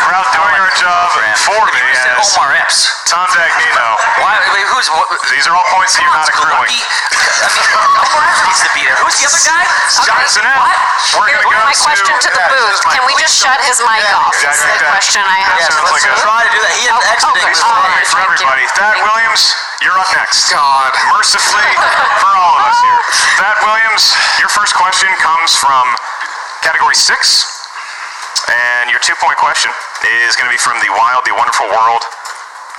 Crowd doing our job for me as Omar Epps. Tom Dagnino. Why? Wait, who's what? These are all points that you're not accruing. Omar Epps needs to be there. Who's the other guy? Johnson out. We're going to go My question to the booth, can we just shut his mic off? Is the question I have. Yeah, Sounds like a- try to do that. He had exiting. For everybody. Thad Williams, you're up next. God. Mercifully for all of us here. Thad Williams, your first question comes from category 6. And your 2-point question is going to be from the wild, the wonderful world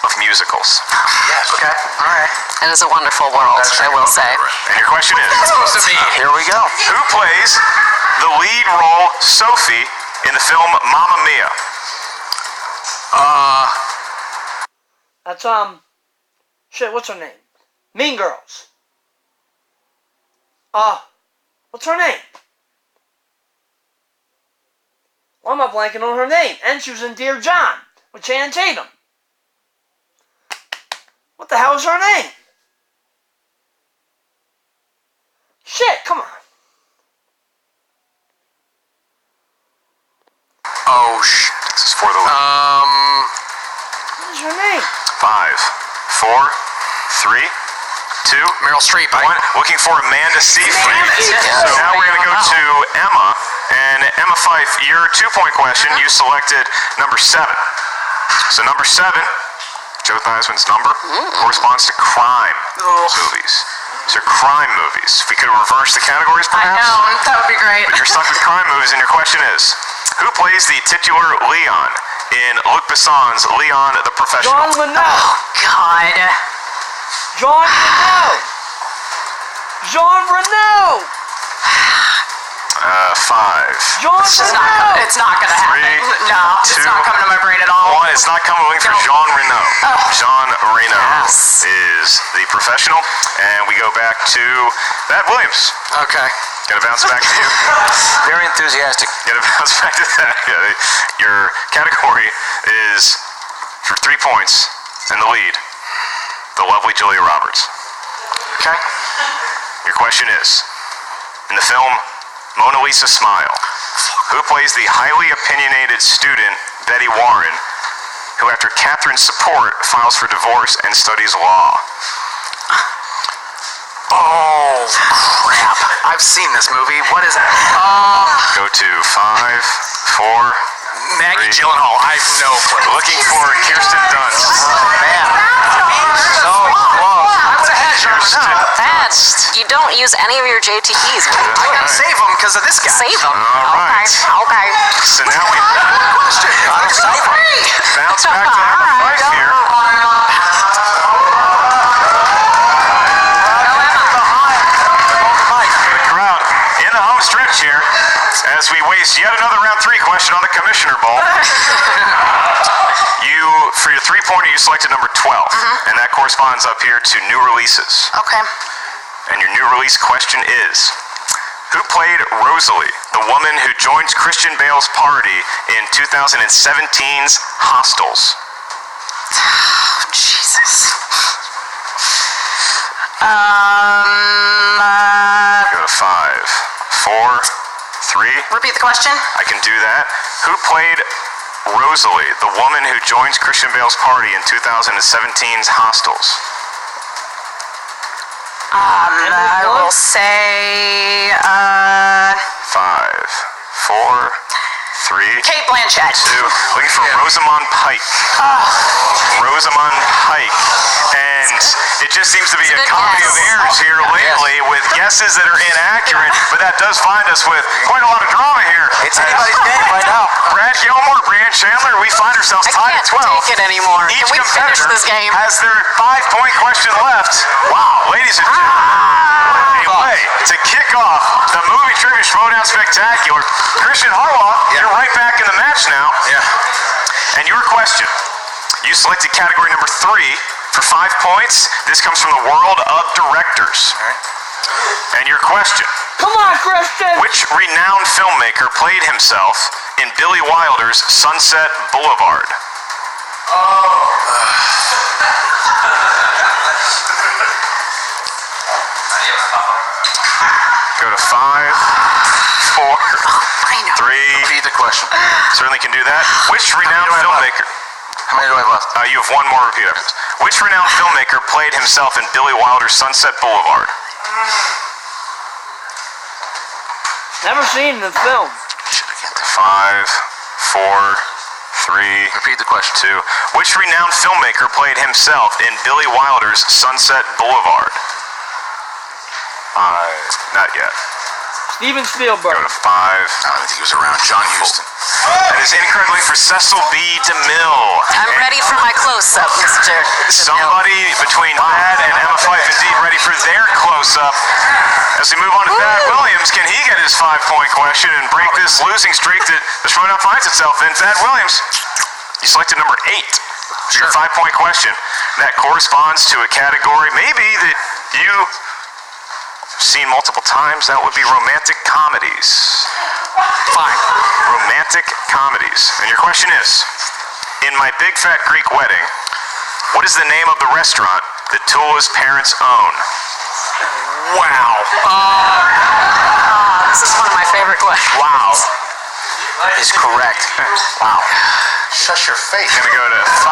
of musicals. Yes. Okay. All right. It is a wonderful world, I will say. And your question is, Here we go. who plays the lead role, Sophie, in the film Mamma Mia? That's, shit, what's her name? Mean Girls. What's her name? Why am I blanking on her name? And she was in Dear John with Channing Tatum. What the hell is her name? Shit, come on. Oh, This is for the lead. What is her name? 5, 4, 3, 2, Meryl Streep. 1. Looking for Amanda Seyfried. Yes. So now we're going to go to Emma. And Emma Fife, your 2-point question, you selected number 7. So number 7, Joe Theismann's number, corresponds to crime movies. So crime movies. If we could reverse the categories, I perhaps. know, that would be great. But you're stuck with crime movies, and your question is, who plays the titular Leon in Luc Besson's Leon the Professional? John Reno. God. John Reno. Jean Reno. 5. John Reno. It's not gonna happen. 3, No, it's 2, not coming to my brain at all. 1. It's not coming. Looking for Jean Reno. Jean Reno is the professional, and we go back to Thad Williams. Okay. Gonna bounce back to you. Very enthusiastic. Gonna bounce back to that. Your category is for 3 points, and the lead, the lovely Julia Roberts. Okay. Your question is, in the film Mona Lisa Smile, who plays the highly opinionated student Betty Warren, who after Catherine's support files for divorce and studies law? Oh, crap. I've seen this movie. What is it? Go to 5, 4, Maggie 3. Gyllenhaal. I have no clue. Looking for Kirsten Dunst. Man. So close. I would have had Kirsten Thad, Dunst. you don't use any of your JTPs. I gotta save them because of this guy. Save them. All right. Okay. So now we bounce back to Emma Fife here. The crowd in the home stretch here as we waste yet another round 3 question on the Commissioner Bowl. For your 3-pointer, you selected number 12, and that corresponds up here to new releases. Okay. And your new release question is, who played Rosalie, the woman who joins Christian Bale's party in 2017's Hostels? Jesus. Go to 5, 4, 3. Repeat the question. I can do that. Who played Rosalie, the woman who joins Christian Bale's party in 2017's Hostels? I will say, 5, 4, 3. Kate Blanchett. 2. Looking for Rosamund Pike. Rosamund Pike. And it just seems to be a comedy of errors here lately with guesses that are inaccurate, but that does find us with quite a lot of drama here. It's anybody's game right now. Brad Gilmore, Brian Chandler, we find ourselves tied at 12. I can't take it anymore. Each Can we finish competitor this game? has their 5-point question left. Wow, ladies and gentlemen, what a way to kick off the movie trivia Schmoedown Spectacular. Christian Harloff, you're right back in the match now. Yeah. And your question, you selected category number 3 for 5 points. This comes from the world of directors. And your question. Come on, Christian. Which renowned filmmaker played himself in Billy Wilder's Sunset Boulevard? Go to 5, 4, 3. Repeat the question. Certainly can do that. Which renowned filmmaker? How many do I have left? You have one more repeat after this. Which renowned filmmaker played himself in Billy Wilder's Sunset Boulevard? Never seen the film. 5, 4, 3. Repeat the question. 2. Which renowned filmmaker played himself in Billy Wilder's Sunset Boulevard? Not yet. Steven Spielberg. Go to 5. I don't think he was around. John Huston. That is incorrectly for Cecil B. DeMille. I'm ready for my close-up, Mr. Somebody between Thad and Emma Fife indeed ready for their close-up. As we move on to Thad Williams, can he get his 5-point question and break this losing streak that the Schmoedown finds itself in? Thad Williams, you selected number 8 for your 5-point question. That corresponds to a category maybe that you seen multiple times. That would be romantic comedies. Fine. Romantic comedies. And your question is, in My Big Fat Greek Wedding, what is the name of the restaurant that Tula's parents own? Wow. This is one of my favorite questions. Wow. Is correct. Wow. Shush your face. Gonna go to 5,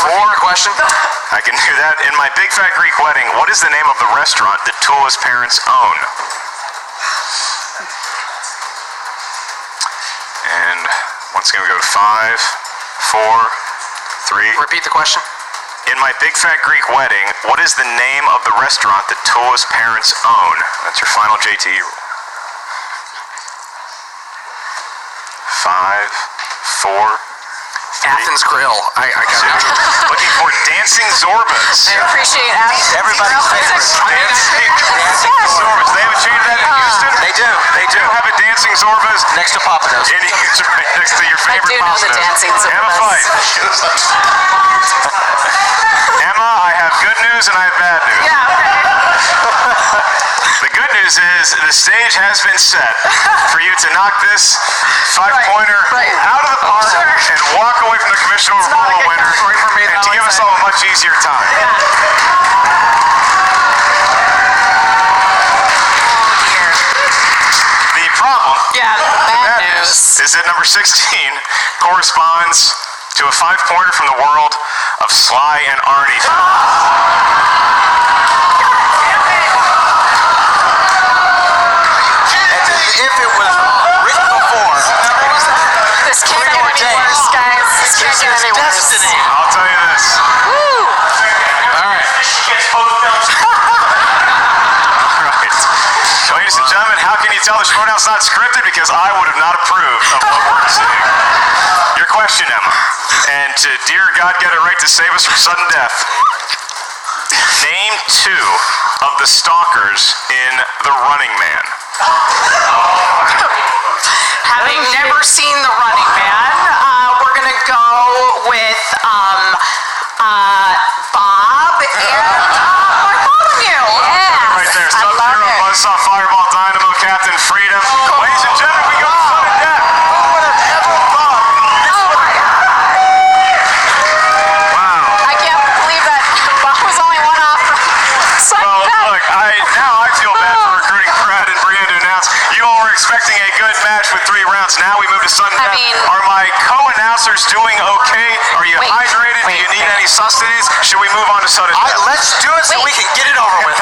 4. Question? I can do that. In My Big Fat Greek Wedding, what is the name of the restaurant that Tula's parents own? And once again, we go to 5, 4, 3. Repeat the question. In My Big Fat Greek Wedding, what is the name of the restaurant that Tula's parents own? That's your final JTE rule. 5, 4, 3. Athens Grill. I got it. Looking for Dancing Zorbas. I appreciate Athens. Everybody's favorite. Dancing Zorbas. They have a chain of that in Houston? They do. They do have a Dancing Zorbas. Next to Papados. It's right next to your favorite I do know the Papados. Dancing Zorbas. Emma Fife. Emma, I have good news and I have bad news. Yeah, okay. The good news is the stage has been set for you to knock this 5-pointer out of the park and walk away from the Commissioner Overall winner and to give us all a much easier time. The problem bad news is that number 16 corresponds to a 5-pointer from the world of Sly and Arnie. If it was written before, This can't get any worse, guys. This can't get any worse. destiny. I'll tell you this. Woo! All right. Ladies and gentlemen, how can you tell the Schmoedown's not scripted? Because I would have not approved of what we're seeing. Your question, Emma. And to dear God, get it right to save us from sudden death. Name 2 of the stalkers in The Running Man. Having never seen The Running Man, we're gonna go with Bob and Bartholomew. Yeah. Right there. I love Sub-Zero, it. Buzzsaw, Fireball, Dynamo, Captain Freedom. Ladies and gentlemen, we go to sudden death. Oh my God! Wow. I can't believe that Bob was only one off from Well, look, now I feel bad for recruiting Brad and Brian to announce. You all were expecting a good match with 3 rounds. Now we move to sudden death. Are my co-announcers doing okay? Are you hydrated? Do you need any sustenance? Should we move on to sudden death? Let's do it so we can get it over with.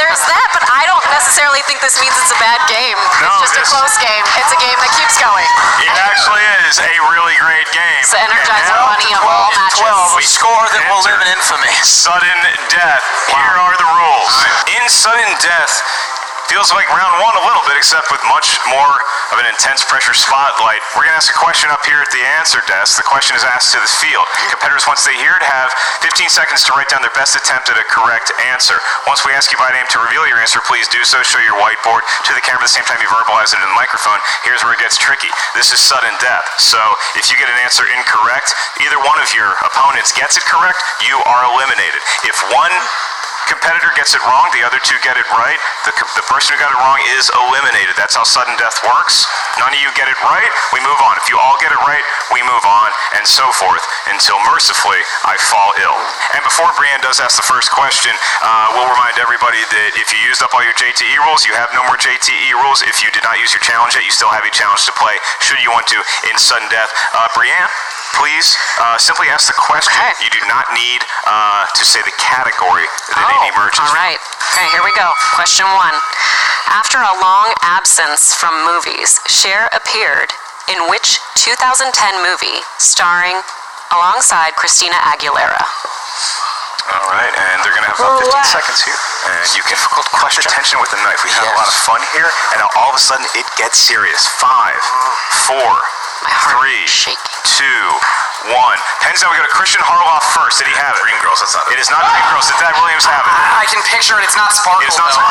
There's that, but I don't necessarily think this means it's a bad game. No, It's just a close game. It's a game that keeps going. It actually is a really great game. It's the Energizer Bunny of all matches. 12, a score that will live in infamy. Sudden death. Here are the rules. In sudden death, feels like round 1 a little bit, except with much more of an intense pressure spotlight. We're going to ask a question up here at the answer desk. The question is asked to the field. Competitors, once they hear it, have 15 seconds to write down their best attempt at a correct answer. Once we ask you by name to reveal your answer, please do so. Show your whiteboard to the camera at the same time you verbalize it in the microphone. Here's where it gets tricky. This is sudden death. So if you get an answer incorrect, either one of your opponents gets it correct, you are eliminated. If one competitor gets it wrong, the other two get it right, the person who got it wrong is eliminated. That's how sudden death works. None of you get it right, we move on. If you all get it right, we move on, and so forth, until mercifully I fall ill. And before Brienne does ask the first question, we'll remind everybody that if you used up all your JTE rules, you have no more JTE rules. If you did not use your challenge yet, you still have a challenge to play, should you want to, in sudden death. Brienne, please simply ask the question. Okay. You do not need to say the category that it emerges all right. Okay, here we go. Question 1. After a long absence from movies, Cher appeared in which 2010 movie starring alongside Christina Aguilera? All right, and they're going to have about 15 seconds here. And you can cut the tension with a knife. We have a lot of fun here, and now all of a sudden it gets serious. 5, 4, 3, 2, 1. Pens down, we go to Christian Harloff first. Did he have it? Dreamgirls, that's not it. It is not Dreamgirls. Did Thad Williams have it? I can picture it. It's not Sparkle. It is not though.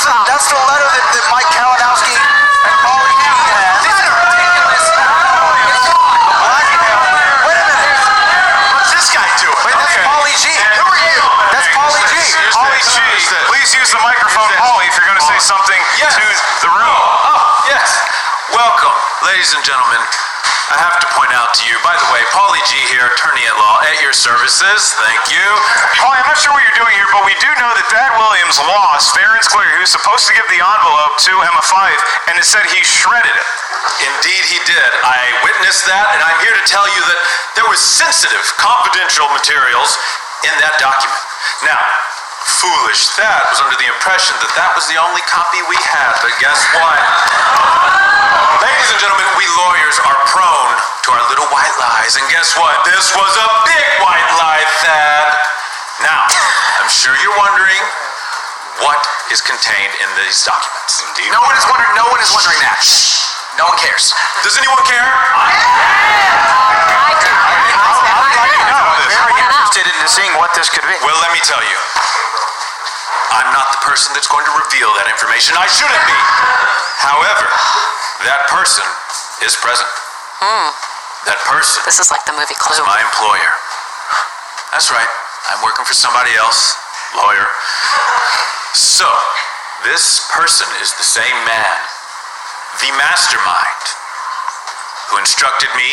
That's the letter that Mike Kalinowski and Paulie G had. This is ridiculous. Wait a minute. What's this guy doing? Wait, that's Paulie G. Who are you? That's Paulie G. Paulie G, please use the microphone, Paulie, if you're going to say something to the room. Yes. Welcome, ladies and gentlemen. I have to point out to you, by the way, Paulie G here, attorney at law, at your services. Thank you. Paulie, I'm not sure what you're doing here, but we do know that Thad Williams lost fair and square. He was supposed to give the envelope to Emma Fyfe, and it said he shredded it. Indeed he did. I witnessed that, and I'm here to tell you that there was sensitive, confidential materials in that document. Now, foolish Thad was under the impression that that was the only copy we had, but guess what? Ladies and gentlemen, we lawyers are prone to our little white lies, and guess what? This was a big white lie, Thad. Now, I'm sure you're wondering what is contained in these documents. Indeed. No one is wondering that. No one cares. Does anyone care? I do. I'm very interested in seeing what this could be. Well, let me tell you. I'm not the person that's going to reveal that information. I shouldn't be. However, that person is present. That person This is like the movie Clue. is my employer. That's right. I'm working for somebody else. Lawyer. So, this person is the same man, the mastermind, who instructed me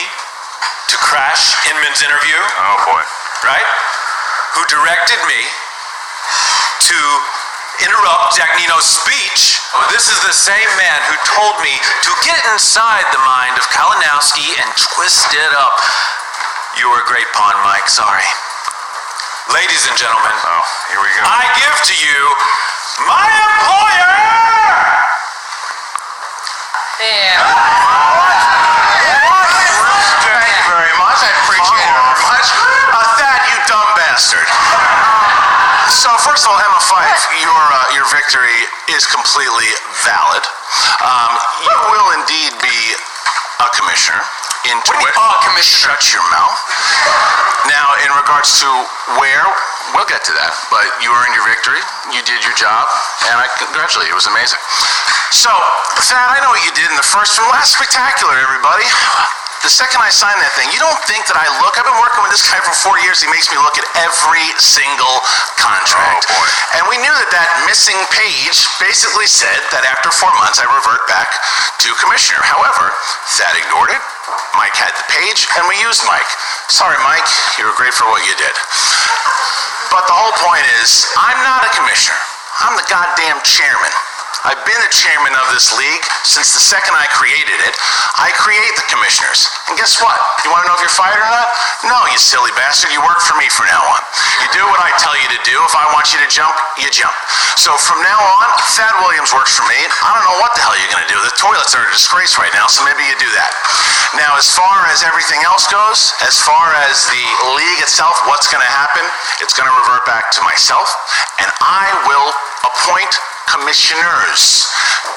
to crash Inman's interview. Oh, boy. Right? Who directed me to interrupt Dagnino's speech. This is the same man who told me to get inside the mind of Kalinowski and twist it up. You were a great pawn, Mike. Sorry. Ladies and gentlemen, here we go. I give to you my employer! Yeah. Thank you very much. I appreciate it very much. Thad, you dumb bastard. So first of all, Emma Fyfe, your victory is completely valid. You will indeed be a commissioner. Commissioner? Shut your mouth. Now, in regards to where, we'll get to that, but you earned your victory, you did your job, and I congratulate you. It was amazing. So, Thad, I know what you did in the first and last spectacular, everybody. The second I signed that thing, you don't think that I've been working with this guy for 4 years, he makes me look at every single contract. Oh, boy. And we knew that that missing page basically said that after 4 months I revert back to commissioner. However, Thad ignored it. Mike had the page, and we used Mike. Sorry, Mike, you were great for what you did. But the whole point is, I'm not a commissioner. I'm the goddamn chairman. I've been a chairman of this league since the second I created it. I create the commissioners. And guess what? You want to know if you're fired or not? No, you silly bastard. You work for me from now on. You do what I tell you to do. If I want you to jump, you jump. So from now on, Thad Williams works for me. I don't know what the hell you're going to do. The toilets are a disgrace right now, so maybe you do that. Now, as far as everything else goes, as far as the league itself, what's going to happen, it's going to revert back to myself, and I will appoint commissioners.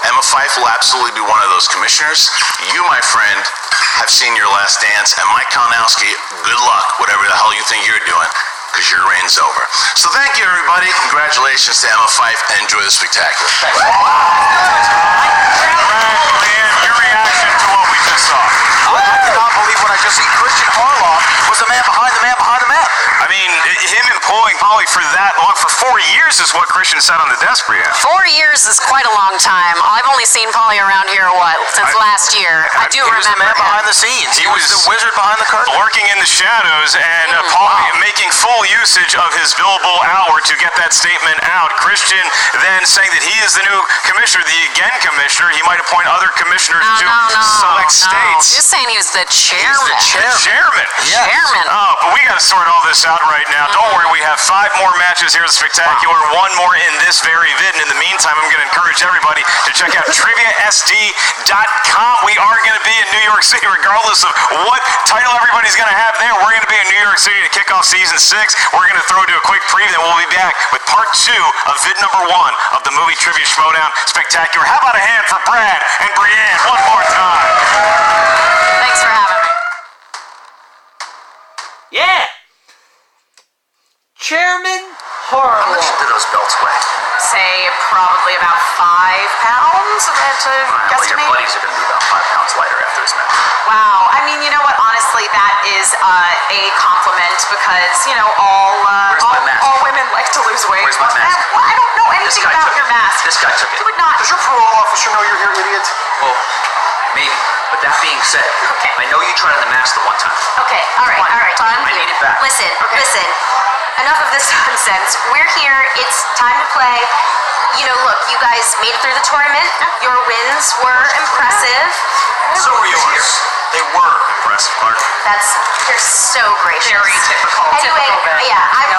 Emma Fife will absolutely be one of those commissioners. You, my friend, have seen your last dance, and Mike Kalinowski, good luck, whatever the hell you think you're doing, because your reign's over. So thank you, everybody. Congratulations to Emma Fife, and enjoy the spectacular. Thanks. Brian, your reaction to what we just saw? I cannot believe what I just see. Christian Harloff was the man behind the man behind the man. I mean, him employing Polly for that long, for 4 years is what Christian said on the desk, Brienne. 4 years is quite a long time. I've only seen Polly around here, since last year. I do remember He was the man him. behind the scenes. He was the wizard behind the curtain. Lurking in the shadows, and Polly making full usage of his billable hour to get that statement out. Christian then saying that he is the new commissioner, the again commissioner. He might appoint other commissioners to select states. You're saying he was the chairman. He's the chairman. Yes. Chairman. Oh, but we got to sort all this out right now. Don't worry, we have 5 more matches here at Spectacular, 1 more in this very vid. And in the meantime, I'm going to encourage everybody to check out triviasd.com. We are going to be in New York City, regardless of what title everybody's going to have there. We're going to be in New York City to kick off season 6. We're going to throw to a quick preview, then we'll be back with part 2 of vid number 1 of the movie Trivia Schmoedown Spectacular. How about a hand for Brad and Brienne one more time? Thanks for having me. Yeah. Chairman How Harloff. much do those belts weigh? Say probably about 5 pounds to Well, your guesstimate. buddies are going to be about 5 pounds lighter after this match. Wow. I mean, you know what? Honestly, that is a compliment because, all women like to lose weight. Where's my mask? Well, I don't know anything guy about took your it. mask. This guy took it. You would not. Does your parole officer know you're here, idiot? Well, maybe. But that being said, Okay. I know you tried on the mask the one time. Okay, all right. I need it back. Listen. Enough of this nonsense. We're here. It's time to play. Look, you guys made it through the tournament. Your wins were impressive. So were yours. They were impressive, Clark. You're so gracious. Very typical. Anyway, Typical, yeah, I'm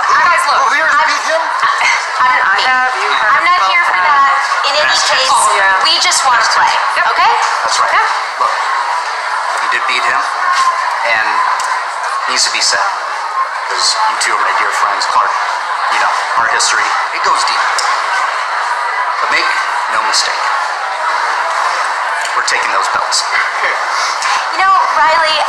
not here for that. In any case, we just want to play. Okay? That's right. Look, you did beat him, and it needs to be said. Because you two are my dear friends, Clark. Our history, it goes deep. But make no mistake. We're taking those belts. Riley,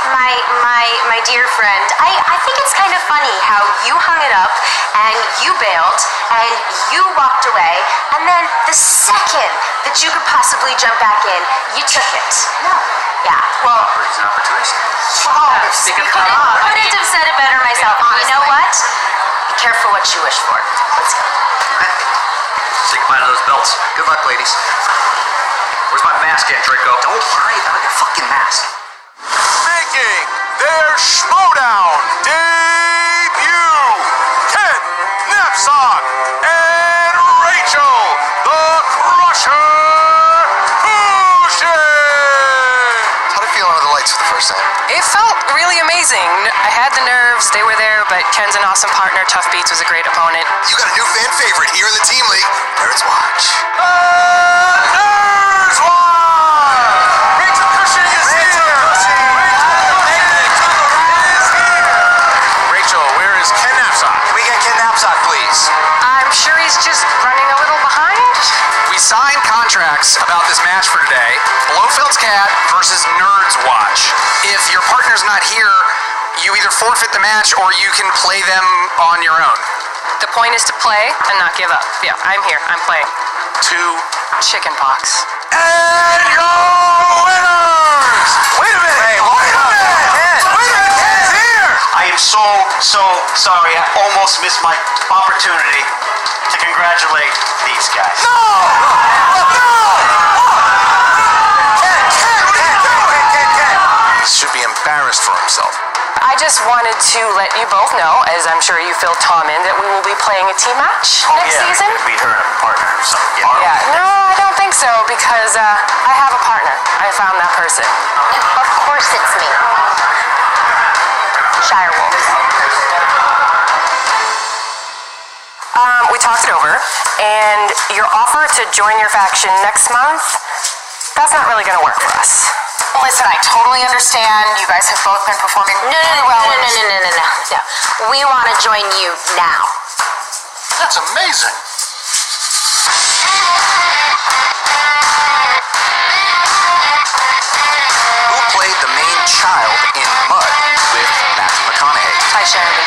my dear friend, I think it's kind of funny how you hung it up and you bailed and you walked away, and then the second that you could possibly jump back in, you took it. No. Yeah, well... He's an opportunist. Couldn't have said it better myself. You know what? Be careful what you wish for. Let's go. Say goodbye to those belts. Good luck, ladies. Where's my mask at, Draco? Don't worry about your fucking mask. Making their Schmoedown debut, Ken Knapsack and Rachel the Crusher Boucher. How'd it feel under the lights for the first time? It felt really amazing. I had the nerves, they were there, but Ken's an awesome partner. Tough Beats was a great opponent. You got a new fan favorite here in the team league. Nerds Watch. Nerds Watch! Rachel Cushing is here! Rachel, where is Ken Knapsack? Can we get Ken Knapsack, please? I'm sure he's just running a little behind. We signed contracts about this match for today. Blofeld's Cat versus Nerds Watch. If your partner's not here, you either forfeit the match or you can play them on your own. The point is to play and not give up. Yeah, I'm here. I'm playing. 2 Chicken pox. And your winners! Wait a minute! Hey, wait a minute! Ken's here! I am so sorry. I almost missed my opportunity to congratulate these guys. He should be embarrassed for himself. I just wanted to let you both know, as I'm sure you filled Tom in, that we will be playing a team match next season. Beat her in a partner. So, Yeah, no, I don't think So, because I have a partner. I found that person. Of course it's me. Shire Wolves. We talked it over, and your offer to join your faction next month, that's not really going to work for us. Listen, I totally understand. You guys have both been performing really well. No. We want to join you now. That's amazing. Who played the main child in Mud with Matthew McConaughey? Hi, Sheridan.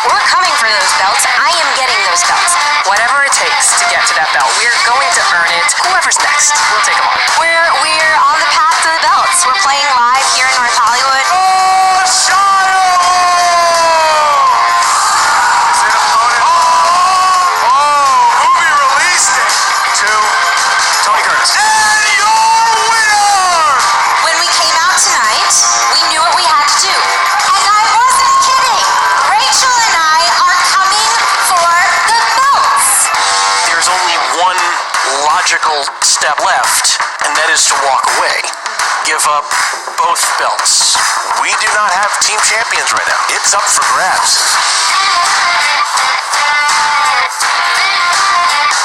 We're coming for those belts. I am getting those belts. Whatever it takes to get to that belt, we're going to earn it. Whoever's next, we'll take them on. We're on the path to the belts. We're playing live here in North Hollywood. Movie released it to Tony Curtis. And your winner! When we came out tonight, we knew what we had to do. And I wasn't kidding. Rachel and I are coming for the belts. There's only one logical step left, and that is to walk away. Give up both belts. We do not have team champions right now. It's up for grabs.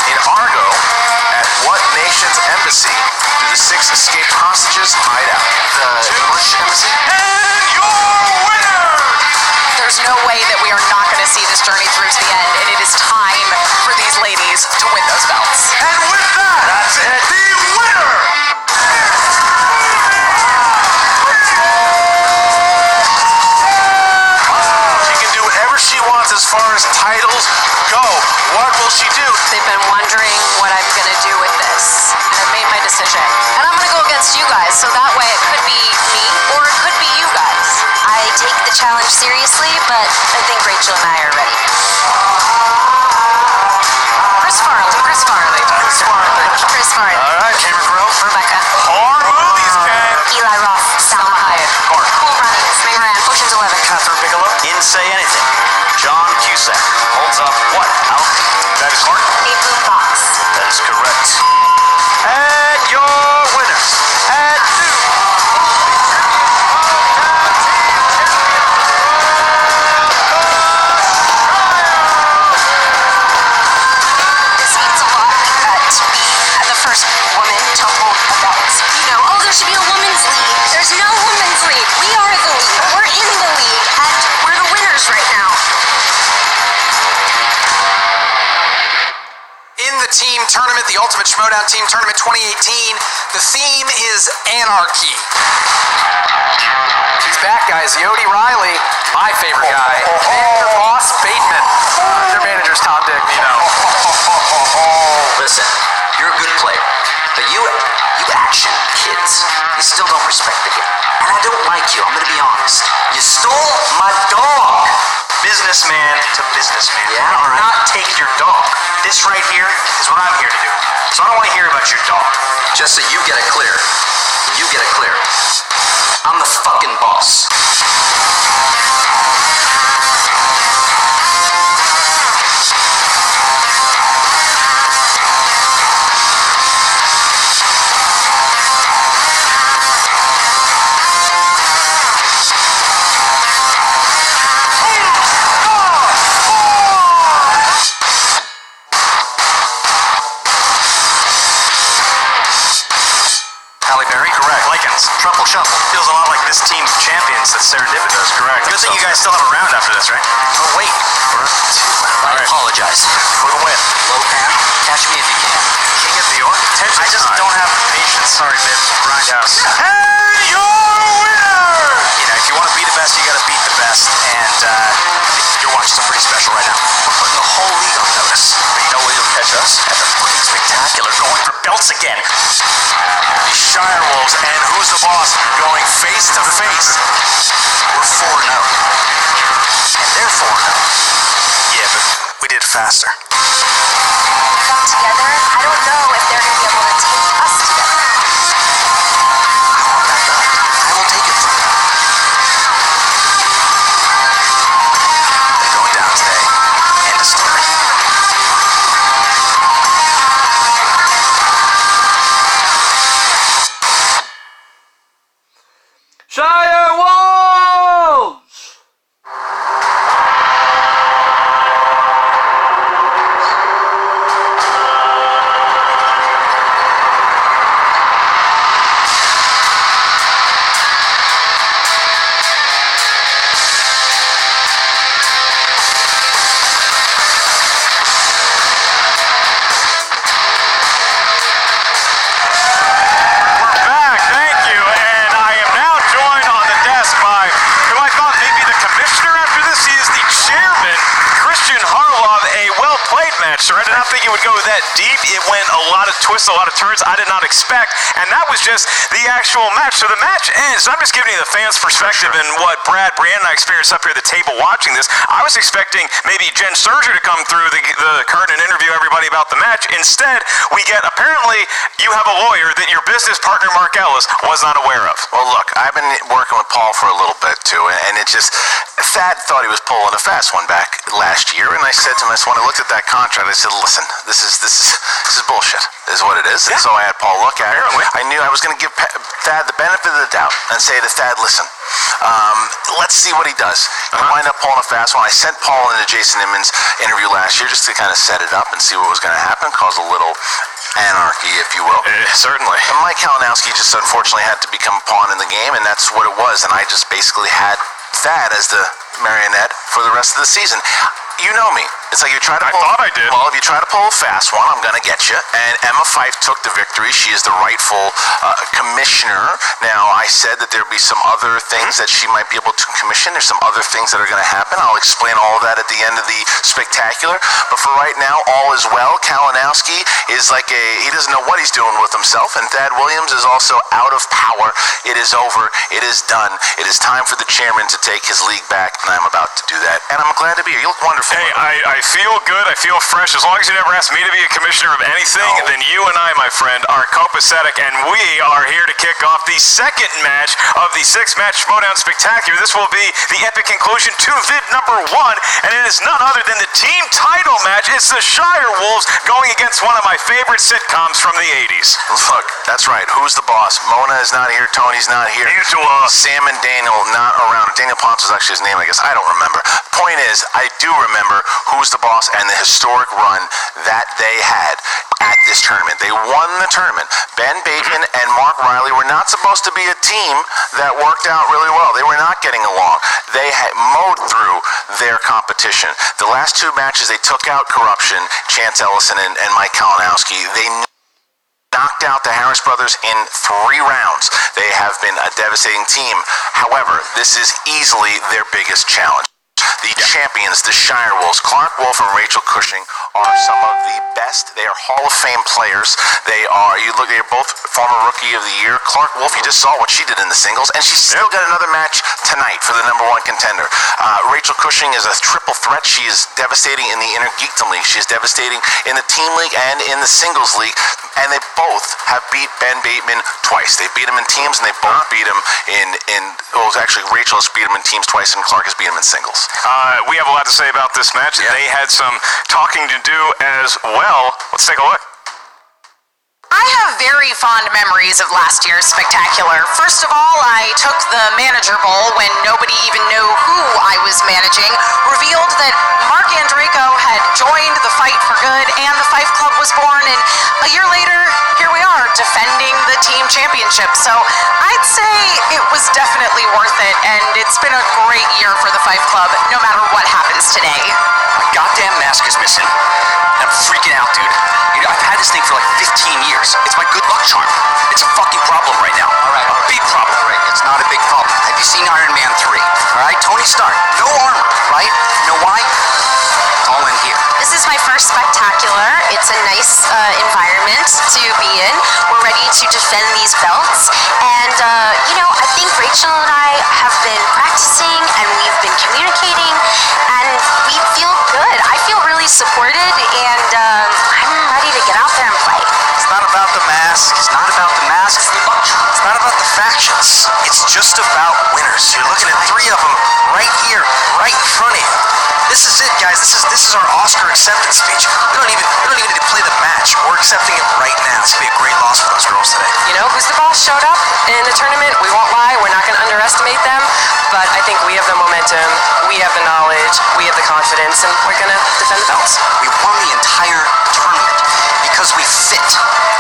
In Argo, at what nation's embassy do the 6 escaped hostages hide out? The English embassy? And your winner! There's no way that we are not going to see this journey through to the end, and it is time for these ladies to win those belts. And with that, that's it. The winner! She can do whatever she wants as far as titles go. What will she do? They've been wondering what I'm going to do with this, and I've made my decision. And I'm going to go against you guys, so that way it could be me or it could be you guys. I take the challenge seriously, but I think Rachel and I are ready. Chris Farley. All right, Cameron Crowe. Rebecca. More movies, Ken. Eli Roth. Salma Hayek. Cool Runnings. Ming Ran. Ocean's 11. Catherine Bigelow. Didn't say anything. John Cusack holds up what? Out? That is correct. A Boom Box. That is correct. And your winners at This means a lot to be the first woman to hold a belt. There should be a women's league. There's no women's league. We are the league. We're in the league, and we're the winners right now. In the team tournament, the Ultimate Schmoedown Team Tournament 2018, the theme is anarchy. He's back, guys. Yodi Riley, my favorite guy, and your boss, Bateman. Their manager's Tom Dagnino. Listen, you're a good player, but you action kids, you still don't respect the game. And I don't like you, I'm gonna be honest. You stole my dog! Businessman to businessman. Yeah, all right. Not take your dog. This right here is what I'm here to do. So I don't want to hear about your dog. Just so you get it clear. You get it clear. I'm the fucking boss. Truffle Shuffle. Feels a lot like this team's champions that Serendipity does, correct? Good thing you guys still have a round after this, right? Oh, wait. I apologize. For the win. Lopan, catch me if you can. King of New York? I just don't have patience. Sorry, babe. Grindhouse. And your winner! If you want to be the best, you got to beat the best. And you're watching something pretty special right now. We're putting the whole league on notice. But you know where you'll catch us? At the fucking spectacular, going for belts again. The Shire Wolves and Who's the Boss going face to face. We're 4-0. And they're 4-0. Yeah, but we did it faster. Come together. I don't know if they're going to be able to take us together. I want that belt. I will take it from them. They're going down today. End of story. think it would go that deep. It went a lot of twists, a lot of turns I did not expect, and that was just the actual match. So the match ends. I'm just giving you the fans' perspective and what Brad, Brianne, and I experienced up here at the table watching this. I was expecting maybe Jen Serger to come through the curtain and interview everybody about the match. Instead, we get, apparently, you have a lawyer that your business partner, Mark Ellis, was not aware of. Well, look, I've been working with Paul for a little bit, too, and it just, Thad thought he was pulling a fast one back last year, and I said to him, when I looked at that contract, I said, listen, this is bullshit, is what it is. And so I had Paul look at it. I knew I was going to give Thad the benefit of the doubt and say to Thad, listen, let's see what he does. He wind up pulling a fast one. I sent Paul into Jason Inman's interview last year just to kind of set it up and see what was going to happen, cause a little anarchy, if you will. Certainly. And Mike Kalinowski just unfortunately had to become a pawn in the game, and that's what it was. And I just basically had Thad as the marionette for the rest of the season. You know me. It's like you try to pull... I thought I did. Well, if you try to pull a fast one, I'm going to get you. And Emma Fife took the victory. She is the rightful commissioner. Now, I said that there'd be some other things that she might be able to commission. There's some other things that are going to happen. I'll explain all of that at the end of the spectacular. But for right now, all is well. Kalinowski is like he doesn't know what he's doing with himself. And Thad Williams is also out of power. It is over. It is done. It is time for the chairman to take his league back. And I'm about to do that. And I'm glad to be here. You look wonderful. Hey, I feel good. I feel fresh. As long as you never asked me to be a commissioner of anything, then you and I, my friend, are copacetic, and we are here to kick off the second match of the 6-match Schmoedown Spectacular. This will be the epic conclusion to vid number 1, and it is none other than the team title match. It's the Shire Wolves going against one of my favorite sitcoms from the 80s. Look, that's right. Who's the boss? Mona is not here. Tony's not here. Angela. Sam and Daniel not around. Daniel Ponce was actually his name, I guess. I don't remember. Point is, I do remember Who's the Boss and the historic run that they had at this tournament. They won the tournament. Ben Bateman and Mark Riley were not supposed to be a team that worked out really well. They were not getting along. They had mowed through their competition. The last 2 matches, they took out Corruption, Chance Ellison and Mike Kalinowski. They knocked out the Harris brothers in 3 rounds. They have been a devastating team. However, this is easily their biggest challenge. The champions, the Shire Wolves, Clark Wolf and Rachel Cushing, are some of the best. They are Hall of Fame players. They're both former Rookie of the Year. Clark Wolf, you just saw what she did in the singles, and she's still got another match tonight for the #1 contender. Rachel Cushing is a triple threat. She is devastating in the Inner Geekdom League. She is devastating in the Team League and in the Singles League, and they both have beat Ben Bateman twice. They beat him in teams, and they both beat him actually, Rachel has beat him in teams twice, and Clark has beat him in singles. We have a lot to say about this match. They had some talking to do as well. Let's take a look. I have very fond memories of last year's Spectacular. First of all, I took the Manager Bowl when nobody even knew who I was managing, revealed that Mark Andreyko had joined the Fight for Good, and the Fife Club was born, and a year later, here we are, defending the team championship. So I'd say it was definitely worth it, and it's been a great year for the Fife Club, no matter what happens today. My goddamn mask is missing. I'm freaking out, dude. I've had this thing for like 15 years. It's my good luck charm. It's a fucking problem right now. All right. A big problem. Right. It's not a big problem. Have you seen Iron Man 3? All right. Tony Stark. No armor, right? You know why? It's all in here. This is my first Spectacular. It's a nice environment to be in. We're ready to defend these belts. And, I think Rachel and I have been practicing and we've been communicating and we feel good. I feel really supported and I'm ready to get out there and play. It's not about the mask. It's not about the mask. It's not about the factions. It's just about winners. You're looking at 3 of them right here, right in front of you. This is it, guys. This is our Oscar acceptance speech. We don't even need to play the match. We're accepting it right now. It's gonna be a great loss for those girls today. You know, Who's the Boss showed up in the tournament. We won't lie. We're not gonna underestimate them, but I think we have the momentum, we have the knowledge, we have the confidence, and we're gonna defend the belts. We won the entire tournament because we fit.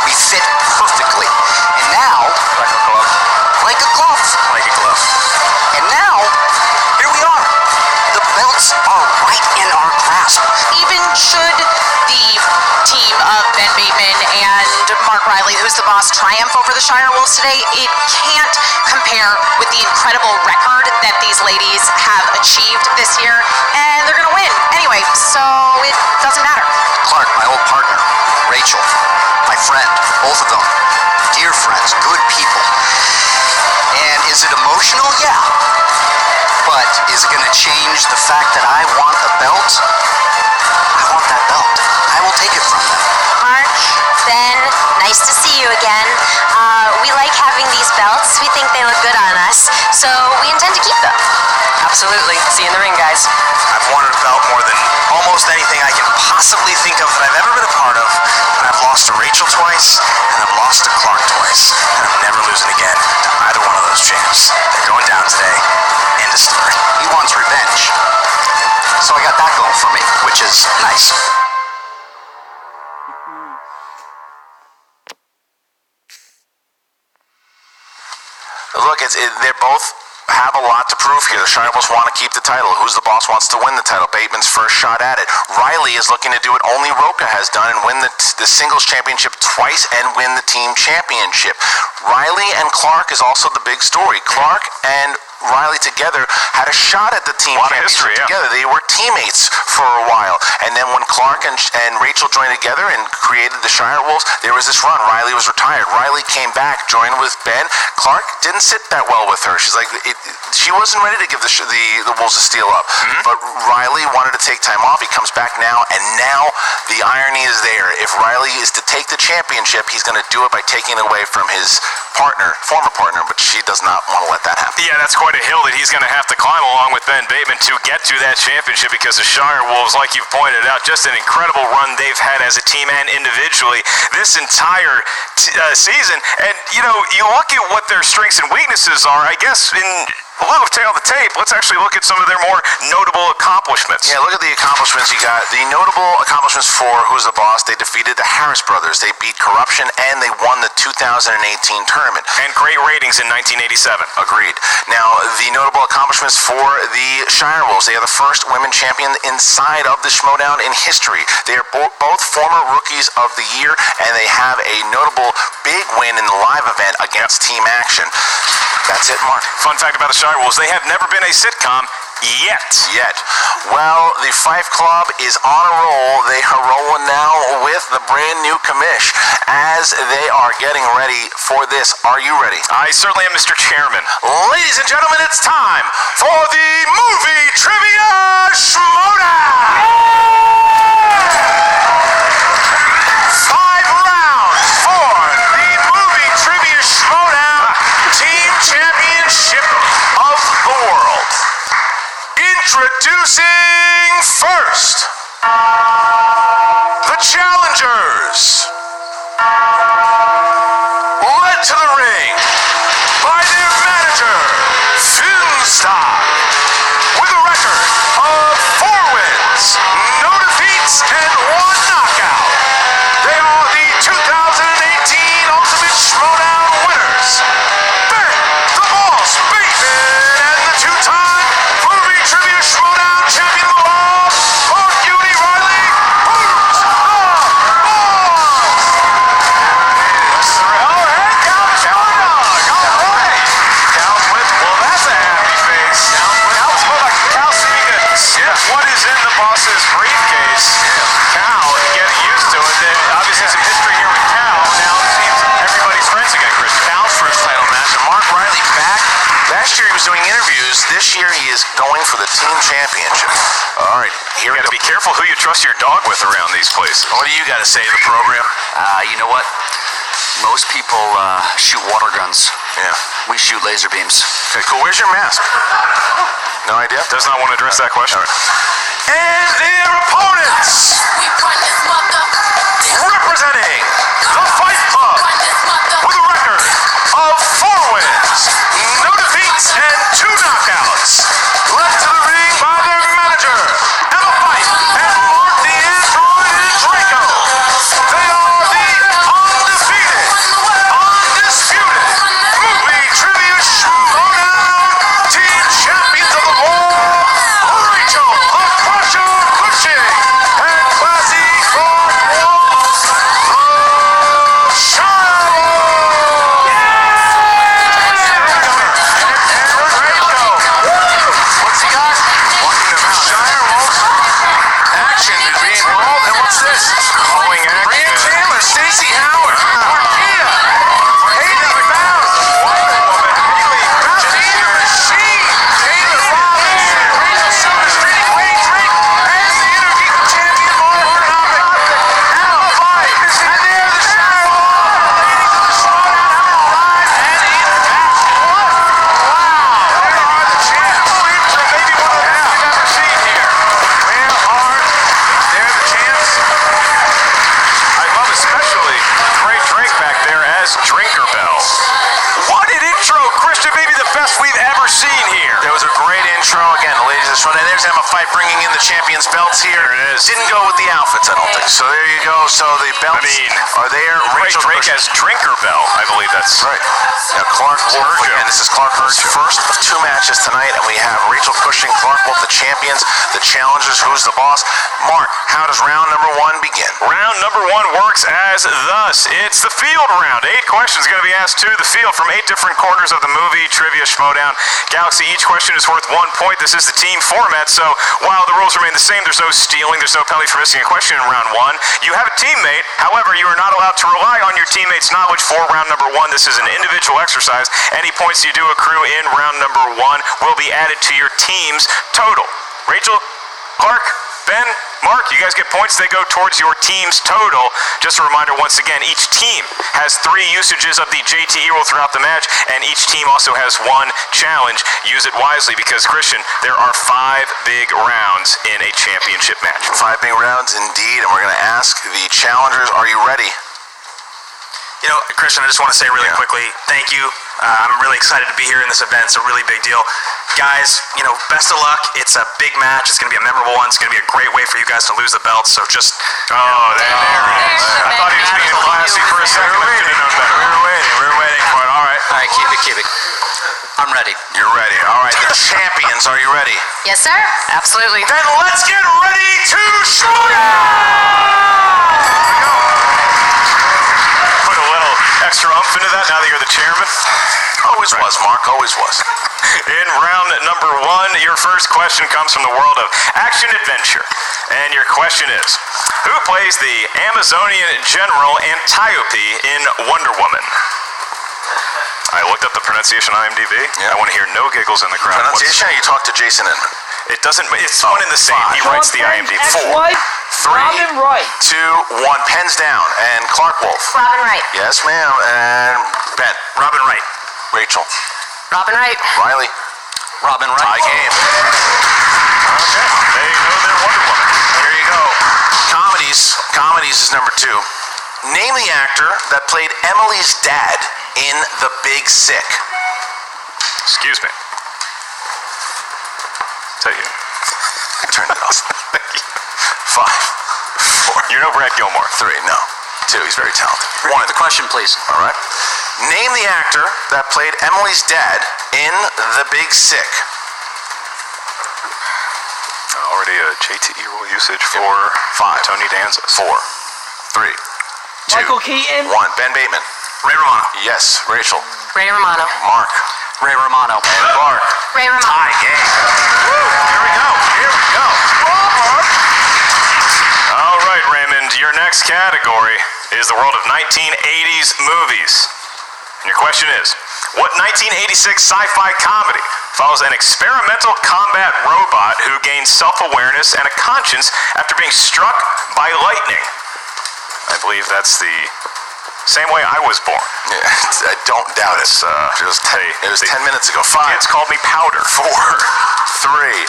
We fit perfectly. And now, like a glove. Like a glove. Like a glove. And now, here we are. The belts are right in our grasp. Even should the team of Ben Bateman and Mark Mark Riley, who's the boss, triumph over the Shire Wolves today, it can't compare with the incredible record that these ladies have achieved this year, and they're going to win anyway, so it doesn't matter. Clark, my old partner, Rachel, my friend, both of them, dear friends, good people. And is it emotional? Yeah. But is it going to change the fact that I want a belt? I want that belt. I will take it from them. Mark, Ben, nice to see you again. We like having these belts. We think they look good on us, so we intend to keep them. Absolutely. See you in the ring, guys. I've wanted a belt more than almost anything I can possibly think of that I've ever been a part of. And I've lost to Rachel twice, and I've lost to Clark twice. And I'm never losing again to either one of those champs. They're going down today. End of story. He wants revenge. So I got that going for me, which is nice. Look, they're both have a lot to prove here. The Shire Wolves want to keep the title. Who's the boss wants to win the title? Bateman's first shot at it. Riley is looking to do what only Roca has done and win the singles championship twice and win the team championship. Riley and Clark is also the big story. Clark and Riley together had a shot at the team championship together. They were teammates for a while. And then when Clark and Rachel joined together and created the Shire Wolves, there was this run. Riley was retired. Riley came back, joined with Ben. Clark didn't sit that well with her. She's like, she wasn't ready to give the Wolves a steal up. But Riley wanted to take time off. He comes back now, and now the irony is there. If Riley is to take the championship, he's going to do it by taking it away from his former partner, but she does not want to let that happen. Yeah, that's quite a hill that he's going to have to climb along with Ben Bateman to get to that championship, because the Shire Wolves, like you've pointed out, just an incredible run they've had as a team and individually this entire season. And, you know, you look at what their strengths and weaknesses are, I guess, in a little tail of the tape, let's actually look at some of their more notable accomplishments. Yeah, look at the accomplishments. You got the notable accomplishments for Who's the Boss. They defeated the Harris brothers. They beat corruption, and they won the 2018 tournament. And great ratings in 1987. Agreed. Now, the notable accomplishments for the Shire Wolves. They are the first women champion inside of the Schmoedown in history. They are both former rookies of the year, and they have a notable big win in the live event against Team Action. That's it, Mark. Fun fact about the Shire Wolves, they have never been a sitcom yet. Well, the Fife Club is on a roll. They are rolling now with the brand new commish as they are getting ready for this. Are you ready? I certainly am, Mr. Chairman. Ladies and gentlemen, it's time for the Movie Trivia Schmoedown! 5 rounds for the Movie Trivia Schmoedown Team Championship of the World. Introducing first, the challengers. Led to the ring by their manager, Finstock, with a record of 4 wins, no defeats, and 1 knockout. They are the 2018 Ultimate Schmoedown winners, Ben the Boss Bateman, and the 2-time Movie Trivia Schmoedown champion of the world, Mark Riley. Who's the What is in the boss's briefcase? Cal, getting used to it. Obviously, some history here with Cal. Now it seems everybody's friends again, Chris. Cal's first title match. And Mark Riley back. Last year he was doing interviews. This year he is going for the team championship. All right, here we go. You gotta be careful who you trust your dog with around these places. What do you got to say to the program? You know what? Most people shoot water guns. Yeah. We shoot laser beams. Okay, cool. Where's your mask? No idea? Does not want to address that question. And their opponents, representing the Fight Club, with a record of 4 wins, no defeats, and 2 knockouts. Led to the ring by their manager, Emma Fife and Mark the Android Draco. They are the undefeated, undisputed Movie Trivia Schmoedown Team Champions of the world, Rachel the Crusher Cushing and Classy Clark Wolves. we've ever seen here. There was a great intro again, ladies and gentlemen. There's Emma Fight bringing in the champions' belts here. There it is. Didn't go with the outfits, I don't think. So there you go. So the belts are there. Rachel Drake has Drinker Bell, I believe that's right. Now Clark Wolf, again, this is Clark Wolf's first of 2 matches tonight, and we have Rachel Cushing, Clark Wolf, the champions, the challengers, who's the boss. Mark, how does round number 1 begin? Round number 1 works as thus. It's the field round. 8 questions going to be asked to the field from 8 different corners of the movie Trivia Schmoedown Galaxy. Each question is worth 1 point. This is the team format, so while the rules remain the same, there's no stealing, there's no penalty for missing a question in round 1. You have a teammate, however, you are not allowed to rely on your teammate's knowledge for round number 1. This is an individual exercise. Any points you do accrue in round number 1 will be added to your team's total. Rachel, Clark, Ben, Mark, you guys get points. They go towards your team's total. Just a reminder, once again, each team has 3 usages of the JTE rule throughout the match, and each team also has 1 challenge. Use it wisely because, Christian, there are 5 big rounds in a championship match. 5 big rounds indeed, and we're going to ask the challengers, are you ready? You know, Christian, I just want to say really quickly, thank you. I'm really excited to be here in this event. It's a really big deal. Guys, you know, best of luck. It's a big match. It's going to be a memorable one. It's going to be a great way for you guys to lose the belts. So just... there it is. I thought he was being classy for a second. We were waiting for it. All right. All right, keep it. I'm ready. You're ready. All right, the champions, are you ready? Yes, sir. Absolutely. Then let's get ready to shoot! Put a little extra umph into that now that you're the chairman. Always was, Mark, always was. In round number 1, your first question comes from the world of action-adventure. And your question is, who plays the Amazonian general Antiope in Wonder Woman? I looked up the pronunciation on IMDb. Yeah. I want to hear no giggles in the crowd. Pronunciation, or you talk to Jason Inman? It doesn't, it's one in the same. He writes the IMDb. 4, 3, 2, 1, pens down. And Clark Wolf. Robin Wright. Yes, ma'am. And Ben. Robin Wright. Rachel. Robin Wright. Riley. Robin Wright. Tie game. Okay, they know they're Wonder Woman. Here you go. Comedies is number 2. Name the actor that played Emily's dad in The Big Sick. Excuse me. Is that you? I turned it off. 5, 4. You know Brad Gilmore. 3, no. 2, he's very talented. Repeat the question, please. All right. Name the actor that played Emily's dad in The Big Sick. Already a JTE rule usage for 5. Tony Danza. 4, 3, 2, Michael Keaton. 1. Ben Bateman. Ray Romano. Yes. Rachel. Ray Romano. Mark. Ray Romano. And Clark. Ray Romano. Tie game. Here we go. All right, Raymond, your next category is the world of 1980s movies. And your question is, what 1986 sci-fi comedy follows an experimental combat robot who gains self-awareness and a conscience after being struck by lightning? I believe that's the same way I was born. Yeah, I don't doubt it. It was 10 minutes ago. 5. Kids called me Powder. 4, 3.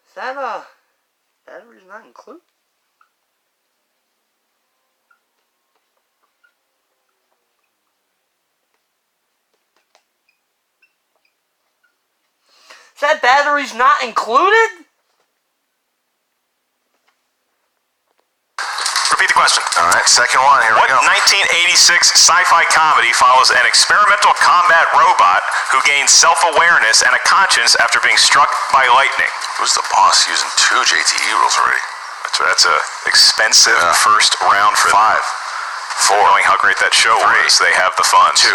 Is that battery's not included? Is that battery's not included? Repeat the question. All right, second one. Here we go. What 1986 sci-fi comedy follows an experimental combat robot who gains self-awareness and a conscience after being struck by lightning? Who's the boss using 2 JTE rules already? That's a expensive first round for 5, 4. Knowing how great that show was, they have the funds. 2,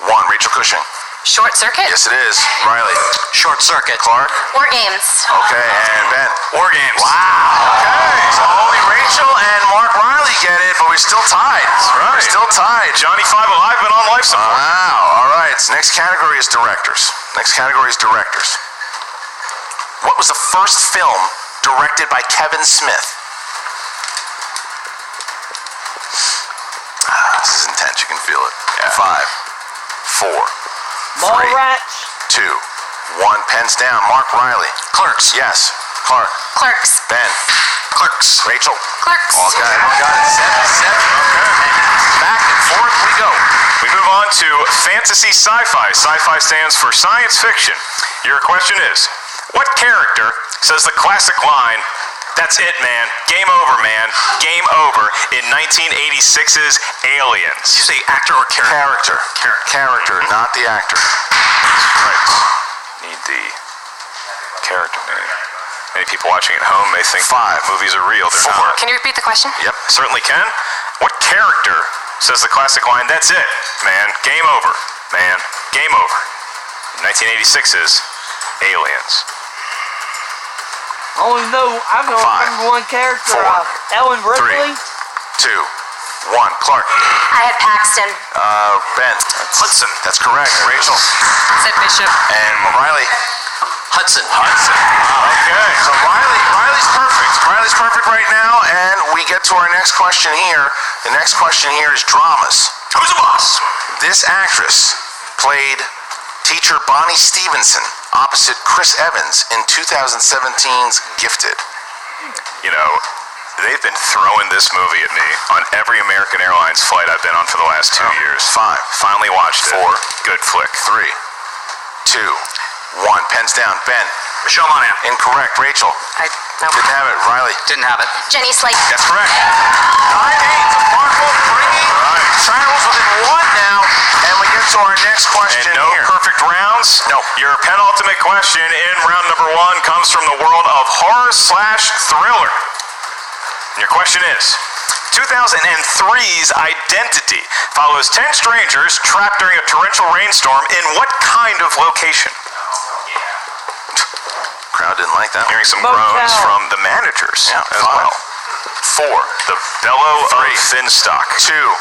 1. Rachel Cushing. Short Circuit. Yes, it is. Riley. Short Circuit. Clark. War Games. Okay, and Ben. War Games. Wow. Okay, so only Rachel and Mark Riley get it, but we're still tied. Right. We're still tied. Johnny 5 Alive been on life support. Wow. All right. Next category is directors. What was the first film directed by Kevin Smith? This is intense. You can feel it. Yeah. 5, 4. Mallrats. 2, 1. Pens down. Mark Riley. Clerks. Yes. Clark. Clerks. Ben. Clerks. Rachel. Clerks. All got it. 7, 7. Okay. And back and forth we go. We move on to fantasy sci-fi. Sci-fi stands for science fiction. Your question is, what character says the classic line, "That's it, man. Game over, man. Game over," in 1986's Aliens? Did you say actor or character? Character, not the actor. Right. Need the character name. Many people watching at home may think 5 movies are real. They're not. Can you repeat the question? Yep, certainly can. What character says the classic line, "That's it, man. Game over, man. Game over," in 1986's Aliens? I only know, I can only 5, remember one character, 4, Ellen Ripley. 3, 2, 1. Clark. I had Paxton. Ben. Hudson. That's correct. Rachel. Said Bishop. And Riley. Hudson. Okay, so Riley's perfect. Riley's perfect right now, and we get to our next question here. The next question here is dramas. Who's the boss? This actress played teacher Bonnie Stevenson opposite Chris Evans in 2017's Gifted. You know, they've been throwing this movie at me on every American Airlines flight I've been on for the last 2 years. 5. Finally watched it. 4. Good flick. 3, 2, 1. Pens down. Ben. Michelle Monaghan. Incorrect. Rachel. Didn't have it. Riley. Didn't have it. Jenny Slate. That's correct. 9-8. The Markle bringing Charles within 1 now, and we get to our next question And no here. perfect rounds. No. Your penultimate question in round number 1 comes from the world of horror/thriller. And your question is, 2003's Identity follows 10 strangers trapped during a torrential rainstorm in what kind of location? Crowd didn't like that. Hearing some Motel. groans from the managers as well. 4. The Bellow of Finstock. 2,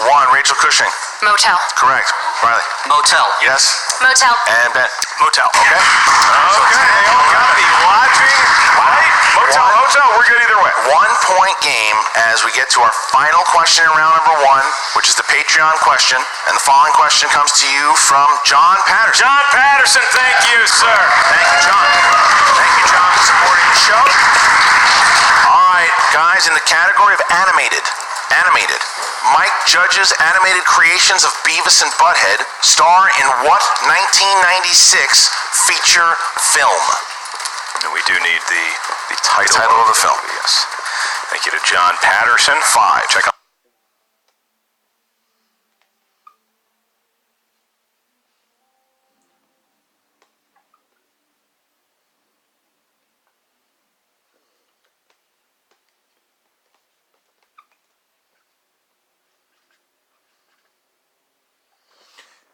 1. Rachel Cushing. Motel. Correct. Riley. Motel. Yes. Motel. And Ben. Motel. Okay. Okay, they all got the lodging right. Motel, we're good either way. 1-point game as we get to our final question in round number 1, which is the Patreon question. And the following question comes to you from John Patterson. John Patterson, thank you, sir. Thank you, John. Thank you, John, for supporting the show. All right, guys, in the category of animated, Mike Judge's animated creations of Beavis and Butthead star in what 1996 feature film? And we do need the title of the film. Yes. Thank you to John Patterson. 5. Check out.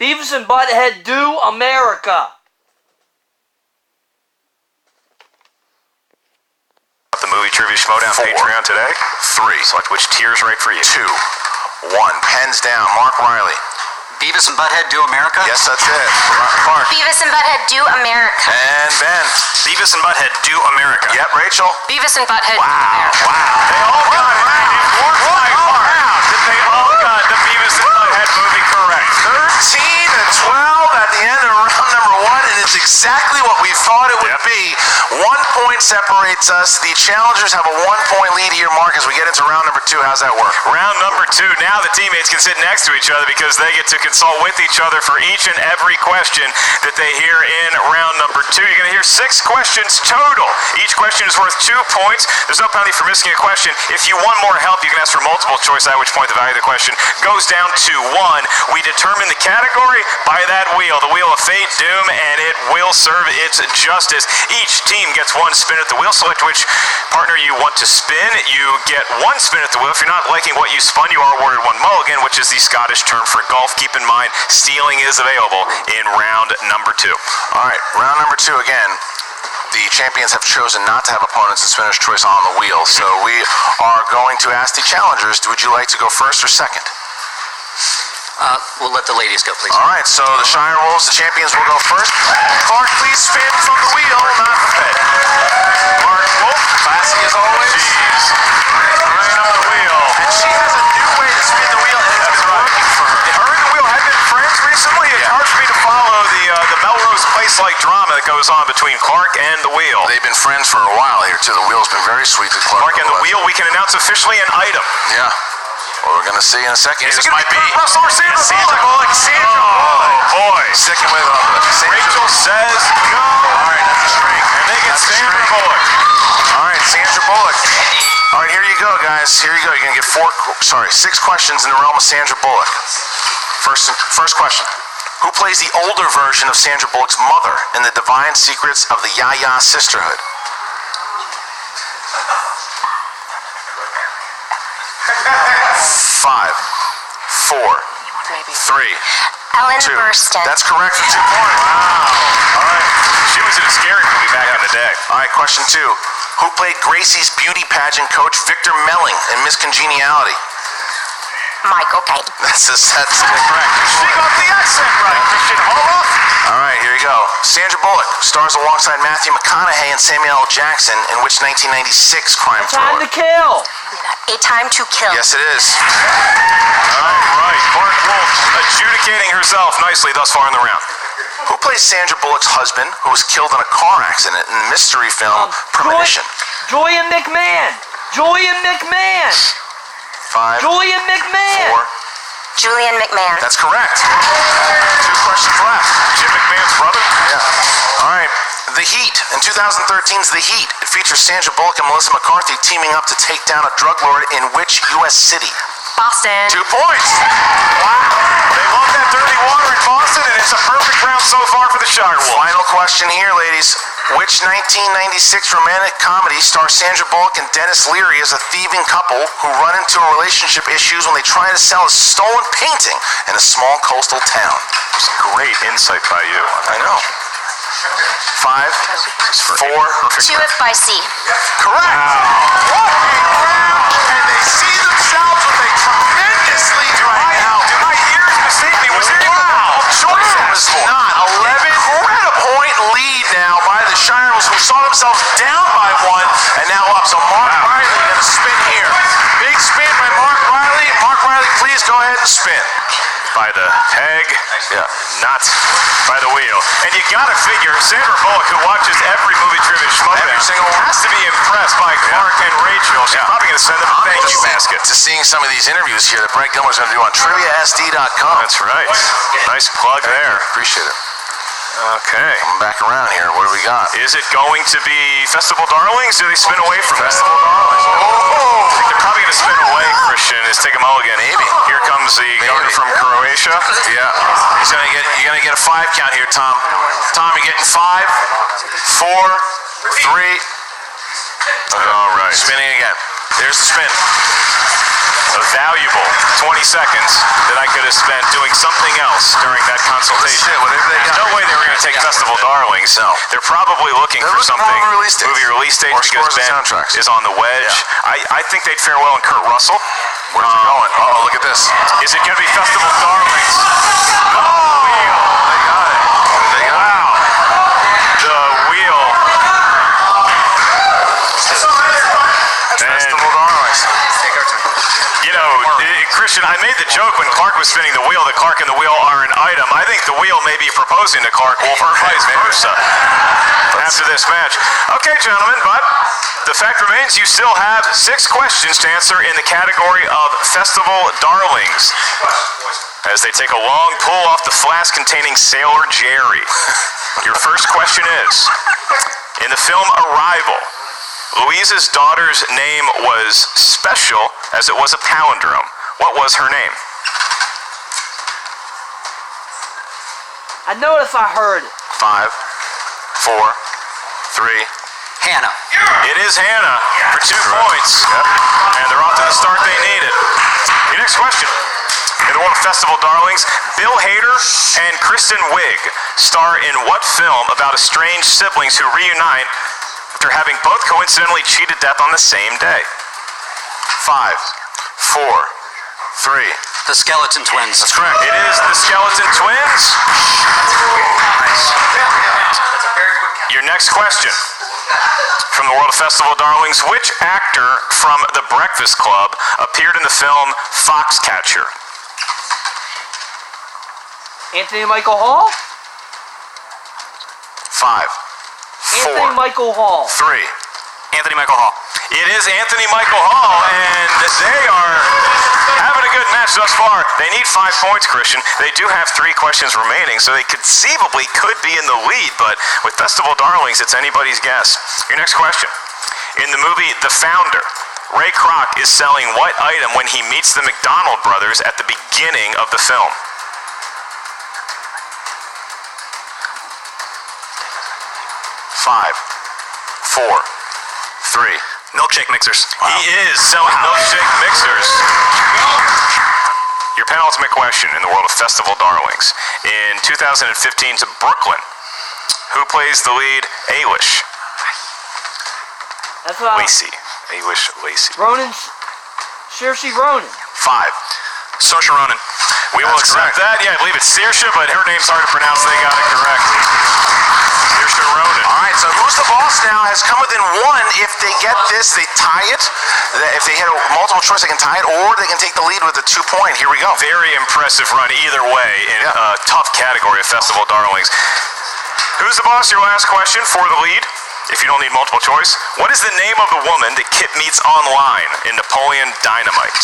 Beavis and Butthead Do America. The movie Trivia Schmoedown 4, Patreon today. 3. Select which tier is right for you. 2, 1. Pens down. Mark Riley. Beavis and Butthead Do America? Yes, that's it. Clark. Beavis and Butthead Do America. And Ben. Beavis and Butthead Do America. Yep, Rachel. Beavis and Butthead. Wow. They all got it. They all got the Beavis and Butthead movie correct. 13-12 at the end of round number 1, and it's exactly what we thought it would be. 1 point separates us. The challengers have a 1-point lead here, Mark, as we get into round number 2. How's that work? Round number 2. Now the teammates can sit next to each other because they get to consult with each other for each and every question that they hear in round number 2. You're going to hear 6 questions total. Each question is worth 2 points. There's no penalty for missing a question. If you want more help, you can ask for multiple choice, at which point the value of the question goes down to 1. We determine the category by that wheel, the wheel of fate, doom, and it will serve its justice. Each team gets 1 spin at the wheel. Select which partner you want to spin. You get 1 spin at the wheel. If you're not liking what you spun, you are awarded 1 mulligan, which is the Scottish term for golf. Keep in mind, stealing is available in round number 2. All right, round number 2 again. The champions have chosen not to have opponents in spinner's choice on the wheel, so we are going to ask the challengers, would you like to go first or second? We'll let the ladies go, please. All right, so the Shire Wolves, the champions, will go first. Clark, please spin from the wheel, not the bed. Clark Wolf, classy as always. Jeez. Right on the wheel. And she has a new way to spin the wheel, and it's been working for her. Her and the wheel have been friends recently. It's hard for me to follow the Melrose Place-like drama that goes on between Clark and the wheel. They've been friends for a while here, too. The wheel's been very sweet to Clark. Clark and the wheel, we can announce officially an item. Yeah. Well, we're going to see in a second. This It might be Kurt Russell or Sandra Bullock. Sandra Bullock. Oh, boy. Sticking with it. Rachel says no. All right, that's a string. And they get Sandra Bullock. All right, Sandra Bullock. All right, here you go, guys. Here you go. You're going to get 6 questions in the realm of Sandra Bullock. First question. Who plays the older version of Sandra Bullock's mother in The Divine Secrets of the Yaya Sisterhood? 5, 4, 3, Ellen 2. Burstyn. That's correct for 2 points. Wow. All right. She was in a scary movie back in the day. All right, question 2. Who played Gracie's beauty pageant coach Victor Melling in Miss Congeniality? Michael Caine. That's correct. She got the accent right, Christian. Hold up. All right, here you go. Sandra Bullock stars alongside Matthew McConaughey and Samuel L. Jackson in which 1996 crime Time thriller? to kill. A Time to Kill. Yes, it is. All right. Clark Wolf adjudicating herself nicely thus far in the round. Who plays Sandra Bullock's husband who was killed in a car accident in the mystery film Premonition? Julian McMahon. Julian McMahon. 5, Julian McMahon. 4. Julian McMahon. That's correct. 2 questions left. Jim McMahon's brother? Yeah. All right. The Heat. In 2013's The Heat, it features Sandra Bullock and Melissa McCarthy teaming up to take down a drug lord in which U.S. city? Boston. 2 points. Wow. They love that dirty water in Boston, and it's a perfect round so far for the Shire Wolves. Final question here, ladies. Which 1996 romantic comedy stars Sandra Bullock and Dennis Leary as a thieving couple who run into relationship issues when they try to sell a stolen painting in a small coastal town? Great insight by you. I know. 5, 4. 2 by C. Correct. Wow. What a round! And they see themselves with a tremendous lead right now. Did my ears mistake me? Was there choices? Not 11. Point lead now by the Shirels, who saw themselves down by 1 and now up. So Mark Riley going to spin here. Big spin by Mark Riley. Mark Riley, please go ahead and spin. By the peg, yeah, not by the wheel. And you gotta figure Sandra Bullock, who watches every movie trivia Schmoedown, has to be impressed by Clark and Rachel. She's probably gonna send them a thank you basket. To seeing some of these interviews here that Brett Gilmore's gonna do on TriviaSD.com. That's right. Nice plug there. Appreciate it. Okay. Coming back around here. What do we got? Is it going to be Festival Darlings? Do they spin away from Festival Darlings? Oh! I think they're probably going to spin away, Christian. Is take a mulligan. Maybe. Here comes the governor from Croatia. Yeah. You're gonna get a 5 count here, Tom. Tom, you're getting 5, 4, 3. All right. Spinning again. There's the spin. A valuable 20 seconds that I could have spent doing something else during that consultation. There's no way they were going to take Festival Darlings. No. They're probably looking for something. Movie release date because Ben is on the wedge. Yeah. I think they'd fare well in Kurt Russell. Where's it going? Oh, look at this. Is it going to be Festival Darlings? Oh! They got it. They got it. Wow. The wheel. Festival Darlings. You know, Christian, I made the joke when Clark was spinning the wheel that Clark and the wheel are an item. I think the wheel may be proposing to Clark Wolf or vice versa after this match. Okay, gentlemen, but the fact remains you still have 6 questions to answer in the category of Festival Darlings. As they take a long pull off the flask containing Sailor Jerry. Your first question is, in the film Arrival, Louise's daughter's name was special as it was a palindrome. What was her name? I noticed I heard it. 5, 4, 3. Hannah. It is Hannah for 2 points. And they're off to the start they needed. Your next question. In the world of Festival Darlings, Bill Hader and Kristen Wiig star in what film about estranged siblings who reunite after having both coincidentally cheated death on the same day? 5, 4, 3. The Skeleton Twins. That's correct. It is the Skeleton Twins. Nice. Your next question. From the world of Festival Darlings, which actor from The Breakfast Club appeared in the film Foxcatcher? Anthony Michael Hall? 5, 4, Anthony Michael Hall. 3. Anthony Michael Hall. It is Anthony Michael Hall, and they are having Darlings thus far, they need 5 points, Christian. They do have 3 questions remaining, so they conceivably could be in the lead, but with Festival Darlings, it's anybody's guess. Your next question. In the movie The Founder, Ray Kroc is selling what item when he meets the McDonald brothers at the beginning of the film? Five, four, three. Milkshake mixers. He is selling milkshake mixers. Your penultimate question in the world of Festival Darlings. In 2015's Brooklyn, who plays the lead Ailish? That's Lacey. Ailish Lacey. Ronan's Saoirse Ronan. 5. Saoirse Ronan. We will accept that. Yeah, I believe it's Saoirse, but her name's hard to pronounce. They got it correct. Saoirse Ronan. All right, so Who's the Boss now has come within 1. If they get this, they tie it. If they hit a multiple choice, they can tie it, or they can take the lead with a 2-point. Here we go. Very impressive run either way in a tough category of Festival Darlings. Who's the Boss? Your last question for the lead. If you don't need multiple choice, what is the name of the woman that Kit meets online in Napoleon Dynamite?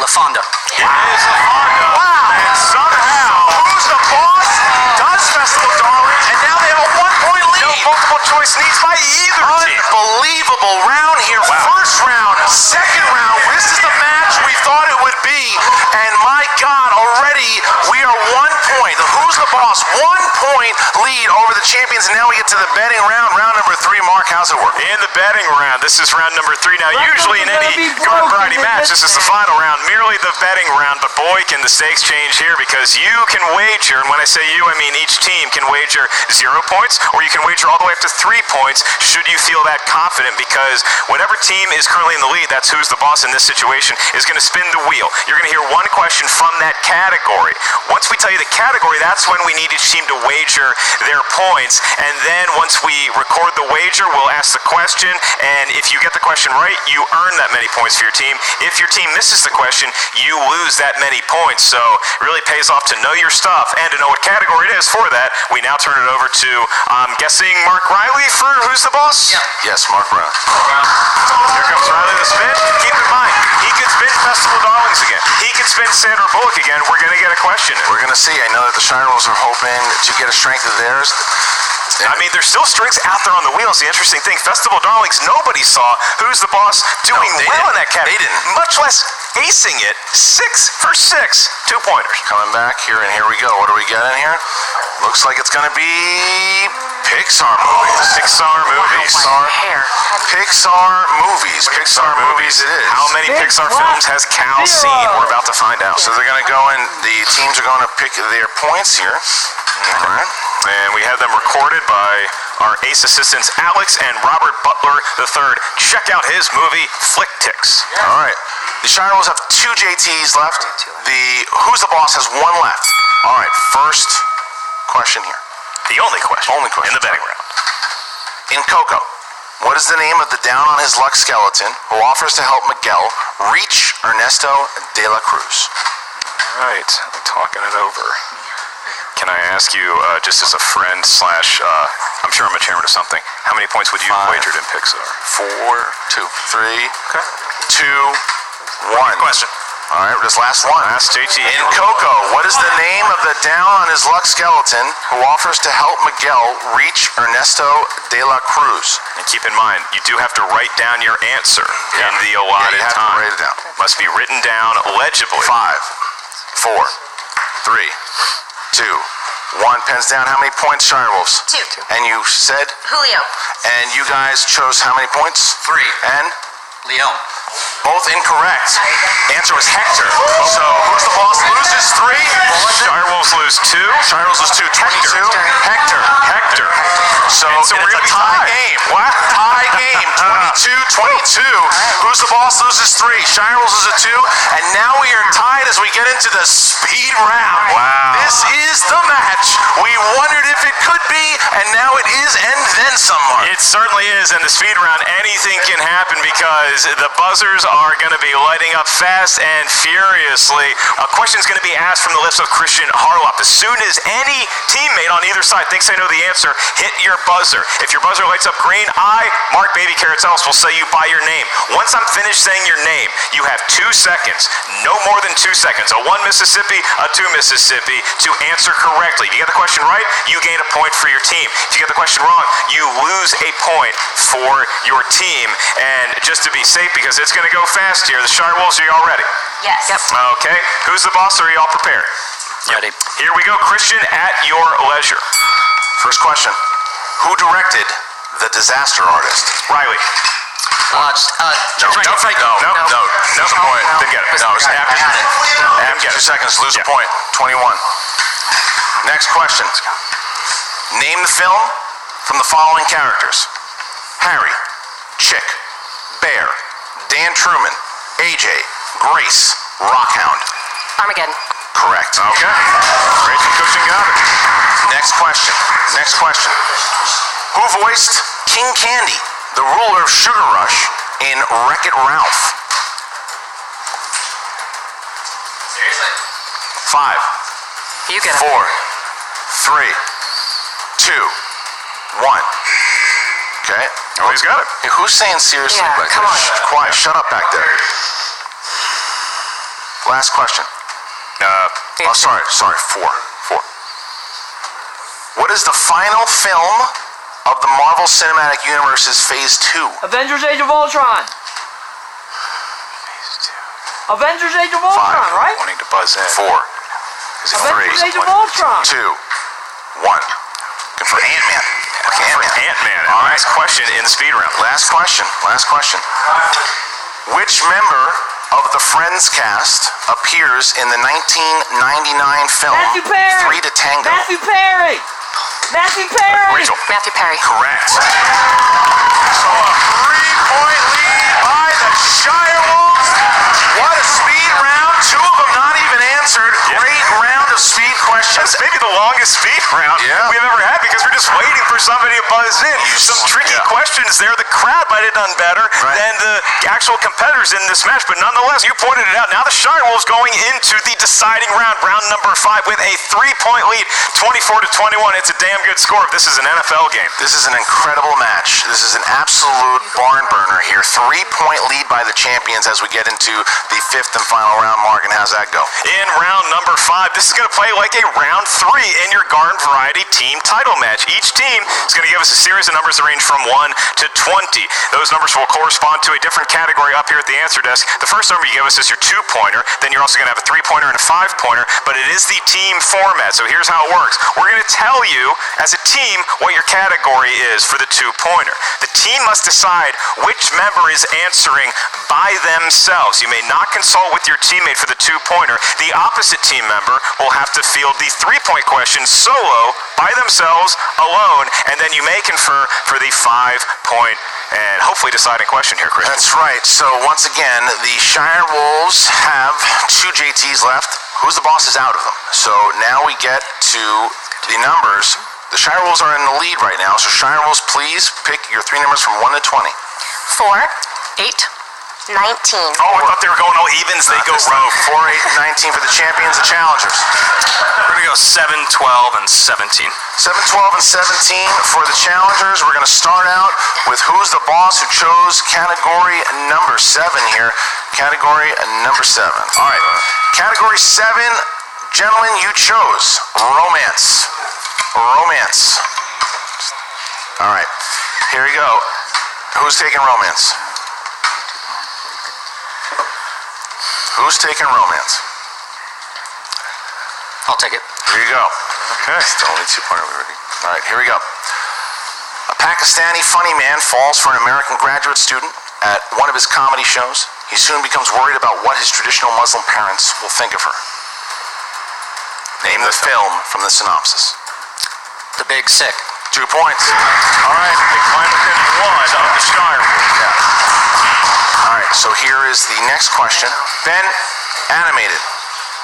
LaFonda. It is LaFonda. Wow. And somehow, Who's the Boss does Festival Darling, and now they have a 1-point lead. No multiple choice needs by either team. Unbelievable round here. Wow. First round, second round. This is the match we thought it would be. And my God, already we are 1 point. The Who's the Boss, 1-point lead over the champions. And now we get to the betting round. Round number 3. Mark, how's it work? In the betting round, this is round number 3. Now, usually in any garden variety match, this is the final round, merely the betting round. But boy, can the stakes change here, because you can wager, and when I say you, I mean each team can wager 0 points, or you can wager all the way up to 3 points should you feel that confident, because whatever team is currently in the lead, that's Who's the Boss in this situation, is going to spin the wheel. You're going to hear 1 question from that category. Once we tell you the category, that's when we need each team to wager their points, and then once we record the wager, we'll ask the question, and if you get the question right, you earn that many points for your team. If your team misses the question, you lose that many points. So it really pays off to know your stuff and to know what category it is. For that, we now turn it over to, I'm guessing, Mark Riley for Who's the Boss? Yeah. Yes, Mark Brown. Here comes Riley the spin. Keep in mind, he could spin Festival Darlings again. He could spin Sandra Bullock again. We're going to get a question. We're going to see. I know that the Shire Wolves are hoping to get a strength of theirs. I mean, there's still strings out there on the wheel. It's the interesting thing. Festival Darlings, nobody saw Who's the Boss doing well in that category. They didn't. Much less acing it. 6 for 6. 2-pointers. Coming back here, and here we go. What do we got in here? Looks like it's going to be Pixar movies. Pixar movies. Pixar movies. Pixar movies it is. How many Pixar films has Cal seen? We're about to find out. So they're going to go in, the teams are going to pick their points here. All right. And we have them recorded by our ace assistants, Alex and Robert Butler III. Check out his movie, Flick Ticks. All right. The Shire Wolves have 2 JTs left. The Who's the Boss has 1 left. All right. First question here. The only question. In the betting round. In Coco, what is the name of the down-on-his-luck skeleton who offers to help Miguel reach Ernesto de la Cruz? All right. I'm talking it over. Can I ask you, just as a friend slash, I'm sure I'm a chairman of something, how many points would you have wagered in Pixar? 4, 2, 3, Okay. 2, 1. Question. All right, this last one. Last JT. In Coco, what is the name of the down-on-his-luck skeleton who offers to help Miguel reach Ernesto de la Cruz? And keep in mind, you do have to write down your answer in the allotted you have time. to write it down. Must be written down legibly. 5, 4, 3, 2, 1. Pens down. How many points, Shire Wolves? 2. And you said? Julio. And you guys chose how many points? 3. And? Leon. Both incorrect. Answer was Hector. So Who's the Boss loses 3. Shire Wolves lose 2. Shire Wolves lose 2. 22. Hector. So we're it's going to a be tie tied. game. What? Tie game. 22-22. Who's the Boss loses 3. Shire Wolves loses 2. And now we are tied as we get into the speed round. Wow. This is the match we wondered if it could be, and now it is, and then some, Mark. It certainly is. In the speed round, anything can happen, because because the buzzers are going to be lighting up fast and furiously. A question is going to be asked from the lips of Christian Harloff. As soon as any teammate on either side thinks they know the answer, hit your buzzer. If your buzzer lights up green, I, Mark Baby Carrots Ellis, will say you by your name. Once I'm finished saying your name, you have 2 seconds, no more than 2 seconds, a 1 Mississippi, a 2 Mississippi, to answer correctly. If you get the question right, you gain a point for your team. If you get the question wrong, you lose a point for your team. And just to be safe, because it's going to go fast here, the Shire Wolves, are y'all ready? Yes. Yep. Okay. Who's the boss? Are y'all prepared? Ready. Here we go. Christian, at your leisure. First question. Who directed The Disaster Artist? Riley. No. Didn't get it. No, it's after 2 seconds, lose a point. 21. Next question. Name the film from the following characters: Harry, Chick, Bear, Dan Truman, AJ, Grace, Rockhound. Armageddon. Correct. Okay. Rachel Cushing got it. Next question. Who voiced King Candy, the ruler of Sugar Rush, in Wreck-It Ralph? Seriously? 5, You get it. 4, 3, 2, 1. Okay. Oh, he's got it. Hey, who's saying seriously Yeah, back come there? on. Quiet. Shut up back there. Last question. Sorry. 4. What is the final film of the Marvel Cinematic Universe's Phase 2? Avengers Age of Ultron. Avengers Age of Ultron, 5. right? Wanting to buzz in. 4. Is it 3? Avengers Age of Ultron. 2, 1. Good for Ant-Man. Ant-Man. All right. Last question in the speed round. Last question. Which member of the Friends cast appears in the 1999 film Matthew Perry. 3 to Tango? Matthew Perry. Rachel. Matthew Perry. Correct. So a 3-point lead by the Shire Wolves. What a speed round. 2 of them not even answered. Great round of speed questions. That's maybe the longest speed round we've ever had, because we're just waiting for somebody to buzz in. Some tricky questions there. The crowd might have done better than the actual competitors in this match, but nonetheless, you pointed it out. Now the Shire Wolves going into the deciding round, round number 5, with a 3-point lead, 24 to 21. It's a damn good score if this is an NFL game. This is an incredible match. This is an absolute barn burner here. 3-point lead by the champions as we get into the 5th and final round. Morgan, how's that go? In round number 5, this is going to play like a round 3 in your Garden Variety team title match. Each team is going to give us a series of numbers that range from 1 to 20. Those numbers will correspond to a different category up here at the answer desk. The first number you give us is your 2-pointer. Then you're also going to have a 3-pointer and a 5-pointer, but it is the team format. So here's how it works. We're going to tell you as a team what your category is for the 2-pointer. The team must decide which member is answering by themselves. You may not consult with your teammate for the 2-pointer. The opposite team member will have to field the 3-point question solo by themselves, alone, and then you may confer for the 5-point and hopefully deciding question here, Chris. That's right. So once again, the Shire Wolves have 2 JTs left. Who's the boss is out of them. So now we get to the numbers. The Shire Wolves are in the lead right now. So Shire Wolves, please pick your 3 numbers from 1 to 20. 4, 8, 19. Oh, I thought they were going all evens. They go rogue. 4, 8, 19 for the champions, the challengers. We're going to go 7, 12, and 17. 7, 12, and 17 for the challengers. We're going to start out with who's the boss who chose category number 7 here. Category number 7. All right. Category 7, gentlemen, you chose romance. Romance. All right. Here we go. Who's taking romance? Who's taking romance? I'll take it. Here you go. Okay. Still only 2-pointer already. All right, here we go. A Pakistani funny man falls for an American graduate student at one of his comedy shows. He soon becomes worried about what his traditional Muslim parents will think of her. Name the film from the synopsis. The Big Sick. 2 points. All right. They climb within 1 of the Shire. All right, so here is the next question. Ben, animated.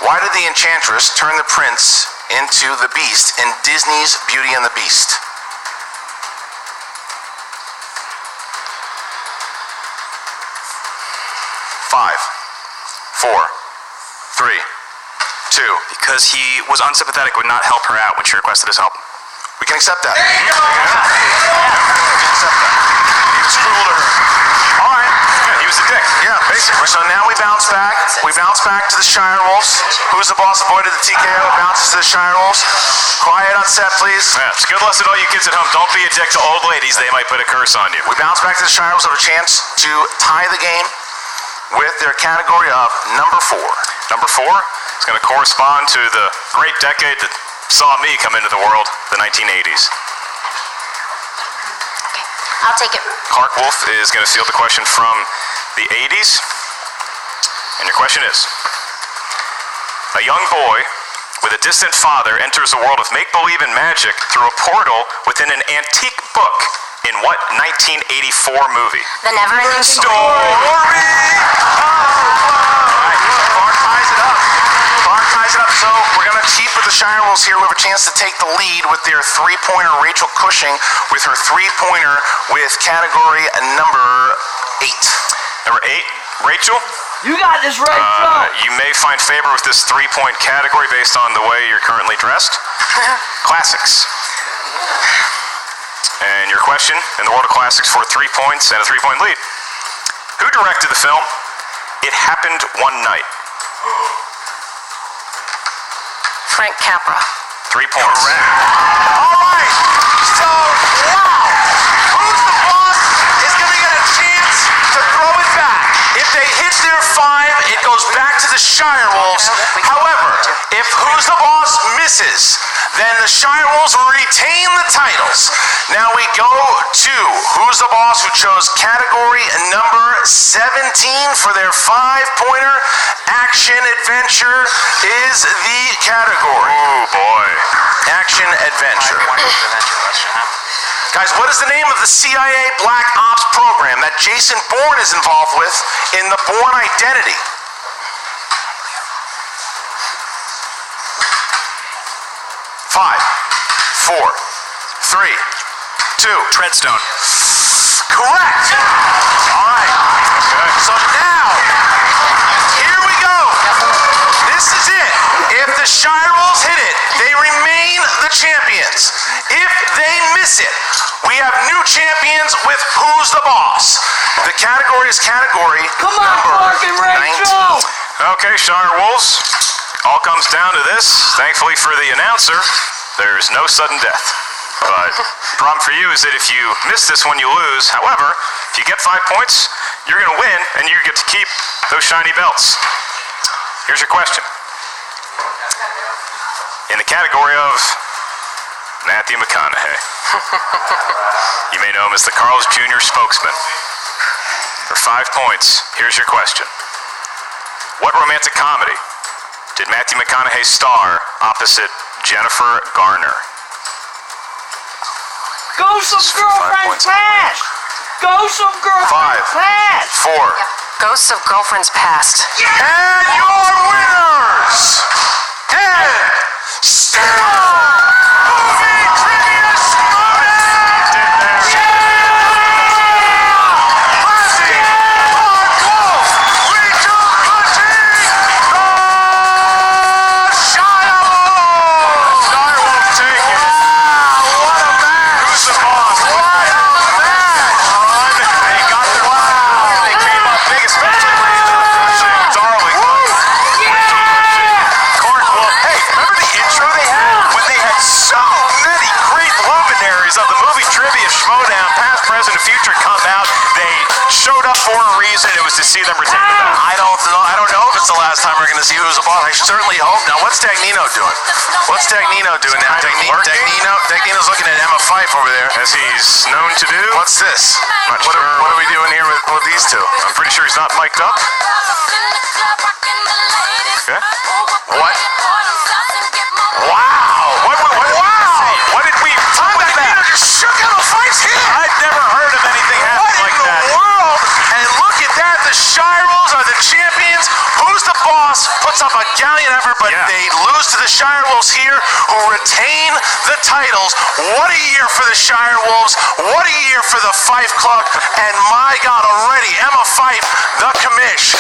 Why did the Enchantress turn the prince into the Beast in Disney's Beauty and the Beast? 5, 4, 3, 2. Because he was unsympathetic, would not help her out when she requested his help. We can accept that. We can accept that. He was cruel to her. All right. Yeah, he was a dick. Yeah, basically. So now we bounce back. We bounce back to the Shire Wolves. Who's the boss? Avoided the TKO. Bounces to the Shire Wolves. Quiet on set, please. Yeah, it's a good lesson to all you kids at home. Don't be a dick to old ladies. They might put a curse on you. We bounce back to the Shire Wolves, have a chance to tie the game with their category of number 4. Number 4 is going to correspond to the great decade that saw me come into the world, the 1980s. I'll take it. Clark Wolf is going to field the question from the 80s. And your question is, a young boy with a distant father enters a world of make-believe and magic through a portal within an antique book in what 1984 movie? The Never-Ending Story! Clark ties it up. So we're going to keep with the Shire Wolves here. We have a chance to take the lead with their 3-pointer, Rachel Cushing, with her 3-pointer with category number 8. Number 8, Rachel. You got this, Rachel. You may find favor with this 3-point category based on the way you're currently dressed. Classics. And your question in the world of classics for 3 points and a 3-point lead. Who directed the film It Happened One Night? Frank Capra. 3 points. Correct. All right. So, wow. Who's the boss is going to get a chance to throw it back. If they hit their 5, it goes back to the Shire Wolves. However, if Who's the Boss misses, then the Shire Wolves will retain the titles. Now we go to Who's the Boss, who chose category number 17 for their 5-pointer. Action Adventure is the category. Oh boy. Action Adventure. Guys, what is the name of the CIA Black Ops program that Jason Bourne is involved with in The Bourne Identity? Five, 4, 3, 2. Treadstone. Correct. All right. Okay. So now, here we go. This is it. If the Shire Wolves hit it, they remain the champions. If they miss it, we have new champions with Who's the Boss. The category is category Come on, Clark and Rachel. 19. Okay, Shire Wolves. All comes down to this. Thankfully for the announcer, there's no sudden death. But the problem for you is that if you miss this one, you lose. However, if you get 5 points, you're going to win, and you get to keep those shiny belts. Here's your question. In the category of Matthew McConaughey, you may know him as the Carl's Jr. spokesman. For 5 points, here's your question. What romantic comedy did Matthew McConaughey star opposite Jennifer Garner? Ghost of Girlfriend's Past. Ghost of Girlfriend's 5, Past. 4. Ghosts of Girlfriends Past. And your winners, and still Movie Trivia Schmoedown! Classic, Clark Wolf, Rachel Cushing, the Shire Wolves! Shire Wolves take it. What a match! Who's the boss? What a match! Run. They got their wow. They came up big, especially Rachel Cushing, darling. Clark Wolf. Hey, remember the intro they had when they had so many great luminaries of the movie trivia Schmoedown, past, present, and future, come out? They showed up for a reason. It was to see them retain the belt. I don't know if it's the last time we're going to see Who's the Boss. I certainly hope. Now, what's Dagnino doing? What's Dagnino doing now? Dagnino's looking at Emma Fife over there. As he's known to do. What's this? Not What sure. are we doing here with these two? I'm pretty sure he's not mic'd up. Okay. What? Wow! Wow! What did we? Tom Dagnino just shook Emma Fife's hand. I've never heard of anything happening like that. What in the world? And look at that. The Shire Wolves are the champions. Who's the Boss puts up a gallant effort, but they lose to the Shire Wolves here, who retain the titles. What a year for the Shire Wolves. What a year for the Fife Club. And my God, already, Emma Fife, the commish.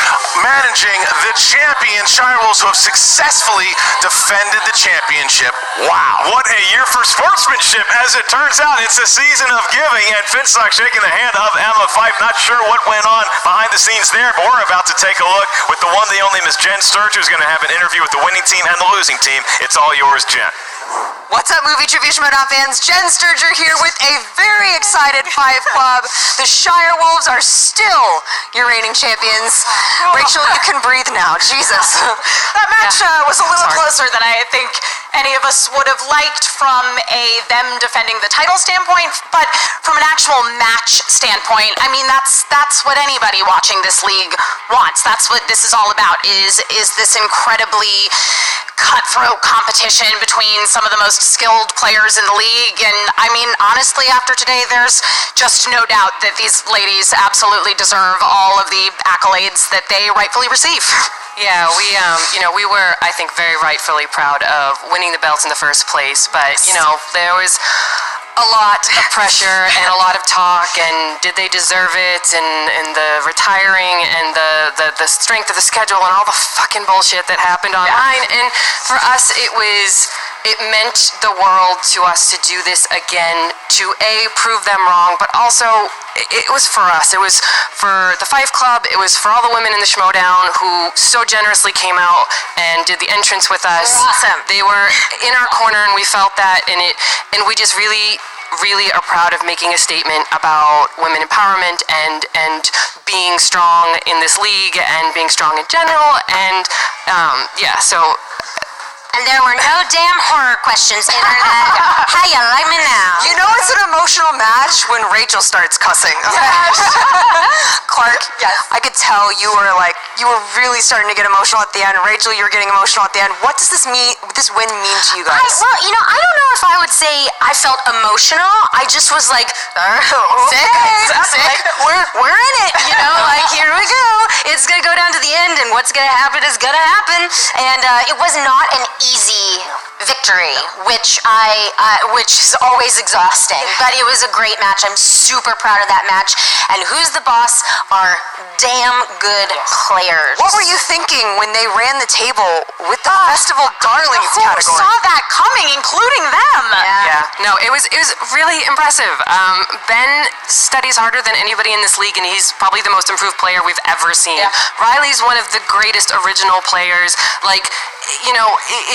challenging the champion Shire Wolves, who have successfully defended the championship. Wow. What a year for sportsmanship. As it turns out, it's a season of giving, and Finstock shaking the hand of Emma Fife. Not sure what went on behind the scenes there, but we're about to take a look with the one, the only Miss Jen Sturge, who's going to have an interview with the winning team and the losing team. It's all yours, Jen. What's up, Movie Trivia Schmoedown fans? Jen Sturger here with a very excited Five Club. The Shire Wolves are still your reigning champions. Rachel, you can breathe now. Jesus. That match was a little closer than I think any of us would have liked from them defending the title standpoint, but from an actual match standpoint, I mean, that's what anybody watching this league wants. That's what this is all about, is this incredibly cutthroat competition between some of the most skilled players in the league. And I mean, honestly, after today, there's just no doubt that these ladies absolutely deserve all of the accolades that they rightfully receive. Yeah, we were, I think, very rightfully proud of winning the belts in the first place, but, there was a lot of pressure and a lot of talk, and did they deserve it, and the retiring, and the strength of the schedule, and all the fucking bullshit that happened online. And for us, it meant the world to us to do this again, to prove them wrong, but also it was for us. It was for the Five Club. It was for all the women in the Schmoedown who so generously came out and did the entrance with us. Awesome. They were in our corner, and we felt that, and we just really are proud of making a statement about women empowerment and being strong in this league and being strong in general. And And there were no damn horror questions in her that, how you like me now? You know it's an emotional match when Rachel starts cussing. Clark, I could tell you were really starting to get emotional at the end. Rachel, you were getting emotional at the end. What does this win mean to you guys? I don't know if I would say I felt emotional. I just was like, sick. We're in it, here we go. It's gonna go down to the end, and what's gonna happen is gonna happen. And it was not an easy victory, which is always exhausting, but it was a great match. I'm super proud of that match, and who's the boss are damn good players. What were you thinking when they ran the table with the Festival Darlings category? Who saw that coming, including them? Yeah. No, it was really impressive. Ben studies harder than anybody in this league, and he's probably the most improved player we've ever seen. Yeah. Riley's one of the greatest original players.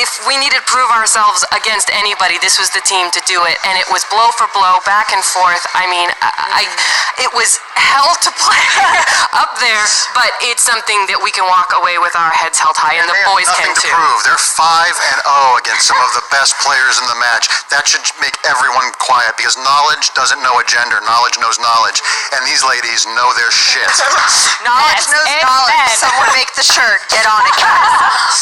If we needed to prove ourselves against anybody, this was the team to do it, and it was blow for blow, back and forth. I mean, it was hell to play up there, but it's something that we can walk away with our heads held high, and the boys can too. They're 5-0 against some of the best players in the match. That should make everyone quiet, because knowledge doesn't know a gender. Knowledge knows knowledge, and these ladies know their shit. Knowledge knows knowledge. Someone make the shirt. Get on it, guys.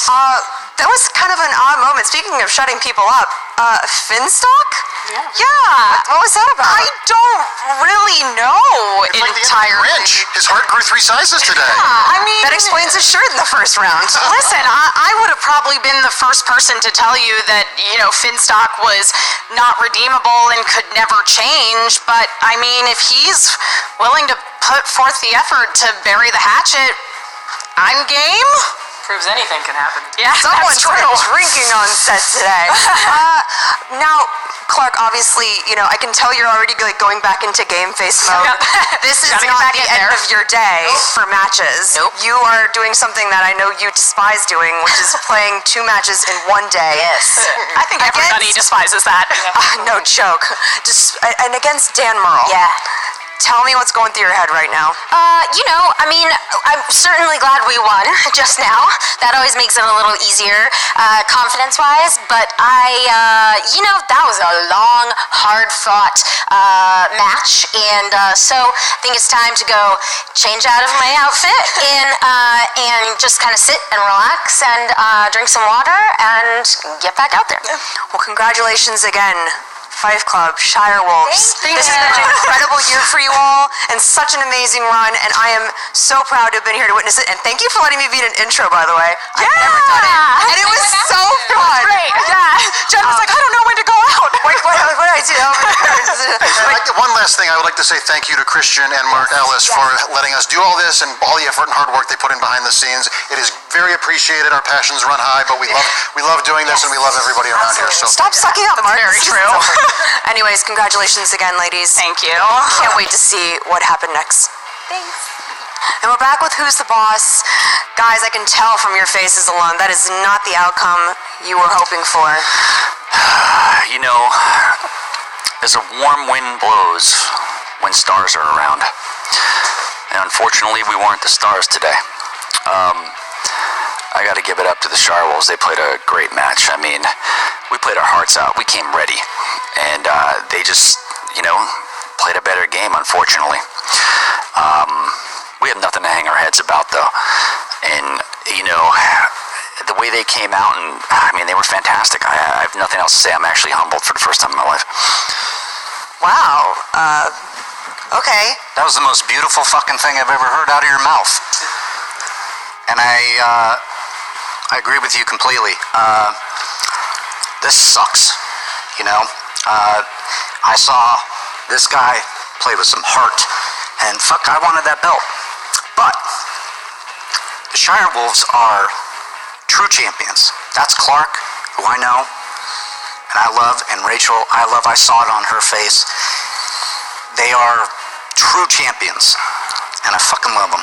That was kind of an odd moment. Speaking of shutting people up, Finstock? Yeah. What was that about? I don't really know entirely. His heart grew 3 sizes today. Yeah, I mean, that explains his shirt in the first round. Listen, I would have probably been the first person to tell you that, Finstock was not redeemable and could never change, but I mean, if he's willing to put forth the effort to bury the hatchet, I'm game. Proves anything can happen. Yeah, someone's drinking on set today. Now, Clark, obviously, I can tell you're already going back into game face mode. This is not the end of your day for matches. Nope. You are doing something that I know you despise doing, which is playing 2 matches in one day. Yes. I think everybody despises that. No joke. And against Dan Merle. Yeah. Tell me what's going through your head right now. I'm certainly glad we won just now. That always makes it a little easier, confidence-wise. But that was a long, hard-fought match, and so I think it's time to go change out of my outfit and just kind of sit and relax and drink some water and get back out there. Well, congratulations again. Five Club, Shire Wolves. Thank this you. has been an incredible year for you all, and such an amazing run, and I am so proud to have been here to witness it, and thank you for letting me be an intro, by the way. I've never done it, and it was so fun. Great. Yeah. Jen was like, I don't know when to go out. What did I do? One last thing, I would like to say thank you to Christian and Mark Ellis for letting us do all this and all the effort and hard work they put in behind the scenes. It is very appreciated. Our passions run high, but we love doing this and we love everybody around here. So stop sucking up, Mark. Very true. Anyways, congratulations again, ladies. Thank you. Can't wait to see what happened next. Thanks. And we're back with Who's the Boss. Guys, I can tell from your faces alone, that is not the outcome you were hoping for. You know, as a warm wind blows when stars are around. And unfortunately, we weren't the stars today. I got to give it up to the Shirewolves. They played a great match. I mean, we played our hearts out. We came ready. And they just, played a better game, unfortunately. We have nothing to hang our heads about, though. And, the way they came out, and, they were fantastic. I have nothing else to say. I'm actually humbled for the first time in my life. Wow. Okay. That was the most beautiful fucking thing I've ever heard out of your mouth. And I agree with you completely. This sucks, I saw this guy play with some heart, and fuck, I wanted that belt. But the Shirewolves are true champions. That's Clark, who I know, and I love, and Rachel, I saw it on her face. They are true champions, and I fucking love them.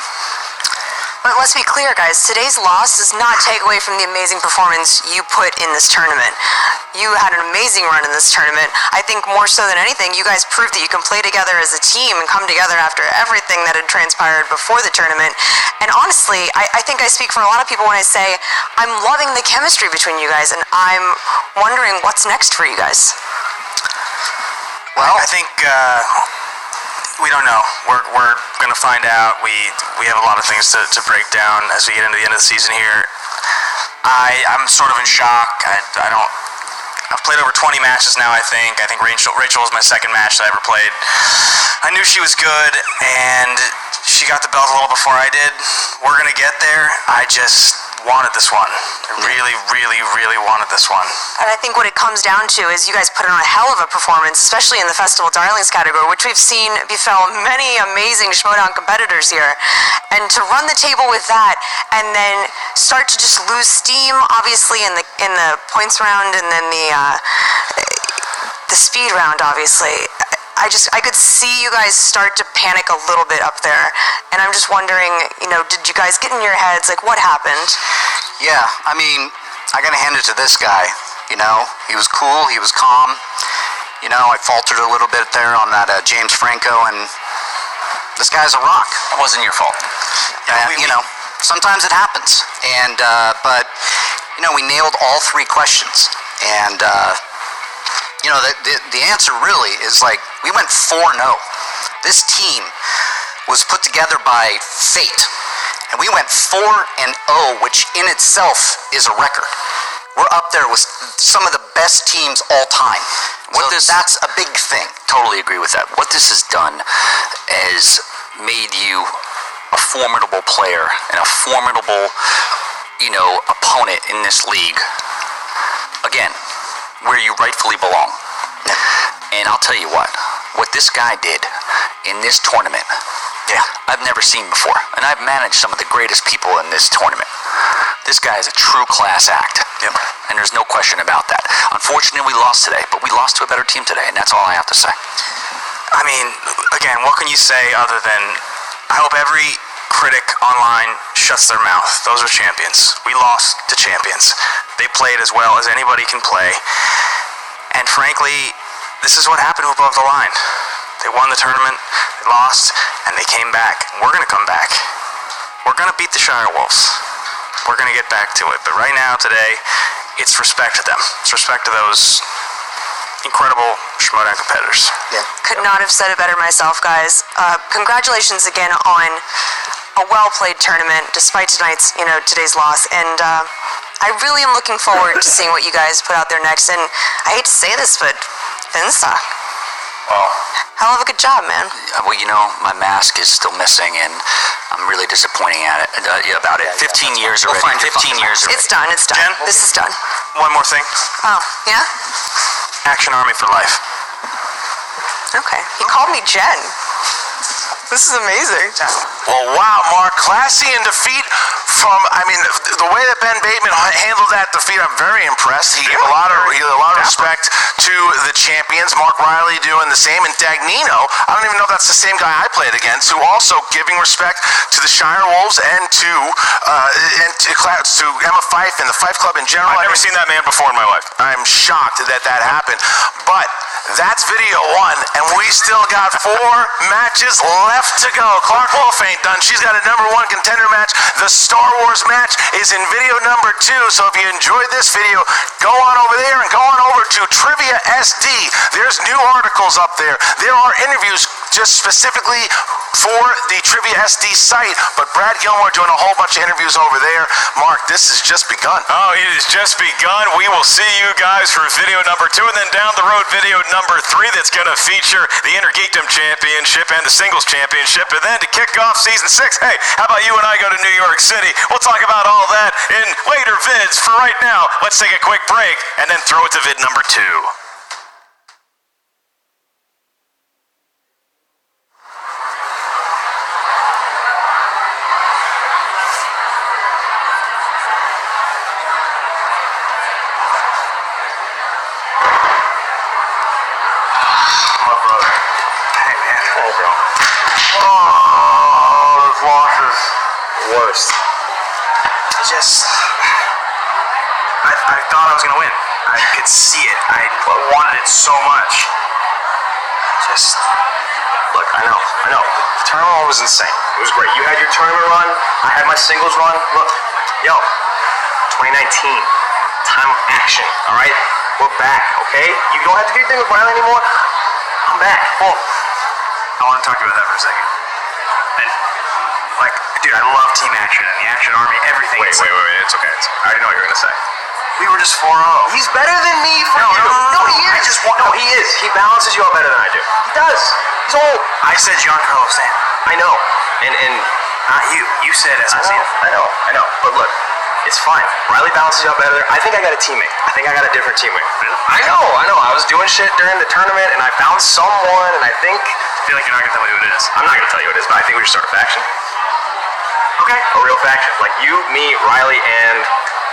But let's be clear, guys. Today's loss does not take away from the amazing performance you put in this tournament. You had an amazing run in this tournament. I think more so than anything, you guys proved that you can play together as a team and come together after everything that had transpired before the tournament. And honestly, I think I speak for a lot of people when I say I'm loving the chemistry between you guys, and I'm wondering what's next for you guys. Well, I think we don't know. We're going to find out. We have a lot of things to break down as we get into the end of the season here. I'm sort of in shock. I've played over 20 matches now, I think. I think Rachel was my second match that I ever played. I knew she was good, and she got the belt a little before I did. We're going to get there. I just wanted this one. I really, really, really wanted this one. And I think what it comes down to is you guys put on a hell of a performance, especially in the Festival Darlings category, which we've seen befell many amazing Schmoedown competitors here. And to run the table with that and then start to just lose steam, obviously, in the points round and then the speed round, obviously. I could see you guys start to panic a little bit up there, and I'm just wondering, did you guys get in your heads, like, what happened? Yeah, I gotta hand it to this guy, he was cool, he was calm, I faltered a little bit there on that James Franco, and this guy's a rock. It wasn't your fault. Sometimes it happens, and, but, we nailed all three questions, and, the answer really is like, we went 4-0. This team was put together by fate. And we went 4-0, which in itself is a record. We're up there with some of the best teams all time. That's a big thing. Totally agree with that. What this has done is made you a formidable player and a formidable, opponent in this league. Again, where you rightfully belong. And I'll tell you what this guy did in this tournament, I've never seen before. And I've managed some of the greatest people in this tournament. This guy is a true class act. Yep. And there's no question about that. Unfortunately, we lost today, but we lost to a better team today, and that's all I have to say. Again, what can you say other than I hope every critic online shuts their mouth. Those are champions. We lost to champions. They played as well as anybody can play. And frankly, this is what happened above the line. They won the tournament, they lost, and they came back. We're going to come back. We're going to beat the Shirewolves. We're going to get back to it. But right now, today, it's respect to them. It's respect to those incredible Schmoedown competitors. Yeah. Could not have said it better myself, guys. Congratulations again on a well-played tournament, despite today's loss. And I really am looking forward to seeing what you guys put out there next. And I hate to say this, but Finsta. Well, hell of a good job, man. Well, my mask is still missing, and I'm really disappointing about it. 15 years already. 15 years already. It's done. It's done. Jen? This is done. One more thing. Oh, yeah? Action Army for life. Okay. He called me Jen. This is amazing. Well, wow, Mark, classy in defeat from, the way that Ben Bateman handled that defeat, I'm very impressed. He gave a lot of respect to the champions. Mark Riley doing the same, and Dagnino, I don't even know if that's the same guy I played against, who also giving respect to the Shire Wolves and to Emma Fife and the Fife Club in general. I've never seen that man before in my life. I'm shocked that happened. But that's video 1, and we still got 4 matches left to go. Clark Wolf ain't done. She's got a #1 contender match. The Star Wars match is in video number 2. So if you enjoyed this video, go on over there and go on over to Trivia SD. There's new articles up there. There are interviews just specifically for the Trivia SD site, but Brad Gilmore doing a whole bunch of interviews over there. Mark, this has just begun. Oh, it has just begun. We will see you guys for video number 2, and then down the road, video number 3, that's going to feature the Intergeekdom Championship and the Singles Championship. And then to kick off Season 6, hey, how about you and I go to New York City? We'll talk about all that in later vids. For right now, let's take a quick break and then throw it to vid number 2. Worst. I thought I was gonna win. I could see it. I wanted it so much. Look, I know. The tournament run was insane. It was great. You had your tournament run. I had my singles run. Look, 2019, time of action. All right, we're back. Okay, you don't have to do your thing with Riley anymore. I'm back. Well, I want to talk to you about that for a second. Dude, I love Team Action and the Action Army, everything. Wait, it's okay. I already know what you're gonna say. We were just 4-0. He's better than me for you. No, he is. He is. He balances you out better than I do. He does. He's old. I said Giancarlo Stanton. I know. And not you. You said Esposito. I know. But look, it's fine. Riley balances you out better. I think I got a teammate. I think I got a different teammate. I know. I was doing shit during the tournament, and I found someone, and I feel like you're not gonna tell me who it is. I'm not gonna tell you who it is, but I think we should start a faction. Okay. A real faction. Like you, me, Riley, and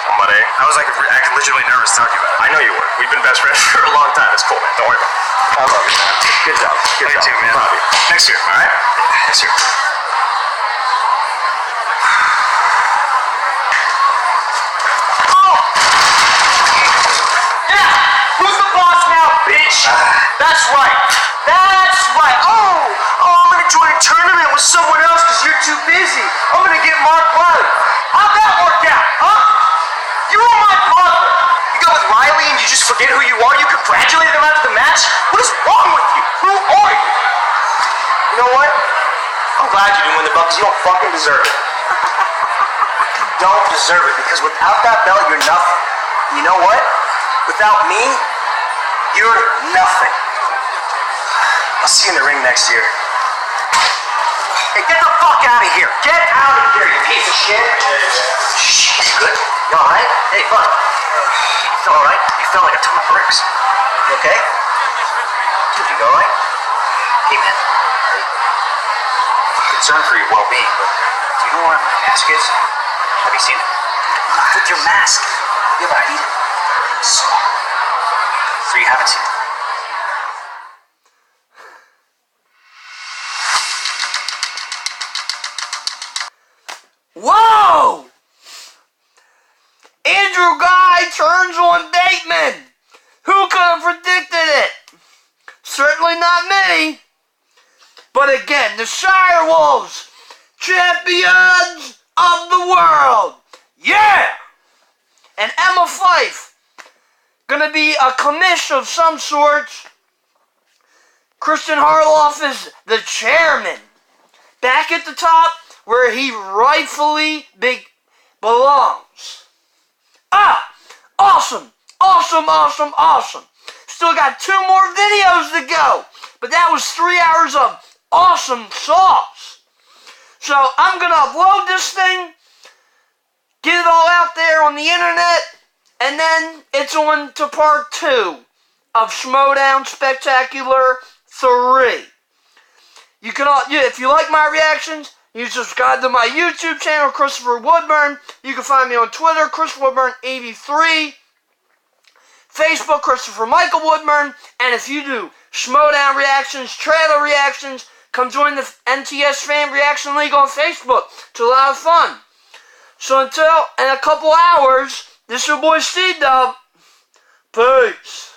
somebody. I was legitimately nervous talking about it. I know you were. We've been best friends for a long time. It's cool, man. Don't worry about it. I love you, man. Good job. Good job. You too, man. Proud of you. Next year, alright? Next year. Oh! Yeah! Who's the boss now, bitch? That's right. Oh, I'm gonna join a tournament with someone else because you're too busy. I'm gonna get Mark Riley. How'd that work out, huh? You were my brother. You go with Riley and you just forget who you are? You congratulate him after the match? What is wrong with you? Who are you? You know what? I'm glad you didn't win the belt because you don't fucking deserve it. You don't deserve it because without that belt, you're nothing. You know what? Without me, you're nothing. I'll see you in the ring next year. Hey, get the fuck out of here! Get out of here, you piece of shit! Shit, you good? You alright? Hey, bud. You feel alright? You felt like a ton of bricks. You okay? Dude, you alright? Hey, man. I'm concerned for your well-being, but do you know where my mask is? Have you seen it? Not with your mask. Yeah, but I need it. So you haven't seen it. Whoa! Andrew Guy turns on Bateman. Who could have predicted it? Certainly not me. But again, the Shire Wolves, champions of the world. Yeah! And Emma Fife, gonna be a commish of some sort. Christian Harloff is the chairman. Back at the top, where he rightfully belongs. Awesome. Still got 2 more videos to go, but that was 3 hours of awesome sauce. So I'm gonna upload this thing, get it all out there on the internet, and then it's on to part 2 of Schmoedown Spectacular 3. You can all, if you like my reactions, you subscribe to my YouTube channel, Christopher Woodburn. You can find me on Twitter, Christopher Woodburn83. Facebook, Christopher Michael Woodburn. And if you do Schmoedown reactions, trailer reactions, come join the NTS Fan Reaction League on Facebook. It's a lot of fun. So until in a couple hours, this is your boy C-Dub. Peace.